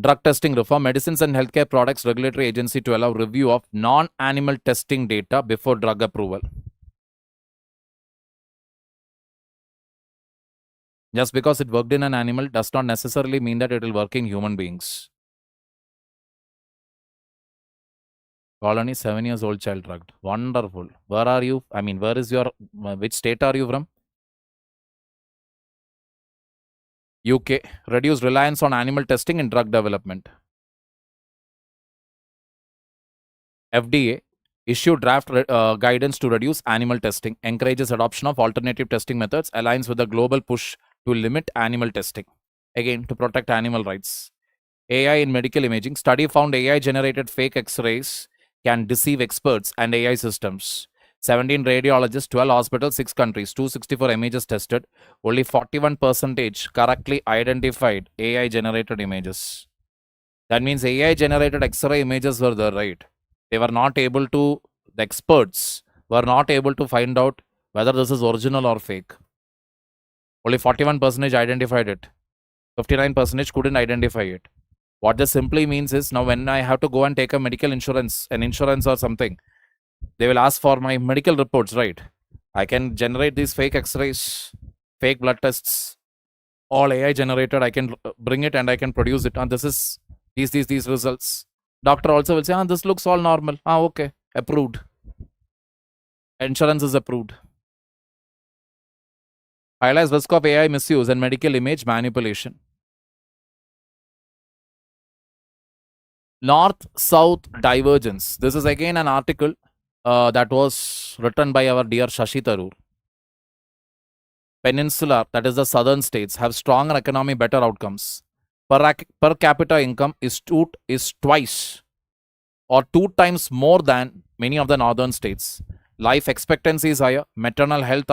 Speaker 1: Drug testing reform. Medicines and Healthcare Products Regulatory Agency to allow review of non-animal testing data before drug approval. Just because it worked in an animal does not necessarily mean that it will work in human beings. Colony, 7 years old child drugged. Wonderful. Where are you? I mean, where is your, which state are you from? UK. Reduce reliance on animal testing in drug development. FDA. Issue draft guidance to reduce animal testing. Encourages adoption of alternative testing methods. Aligns with the global push to limit animal testing. Again, to protect animal rights. AI in medical imaging. Study found AI-generated fake X-rays can deceive experts and AI systems. 17 radiologists, 12 hospitals, 6 countries, 264 images tested. Only 41% correctly identified AI-generated images. That means AI-generated X-ray images were there, right? They were not able to, the experts were not able to find out whether this is original or fake. Only 41% identified it. 59% couldn't identify it. What this simply means is, now when I have to go and take a medical insurance, an insurance or something, they will ask for my medical reports, right? I can generate these fake X-rays, fake blood tests, all AI generated. I can bring it and I can produce it. And this is these results. Doctor also will say, this looks all normal. Okay, approved. Insurance is approved. Highlights risk of AI misuse and medical image manipulation. North-South divergence. This is again an article that was written by our dear Shashi Tharoor. Peninsular, that is the southern states, have stronger economy, better outcomes. Per capita income is twice or 2 times more than many of the northern states. Life expectancy is higher. Maternal health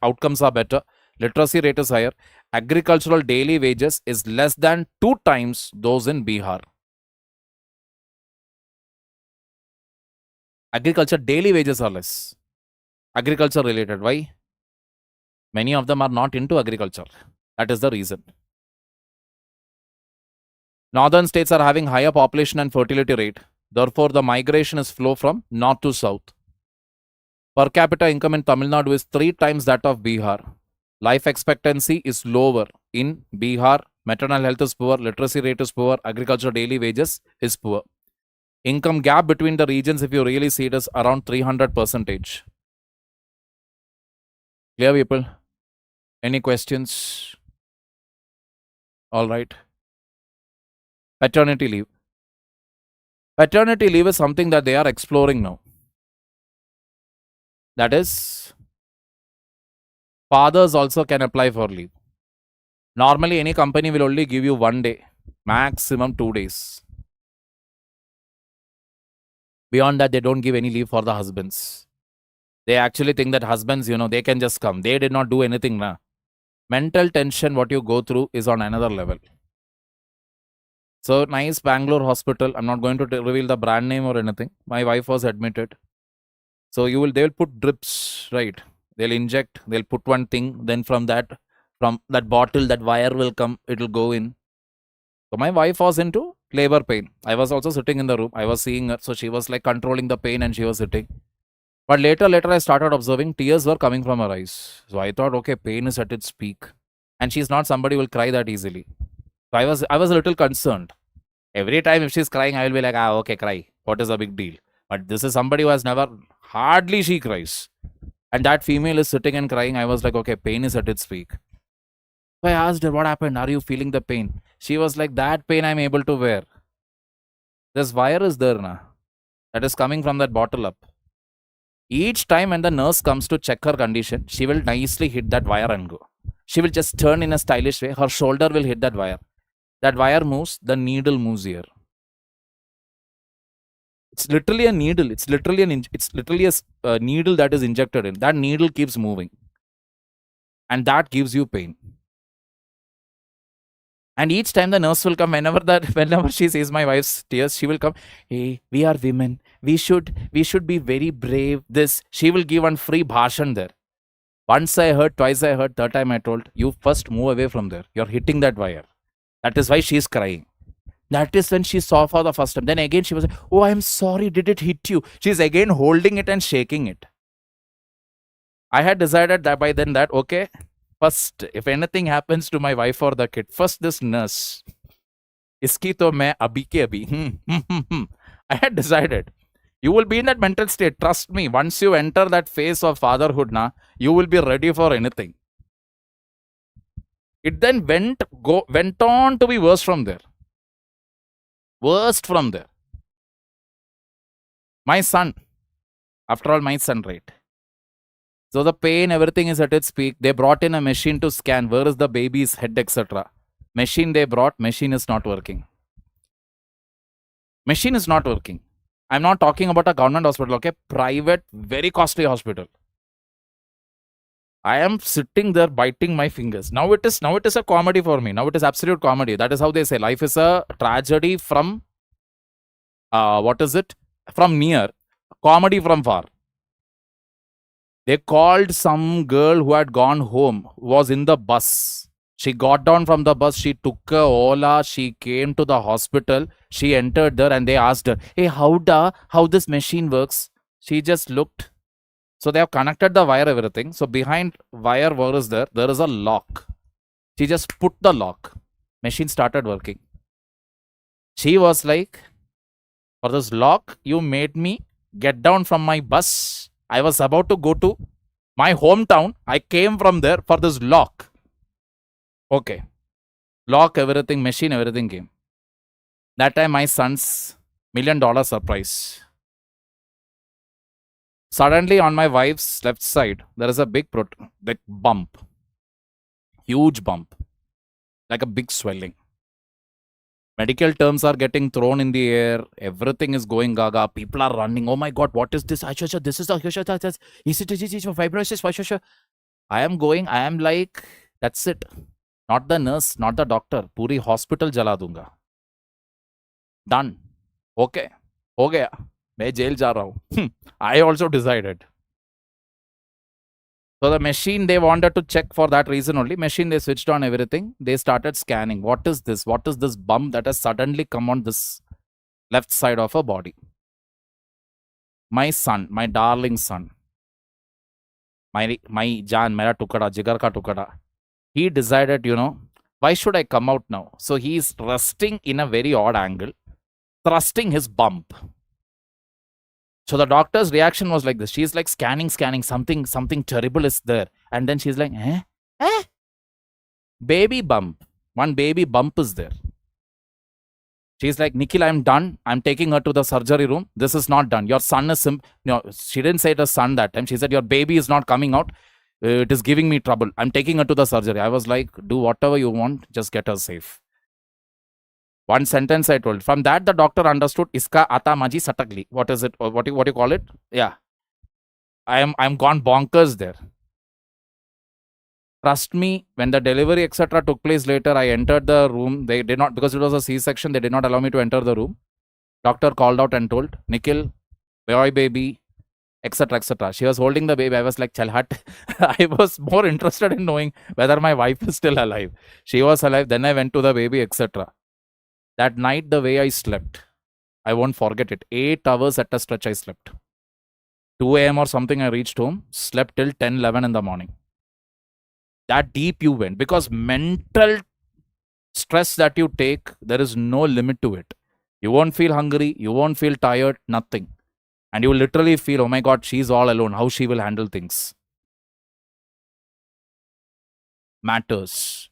Speaker 1: outcomes are better. Literacy rate is higher. Agricultural daily wages is less than 2 times those in Bihar. Agriculture daily wages are less. Agriculture related. Why? Many of them are not into agriculture. That is the reason. Northern states are having higher population and fertility rate. Therefore, the migration is flow from north to south. Per capita income in Tamil Nadu is 3 times that of Bihar. Life expectancy is lower in Bihar. Maternal health is poor. Literacy rate is poor. Agriculture daily wages is poor. Income gap between the regions, if you really see it, is around 300%. Clear, people? Any questions? All right. Paternity leave. Paternity leave is something that they are exploring now. That is, fathers also can apply for leave. Normally, any company will only give you 1 day, maximum 2 days. Beyond that, they don't give any leave for the husbands. They actually think that husbands, they can just come. They did not do anything. Nah. Mental tension, what you go through, is on another level. So, nice Bangalore hospital. I'm not going to reveal the brand name or anything. My wife was admitted. So, they will put drips, right? They'll inject, they'll put one thing. Then from that bottle, that wire will come, it will go in. So, my wife was into labor pain. I was also sitting in the room. I was seeing her. So, she was like controlling the pain and she was sitting. But later I started observing tears were coming from her eyes. So, I thought, okay, pain is at its peak. And she's not somebody who will cry that easily. So, I was a little concerned. Every time if she's crying, I will be like, okay, cry. What is the big deal? But this is somebody who has never, hardly she cries. And that female is sitting and crying. I was like, okay, pain is at its peak. So I asked her, what happened? Are you feeling the pain? She was like, that pain I'm able to wear. This wire is there now. That is coming from that bottle up. Each time when the nurse comes to check her condition, she will nicely hit that wire and go. She will just turn in a stylish way. Her shoulder will hit that wire. That wire moves, the needle moves here. It's literally a needle. It's literally a needle that is injected in. That needle keeps moving, and that gives you pain. And each time the nurse will come, whenever she sees my wife's tears, she will come. Hey, we are women. We should be very brave. This she will give one free bhashan there. Once I heard, twice I heard, third time I told you first move away from there. You're hitting that wire. That is why she's crying. That is when she saw for the first time. Then again she was like, oh, I'm sorry. Did it hit you? She's again holding it and shaking it. I had decided that by then that okay. First, if anything happens to my wife or the kid, first this nurse. Iski to main abhi ke abhi. I had decided. You will be in that mental state. Trust me. Once you enter that phase of fatherhood, you will be ready for anything. It then went on to be worse from there. Worst from there. My son. After all, my son, right? So the pain, everything is at its peak. They brought in a machine to scan where is the baby's head, etc. Machine they brought, machine is not working. Machine is not working. I'm not talking about a government hospital, okay? Private, very costly hospital. I am sitting there biting my fingers. Now it is a comedy for me. Now it is absolute comedy. That is how they say life is a tragedy from what is it? From near, comedy from far. They called some girl who had gone home, who was in the bus. She got down from the bus, she took a Ola, she came to the hospital, she entered there and they asked her, hey, how this machine works? She just looked. So they have connected the wire, everything. So behind wire, where is there? There is a lock. She just put the lock. Machine started working. She was like, for this lock, you made me get down from my bus. I was about to go to my hometown. I came from there for this lock. Okay. Lock, everything, machine, everything came. That time, my son's $1 million surprise. Suddenly, on my wife's left side, there is a big bump. Huge bump. Like a big swelling. Medical terms are getting thrown in the air. Everything is going gaga. People are running. Oh my God, what is this? This is fibrosis. I am going. I am like, that's it. Not the nurse, not the doctor. Puri hospital jala dunga. Done. Okay. Ho gaya. Main jail ja raha hu. I also decided. So the machine they wanted to check for that reason only. Machine they switched on everything. They started scanning. What is this? What is this bump that has suddenly come on this left side of a body? My son, my darling son, my Jan, mera tukada, jigar ka tukada. He decided, why should I come out now? So he is resting in a very odd angle, thrusting his bump. So the doctor's reaction was like this. She's like scanning, something terrible is there. And then she's like, baby bump. One baby bump is there. She's like, Nikhil, I'm done. I'm taking her to the surgery room. This is not done. Your son is, she didn't say it as son that time. She said, your baby is not coming out. It is giving me trouble. I'm taking her to the surgery. I was like, do whatever you want. Just get her safe. One sentence I told. From that, the doctor understood, Iska ata maji satagli. What is it? What do you call it? Yeah. I'm gone bonkers there. Trust me, when the delivery, etc. took place later, I entered the room. They did not, because it was a C-section, they did not allow me to enter the room. Doctor called out and told, Nikhil, boy baby, etc. etc. She was holding the baby. I was like, chal hat. I was more interested in knowing whether my wife is still alive. She was alive. Then I went to the baby, etc. That night, the way I slept, I won't forget it. 8 hours at a stretch I slept. 2 a.m. or something I reached home, slept till 10, 11 in the morning. That deep you went, because mental stress that you take, there is no limit to it. You won't feel hungry, you won't feel tired, nothing. And you will literally feel, oh my God, she's all alone, how she will handle things. Matters.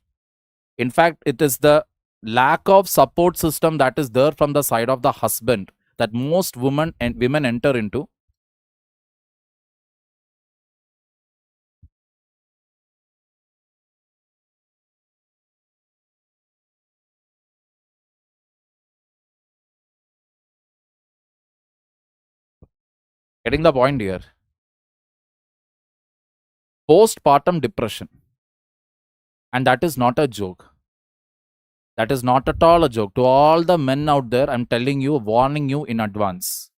Speaker 1: In fact, it is the lack of support system that is there from the side of the husband that most women enter into. Getting the point here. Postpartum depression. And that is not a joke. That is not at all a joke. To all the men out there, I'm telling you, warning you in advance.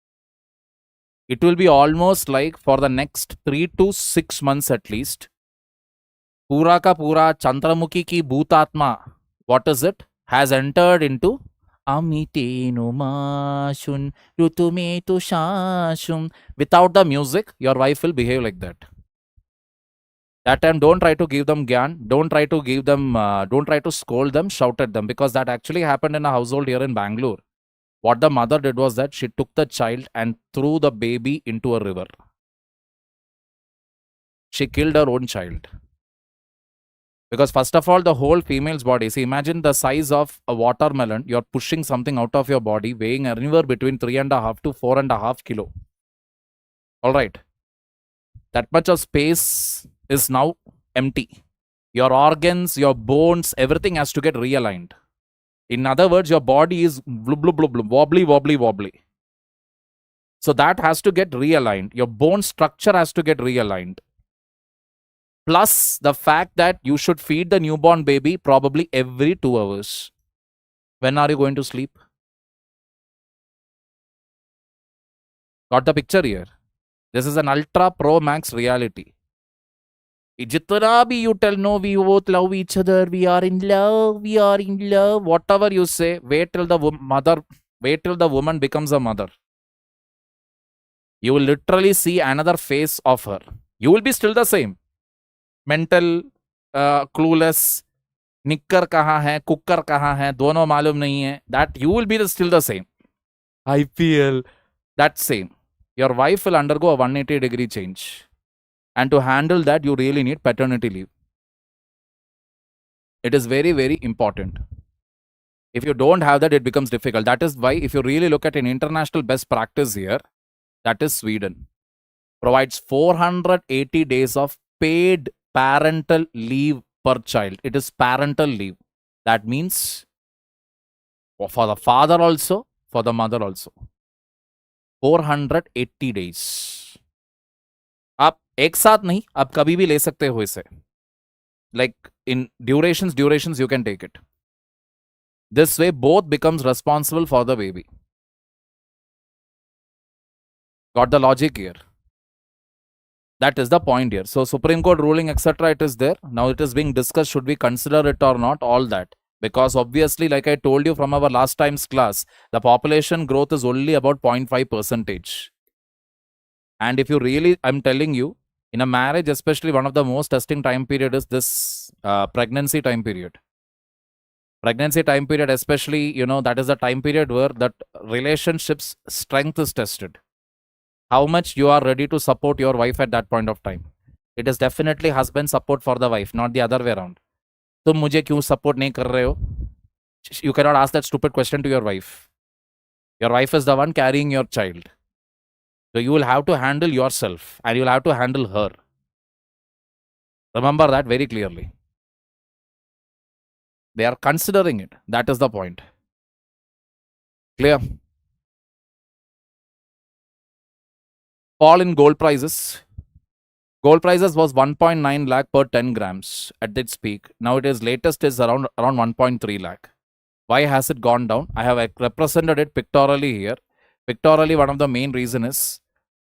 Speaker 1: It will be almost like for the next 3 to 6 months at least. Pura ka pura Chandramukhi ki bhutatma. What is it? Has entered into Amitenu Mashun Rutumetu Shashum. Without the music, your wife will behave like that. That time, don't try to give them gyan. Don't try to give them, don't try to scold them, shout at them, because that actually happened in a household here in Bangalore. What the mother did was that she took the child and threw the baby into a river. She killed her own child. Because first of all, the whole female's body, see, imagine the size of a watermelon. You're pushing something out of your body weighing anywhere between 3.5 to 4.5 kilo. All right. That much of space is now empty. Your organs, your bones, everything has to get realigned. In other words, your body is wobbly, wobbly, wobbly. So that has to get realigned. Your bone structure has to get realigned. Plus the fact that you should feed the newborn baby probably every 2 hours. When are you going to sleep? Got the picture here? This is an ultra pro max reality. Jitna bhi you tell, no, we both love each other, we are in love, whatever you say, wait till the woman becomes a mother. You will literally see another face of her. You will be still the same. Mental, clueless, nicker kahan hai, cooker kahan hai, dono malum nahi hai. That you will be still the same. I feel that same. Your wife will undergo a 180-degree change. And to handle that, you really need paternity leave. It is very, very important. If you don't have that, it becomes difficult. That is why, if you really look at an international best practice here, that is Sweden. Provides 480 days of paid parental leave per child. It is parental leave. That means for the father also, for the mother also. 480 days. आप एक साथ नहीं, आप कभी भी ले सकते हो इसे. Like in durations, you can take it. This way, both becomes responsible for the baby. Got the logic here? That is the point here. So Supreme Court ruling, etc., it is there. Now it is being discussed, should we consider it or not, all that. Because obviously, like I told you from our last time's class, the population growth is only about 0.5%. And if you really, I'm telling you, in a marriage, especially, one of the most testing time period is this pregnancy time period. Pregnancy time period, especially, that is the time period where that relationship's strength is tested. How much you are ready to support your wife at that point of time. It is definitely husband support for the wife, not the other way around. तुम मुझे क्यों support नहीं कर रहे हो? You cannot ask that stupid question to your wife. Your wife is the one carrying your child. So you will have to handle yourself and you will have to handle her. Remember that very clearly. They are considering it. That is the point. Clear? Fall in gold prices. Gold prices was 1.9 lakh per 10 grams at its peak. Now it is latest is around 1.3 lakh. Why has it gone down? I have represented it pictorially here. Pictorially, one of the main reason is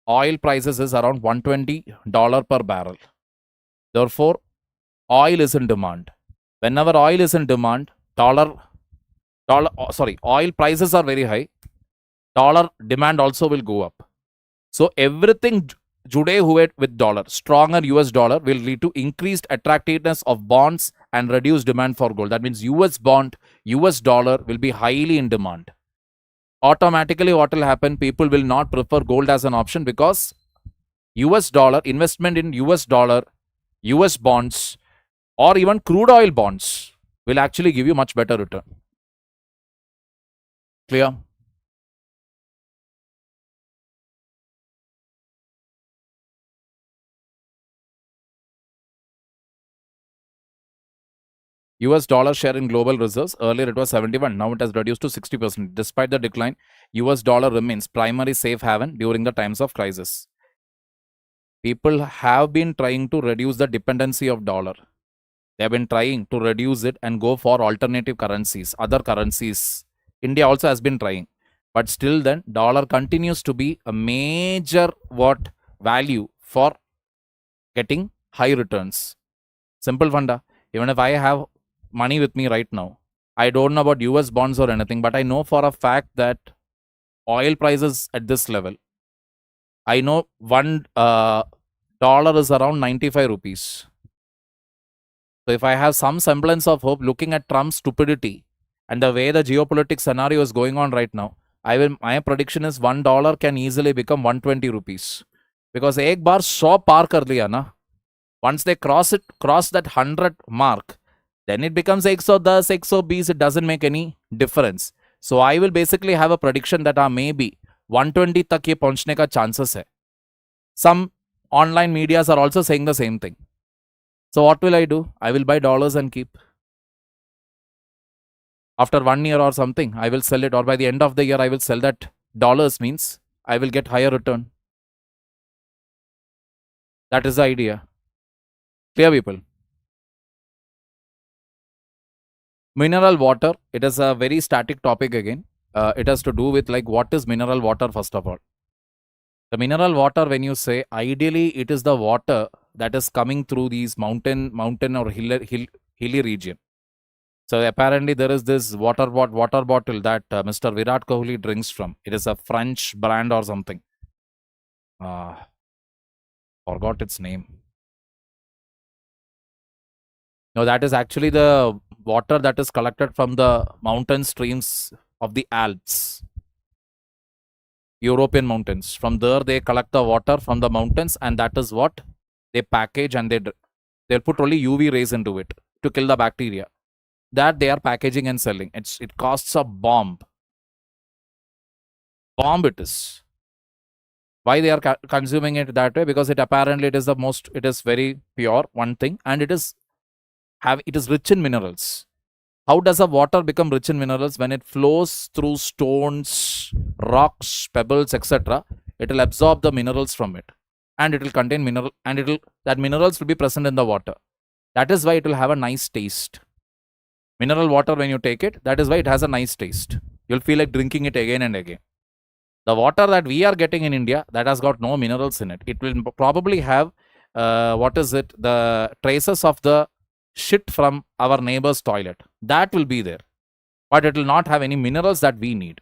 Speaker 1: oil prices is around $120 per barrel. Therefore, oil is in demand. Whenever oil is in demand, oil prices are very high. Dollar demand also will go up. So everything jude hue with dollar, stronger US dollar will lead to increased attractiveness of bonds and reduced demand for gold. That means US bond, US dollar will be highly in demand. Automatically, what will happen? People will not prefer gold as an option because US dollar, investment in US dollar, US bonds, or even crude oil bonds will actually give you much better return. Clear? US dollar share in global reserves, earlier it was 71, now it has reduced to 60%. Despite the decline, US dollar remains primary safe haven during the times of crisis. People have been trying to reduce the dependency of dollar. They have been trying to reduce it and go for alternative currencies, other currencies. India also has been trying. But still then, dollar continues to be a major value for getting high returns. Simple funda. Even if I have money with me right now, I don't know about US bonds or anything, but I know for a fact that oil prices at this level, I know $1 is around 95 rupees. So if I have some semblance of hope looking at Trump's stupidity and the way the geopolitics scenario is going on right now, my prediction is $1 can easily become 120 rupees. Because एक बार 100 पार कर लिया ना, once they cross that 100 mark, then it becomes 110, 120, it doesn't make any difference. So I will basically have a prediction that maybe 120 तक ये पहुंचने का chances है. Some online medias are also saying the same thing. So what will I do? I will buy dollars and keep. After 1 year or something, I will sell it, or by the end of the year, I will sell that dollars, means I will get higher return. That is the idea. Clear, people? Mineral water, it is a very static topic again. It has to do with like what is mineral water first of all. The mineral water, when you say, ideally it is the water that is coming through these mountain or hilly region. So apparently there is this water bottle that Mr. Virat Kohli drinks from. It is a French brand or something. Forgot its name. No, that is actually the water that is collected from the mountain streams of the Alps. European mountains. From there, they collect the water from the mountains, and that is what they package, and they'll put only UV rays into it to kill the bacteria. That they are packaging and selling. It costs a bomb. Bomb it is. Why they are consuming it that way? Because it is very pure, one thing, and it is rich in minerals. How does a water become rich in minerals? When it flows through stones, rocks, pebbles, etc., it will absorb the minerals from it, and it will contain that minerals will be present in the water. That is why it will have a nice taste. Mineral water, when you take it, that is why it has a nice taste. You'll feel like drinking it again and again. The water that we are getting in India, that has got no minerals in it. It will probably have, the traces of the shit from our neighbor's toilet. That will be there. But it will not have any minerals that we need.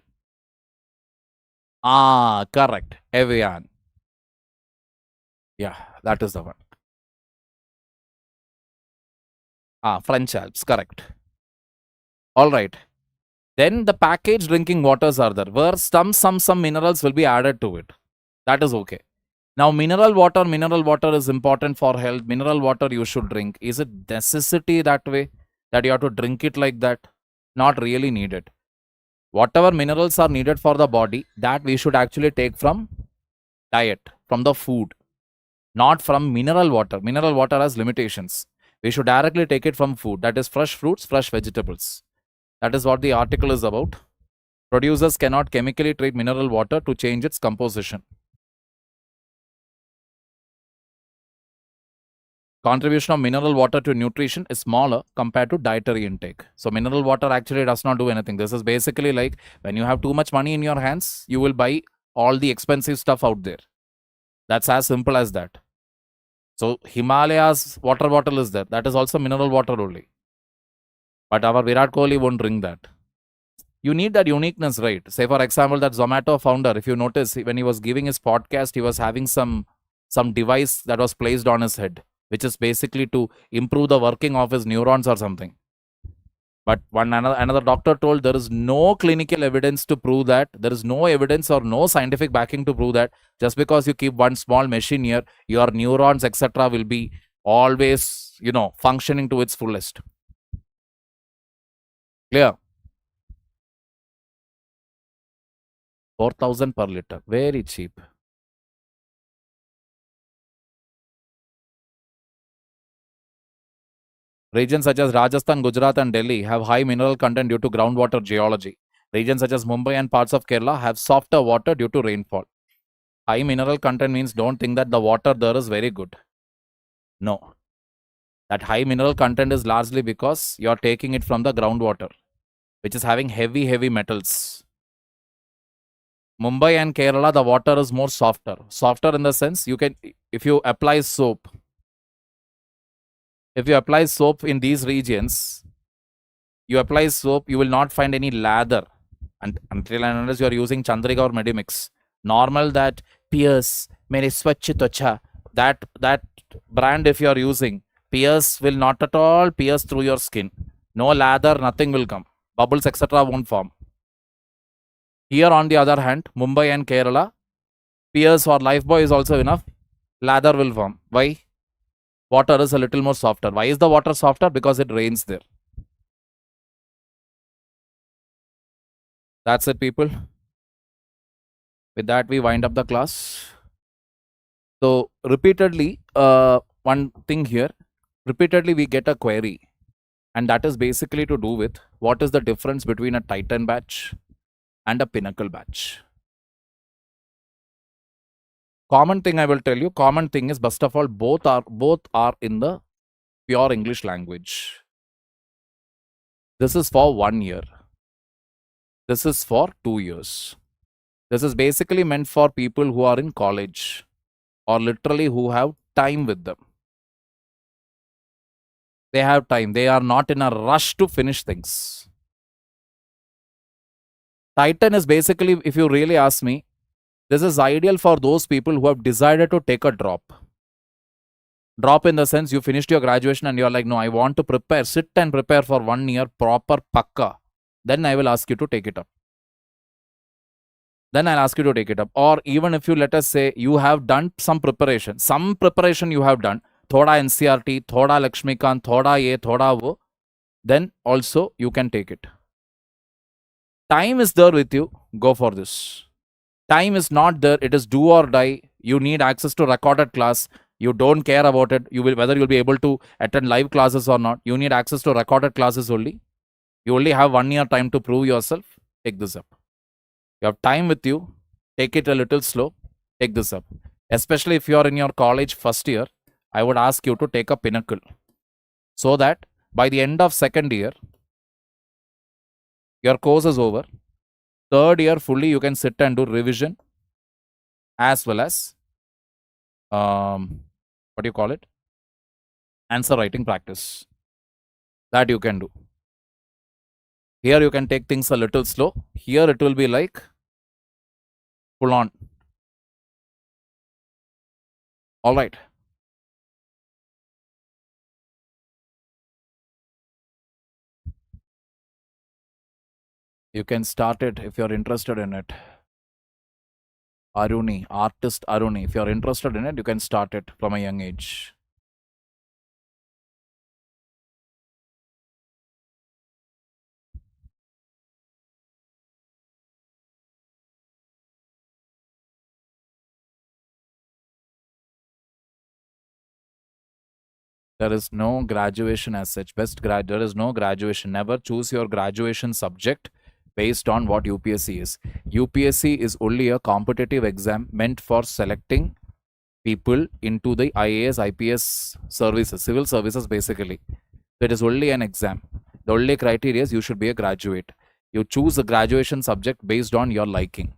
Speaker 1: Correct. Evian. Yeah, that is the one. French Alps. Correct. All right. Then the packaged drinking waters are there, where some minerals will be added to it. That is okay. Now, mineral water is important for health. Mineral water you should drink. Is it necessity that way, that you have to drink it like that? Not really needed. Whatever minerals are needed for the body, that we should actually take from diet, from the food, not from mineral water. Mineral water has limitations. We should directly take it from food. That is fresh fruits, fresh vegetables. That is what the article is about. Producers cannot chemically treat mineral water to change its composition. Contribution of mineral water to nutrition is smaller compared to dietary intake. So mineral water actually does not do anything. This is basically like when you have too much money in your hands, you will buy all the expensive stuff out there. That's as simple as that. So Himalayas water bottle is there. That is also mineral water only. But our Virat Kohli won't drink that. You need that uniqueness, right? Say for example, that Zomato founder, if you notice, when he was giving his podcast, he was having some device that was placed on his head, which is basically to improve the working of his neurons or something. But another doctor told there is no clinical evidence to prove that. There is no evidence or no scientific backing to prove that just because you keep one small machine here, your neurons, etc., will be always, functioning to its fullest. Clear? 4,000 per liter. Very cheap. Regions such as Rajasthan, Gujarat, and Delhi have high mineral content due to groundwater geology. Regions such as Mumbai and parts of Kerala have softer water due to rainfall. High mineral content means don't think that the water there is very good. No. That high mineral content is largely because you're taking it from the groundwater, which is having heavy metals. Mumbai and Kerala, the water is more softer. Softer in the sense you can, if you apply soap in these regions, you will not find any lather. And until and unless you are using Chandrika or Medimix. Normal that Pierce, mere swachh twacha, that brand if you are using, Pierce will not at all pierce through your skin. No lather, nothing will come. Bubbles, etc. won't form. Here, on the other hand, Mumbai and Kerala, Pierce or Lifebuoy is also enough. Lather will form. Why? Water is a little more softer. Why is the water softer? Because it rains there. That's it, people. With that, we wind up the class. So, repeatedly, one thing here, repeatedly we get a query. And that is basically to do with what is the difference between a Titan batch and a Pinnacle batch. Common thing I will tell you, common thing is, first of all, both are in the pure English language. This is for 1 year. This is for 2 years. This is basically meant for people who are in college or literally who have time with them. They have time. They are not in a rush to finish things. Titan is basically, if you really ask me, this is ideal for those people who have decided to take a drop. Drop in the sense you finished your graduation and you're like, no, I want to prepare, sit and prepare for 1 year proper pakka. Then I will ask you to take it up. Then I'll ask you to take it up. Or even if you, let us say, you have done some preparation you have done, thoda NCRT, thoda Lakshmikant, thoda ye, thoda wo, then also you can take it. Time is there with you, go for this. Time is not there, it is do or die. You need access to recorded class. You don't care about it. Whether you'll be able to attend live classes or not. You need access to recorded classes only. You only have 1 year time to prove yourself. Take this up. You have time with you. Take it a little slow. Take this up. Especially if you are in your college first year, I would ask you to take a Pinnacle. So that by the end of second year, your course is over. Third year fully you can sit and do revision as well as answer writing practice. That you can do. Here you can take things a little slow. Here it will be like full on. All right. You can start it if you're interested in it. Aruni, artist Aruni. If you're interested in it, you can start it from a young age. There is no graduation as such. There is no graduation. Never choose your graduation subject based on what UPSC is. UPSC is only a competitive exam meant for selecting people into the IAS, IPS services, civil services basically. It is only an exam. The only criteria is you should be a graduate. You choose a graduation subject based on your liking.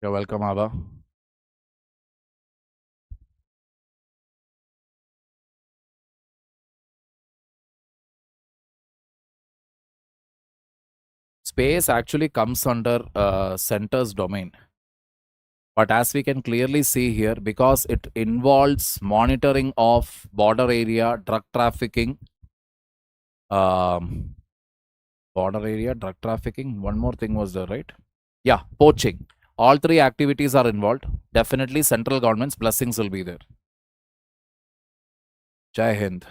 Speaker 1: You're welcome, Abba. Space actually comes under center's domain. But as we can clearly see here, because it involves monitoring of border area, drug trafficking, one more thing was there, right? Yeah, poaching. All three activities are involved. Definitely central government's blessings will be there. Jai Hind.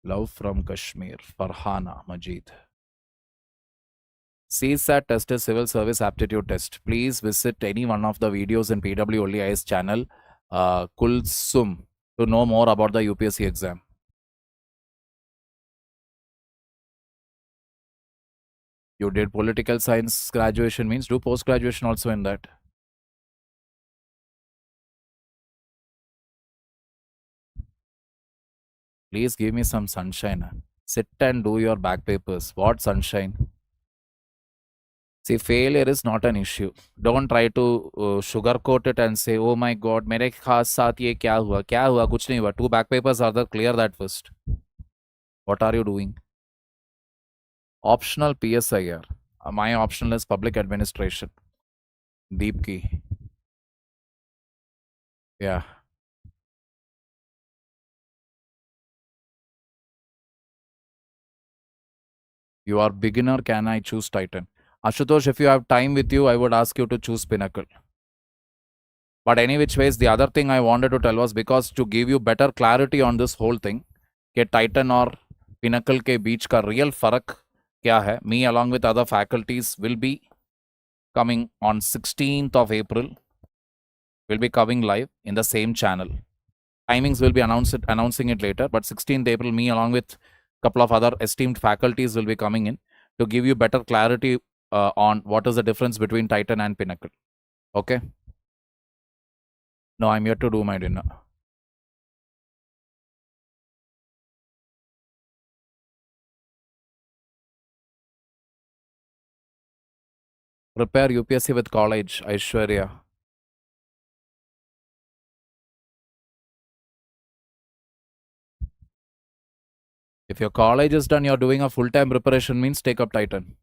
Speaker 1: Love from Kashmir. Farhana Majid. CSAT test is civil service aptitude test. Please visit any one of the videos in PWOLI's channel, Kulsum, to know more about the UPSC exam. You did political science graduation, means do post graduation also in that. Please give me some sunshine. Sit and do your back papers. What sunshine? See, failure is not an issue. Don't try to sugarcoat it and say, oh my god, मेरे खास साथ ये क्या हुआ? क्या हुआ? कुछ नहीं हुआ. Two back papers are there. Clear that first. What are you doing? Optional PSIR. My optional is public administration. Deep key. Yeah. You are beginner. Can I choose Titan? Ashutosh, if you have time with you, I would ask you to choose Pinnacle. But any which ways, the other thing I wanted to tell was because to give you better clarity on this whole thing, कि Titan और Pinnacle के बीच का real फर्क क्या है, me along with other faculties will be coming on 16th of April. Will be coming live in the same channel. Timings will be announcing it later, but 16th April, me along with couple of other esteemed faculties will be coming in to give you better clarity on what is the difference between Titan and Pinnacle. Okay? No, I'm yet to do my dinner. Prepare UPSC with college, Aishwarya. If your college is done, you're doing a full-time preparation, means take up Titan.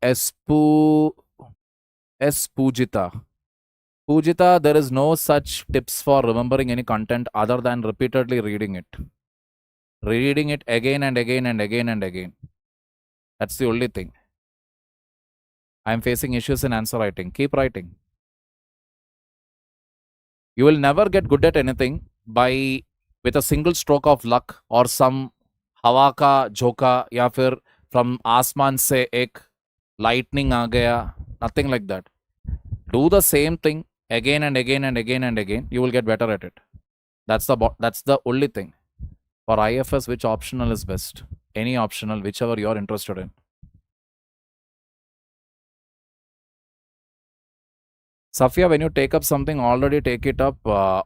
Speaker 1: S. Pujita. Pujita, there is no such tips for remembering any content other than repeatedly reading it. Reading it again and again and again and again. That's the only thing. I'm facing issues in answer writing. Keep writing. You will never get good at anything by with a single stroke of luck or some हवा का झोंका या फिर from आसमान से एक lightning आ गया. Nothing like that. Do the same thing again and again and again and again. You will get better at it. That's the only thing. For IFS, which optional is best? Any optional, whichever you're interested in. Safia, when you take up something, already take it up. When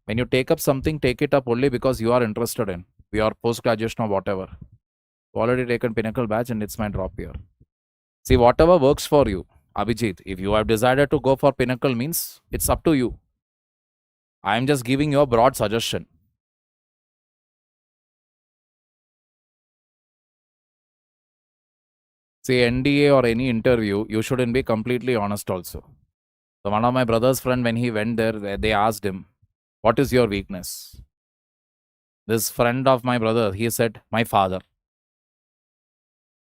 Speaker 1: you take up something, take it up only because you are interested in your post-graduation or whatever. Already taken Pinnacle batch and it's my drop here. See, whatever works for you. Abhijit, if you have decided to go for Pinnacle, means it's up to you. I am just giving you a broad suggestion. See, NDA or any interview, you shouldn't be completely honest also. So one of my brother's friend, when he went there, they asked him, what is your weakness? This friend of my brother, he said, my father.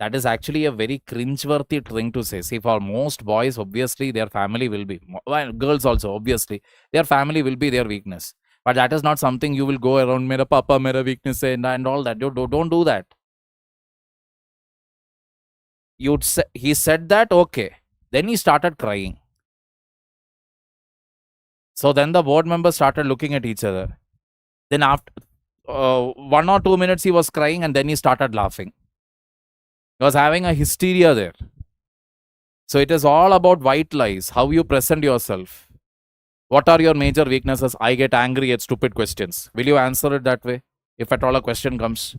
Speaker 1: That is actually a very cringeworthy thing to say. See, for most boys, obviously, their family will be, well, girls also, obviously, their family will be their weakness. But that is not something you will go around, mera papa, mera weakness, and all that. Don't do that. He said that, okay. Then he started crying. So then the board members started looking at each other. Then after 1 or 2 minutes, he was crying and then he started laughing. He was having a hysteria there. So it is all about white lies, how you present yourself. What are your major weaknesses? I get angry at stupid questions. Will you answer it that way? If at all a question comes.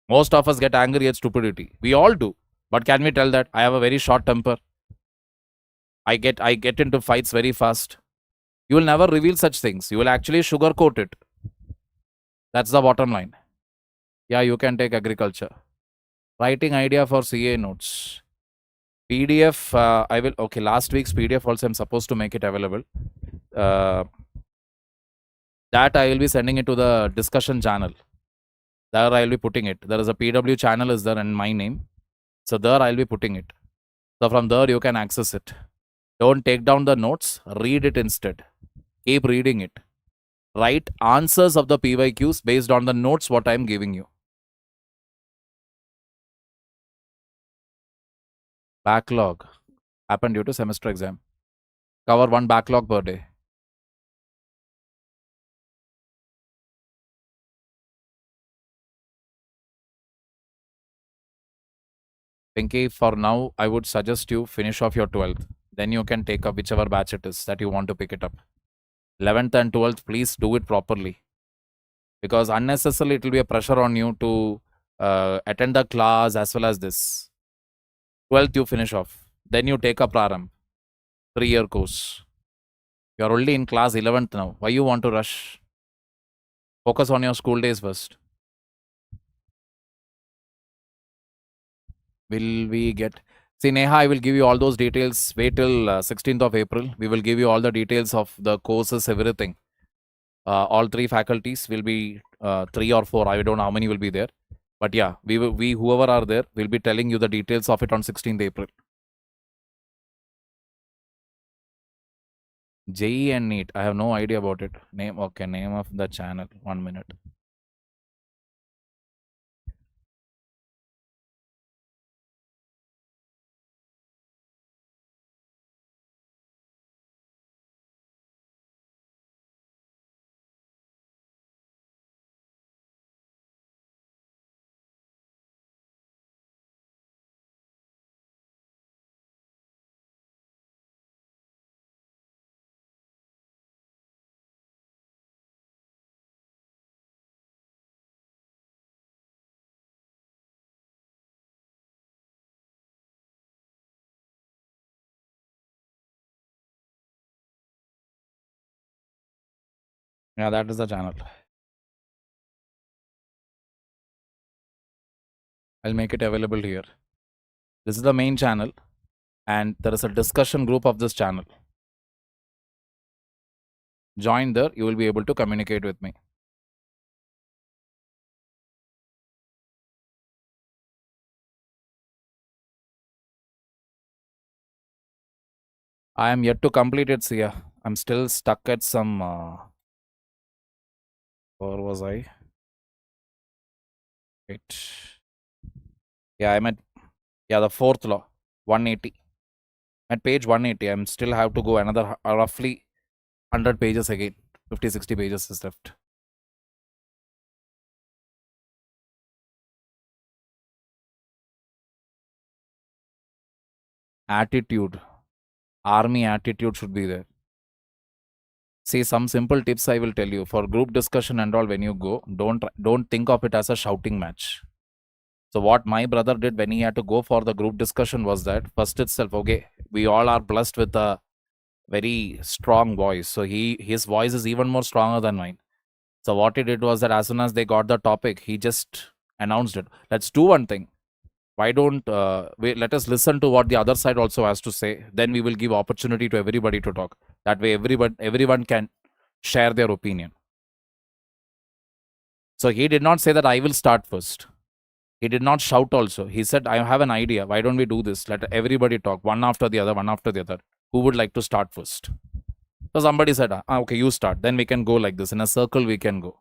Speaker 1: Most of us get angry at stupidity. We all do. But can we tell that? I have a very short temper. I get into fights very fast. You will never reveal such things. You will actually sugarcoat it. That's the bottom line. Yeah, you can take agriculture. Writing idea for CA notes. PDF, I will, okay, last week's PDF also I'm supposed to make it available. That I will be sending it to the discussion channel. There I will be putting it. There is a PW channel is there in my name. So there I will be putting it. So from there you can access it. Don't take down the notes, read it instead. Keep reading it. Write answers of the PYQs based on the notes what I am giving you. Backlog happened due to semester exam. Cover one backlog per day. Pinky, for now, I would suggest you finish off your 12th. Then you can take up whichever batch it is that you want to pick it up. 11th and 12th, please do it properly. Because unnecessarily it will be a pressure on you to attend the class as well as this. 12th you finish off. Then you take up Praram. 3-year course. You are only in class 11th now. Why you want to rush? Focus on your school days first. Will we get... See, Neha, I will give you all those details. Wait till 16th of April. We will give you all the details of the courses, everything. All 3 faculties will be 3 or 4. I don't know how many will be there. But yeah, we whoever are there, will be telling you the details of it on 16th April. JE and NEET. I have no idea about it. Name, okay, name of the channel. 1 minute. Yeah, that is the channel. I'll make it available here. This is the main channel. And there is a discussion group of this channel. Join there. You will be able to communicate with me. I am yet to complete it, Sia. I'm still stuck at some... where was I? Wait. Yeah, I'm at... Yeah, the 4th law. 180. At page 180, I'm still have to go another roughly 100 pages again. 50-60 pages is left. Attitude. Army attitude should be there. See, some simple tips I will tell you. For group discussion and all, when you go, don't think of it as a shouting match. So what my brother did when he had to go for the group discussion was that first itself, okay, we all are blessed with a very strong voice. So his voice is even more stronger than mine. So what he did was that as soon as they got the topic, he just announced it. Let's do one thing. Why don't let us listen to what the other side also has to say. Then we will give opportunity to everybody to talk. That way everyone can share their opinion. So he did not say that I will start first. He did not shout also. He said, I have an idea. Why don't we do this? Let everybody talk, one after the other, one after the other. Who would like to start first? So somebody said, okay, you start. Then we can go like this. In a circle, we can go.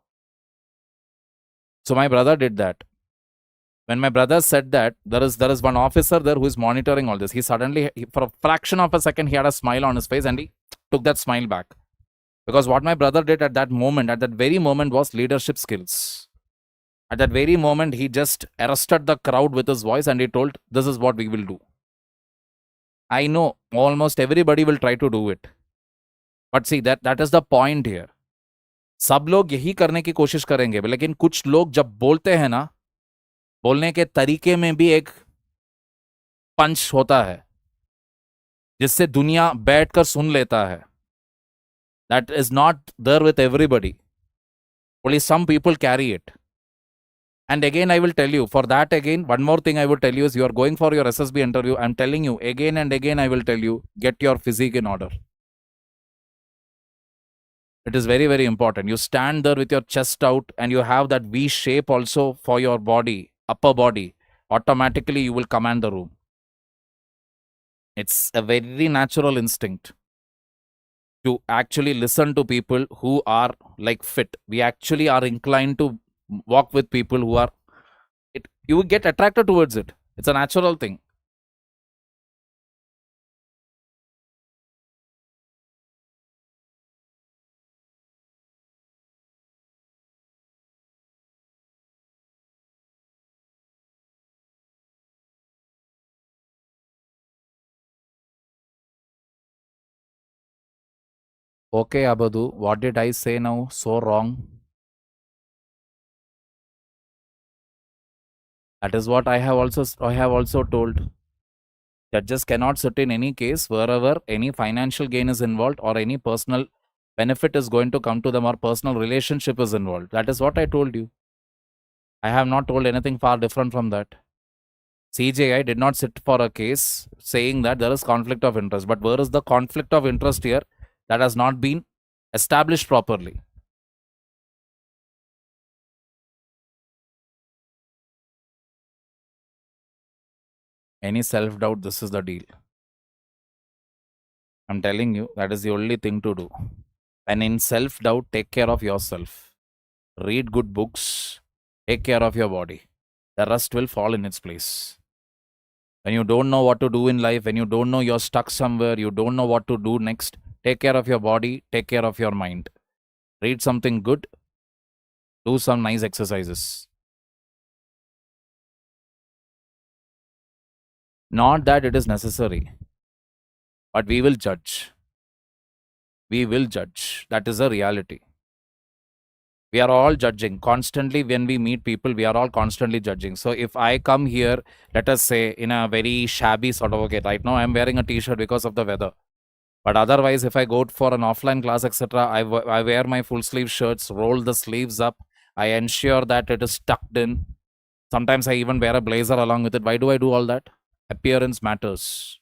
Speaker 1: So my brother did that. When my brother said that, there is one officer there who is monitoring all this. He suddenly, for a fraction of a second, he had a smile on his face and he took that smile back. Because what my brother did at that very moment was leadership skills. At that very moment, he just arrested the crowd with his voice and he told, this is what we will do. I know almost everybody will try to do it. But see, that is the point here. सब लोग यही करने की कोशिश करेंगे, लेकिन कुछ लोग जब बोलते हैं ना, बोलने के तरीके में भी एक पंच होता है, जिससे दुनिया बैठकर सुन लेता है. That is not there with everybody. Only some people carry it. And again, I will tell you, for that again, one more thing I will tell you is you are going for your SSB interview. I'm telling you again and again, I will tell you, get your physique in order. It is very, very important. You stand there with your chest out and you have that V shape also for your body, upper body. Automatically, you will command the room. It's a very natural instinct to actually listen to people who are like fit. We actually are inclined to walk with people who are, you will get attracted towards it. It's a natural thing. Okay, Abadu, what did I say now? So wrong. That is what I have also told. Judges cannot sit in any case wherever any financial gain is involved or any personal benefit is going to come to them or personal relationship is involved. That is what I told you. I have not told anything far different from that. CJI did not sit for a case saying that there is conflict of interest. But where is the conflict of interest here? That has not been established properly. Any self-doubt, this is the deal. I'm telling you, that is the only thing to do. And in self-doubt, take care of yourself. Read good books. Take care of your body. The rest will fall in its place. When you don't know what to do in life, when you don't know you're stuck somewhere, you don't know what to do next, take care of your body, take care of your mind. Read something good. Do some nice exercises. Not that it is necessary, but we will judge. We will judge. That is a reality. We are all judging constantly. When we meet people, we are all constantly judging. So if I come here, let us say in a very shabby sort of, okay, right now I'm wearing a t-shirt because of the weather. But otherwise, if I go for an offline class, etc., I wear my full sleeve shirts, roll the sleeves up. I ensure that it is tucked in. Sometimes I even wear a blazer along with it. Why do I do all that? Appearance matters.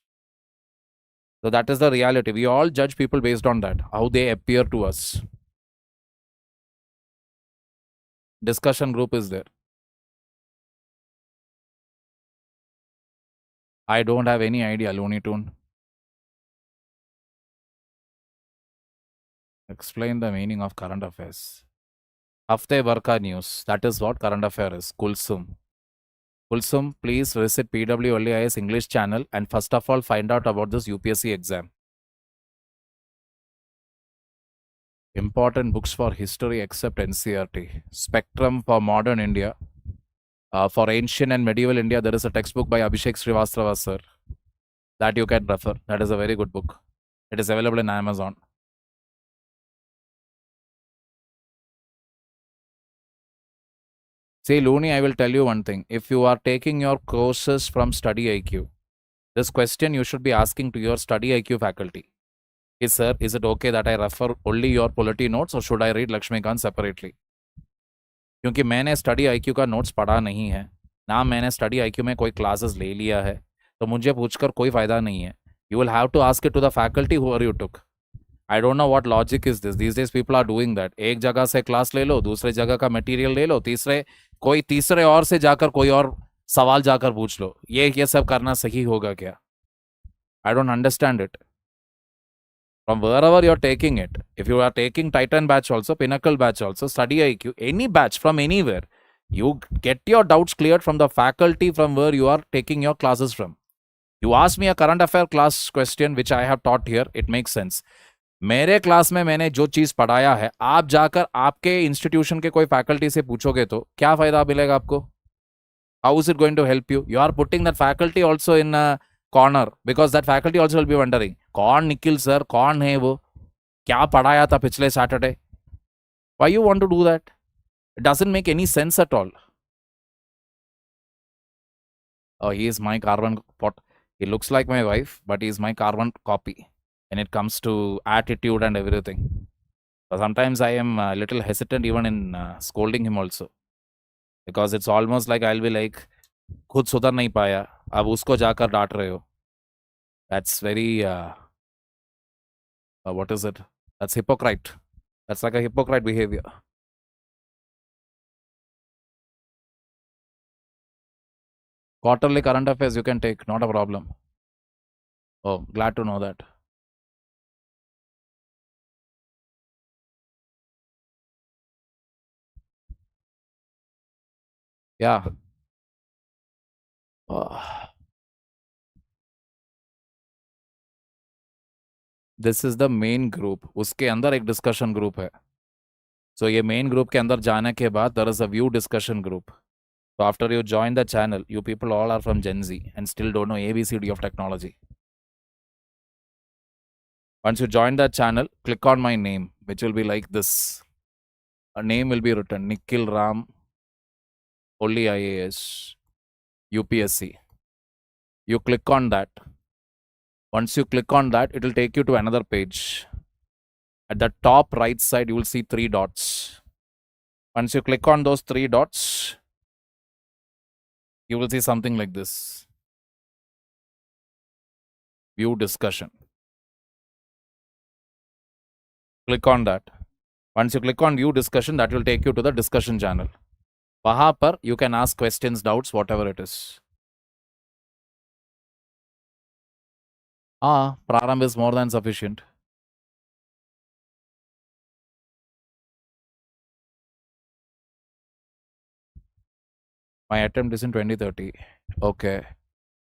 Speaker 1: So that is the reality. We all judge people based on that, how they appear to us. Discussion group is there. I don't have any idea, Looney Tune. Explain the meaning of current affairs. Hafte Barka news. That is what current affair is. Kulsum. Kulsum, please visit PWLAI's English channel and first of all find out about this UPSC exam. Important books for history except NCRT. Spectrum for modern India. For ancient and medieval India, there is a textbook by Abhishek Srivastava sir that you can refer. That is a very good book. It is available in Amazon. See, Looney, I will tell you one thing. If you are taking your courses from Study IQ, this question you should be asking to your Study IQ faculty. Is sir, is it okay that I refer only your polity notes or should I read Lakshmikant separately? क्योंकि मैंने study IQ का notes पढ़ा नहीं है, ना मैंने study IQ में कोई क्लासेस ले लिया है, तो मुझे पूछकर कोई फायदा नहीं है. You will have to ask it to the faculty however you took. I don't know what logic is this. These days people are doing that. एक जगह से क्लास ले लो, दूसरे जगह का मटेरियल ले लो, तीसरे और से जाकर कोई और सवाल जाकर पूछ लो. ये सब करना सही होगा क्या? I don't understand it. From wherever you're taking it, if you are taking Titan batch also, Pinnacle batch also, Study IQ, any batch from anywhere, you get your doubts cleared from the faculty from where you are taking your classes from. You ask me a current affair class question which I have taught here, it makes sense. मेरे class में मैंने जो चीज पढ़ाया है, आप जाकर आपके इंस्टीट्यूशन के कोई फैकल्टी से पूछोगे तो क्या फायदा मिलेगा आपको? How is it going to help you? You are putting that faculty also in a corner because that faculty also will be wondering, कौन निखिल सर, कौन है वो, क्या पढ़ाया था पिछले Saturday? Why you want to do that? It doesn't make any sense at all. Oh, he is my carbon pot. He looks like my wife, but he is my carbon copy when it comes to attitude and everything. So sometimes I am a little hesitant even in scolding him also. Because it's almost like I'll be like, खुद सुधर नहीं पाया, अब उसको जाकर डांट रहे हो. That's very, what is it? That's hypocrite. That's like a hypocrite behavior. Quarterly current affairs you can take, not a problem. Oh, glad to know that. Yeah. This is the main group, उसके अंदर एक discussion group है. सो ये main group के अंदर जाने के बाद there is a view discussion group. So after you join the channel, you people all are from Gen Z and still don't know ABCD of technology. Once you join that channel, click on my name, which will be like this. A name will be written Nikhil Ram, only IAS, UPSC. You click on that. Once you click on that, it will take you to another page. At the top right side, you will see 3 dots. Once you click on those 3 dots, you will see something like this. View discussion. Click on that. Once you click on view discussion, that will take you to the discussion channel. वहाँ पर you can ask questions, doubts, whatever it is. Prarambh is more than sufficient. My attempt is in 2030. Okay.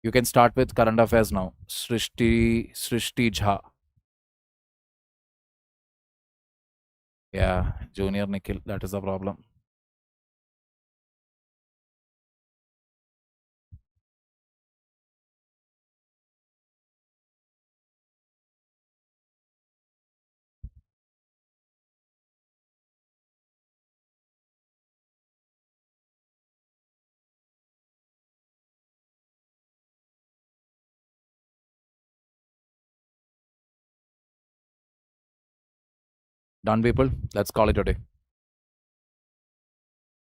Speaker 1: You can start with current affairs now. Srishti Jha. Yeah, Junior Nikhil, that is the problem. Done, people. Let's call it a day.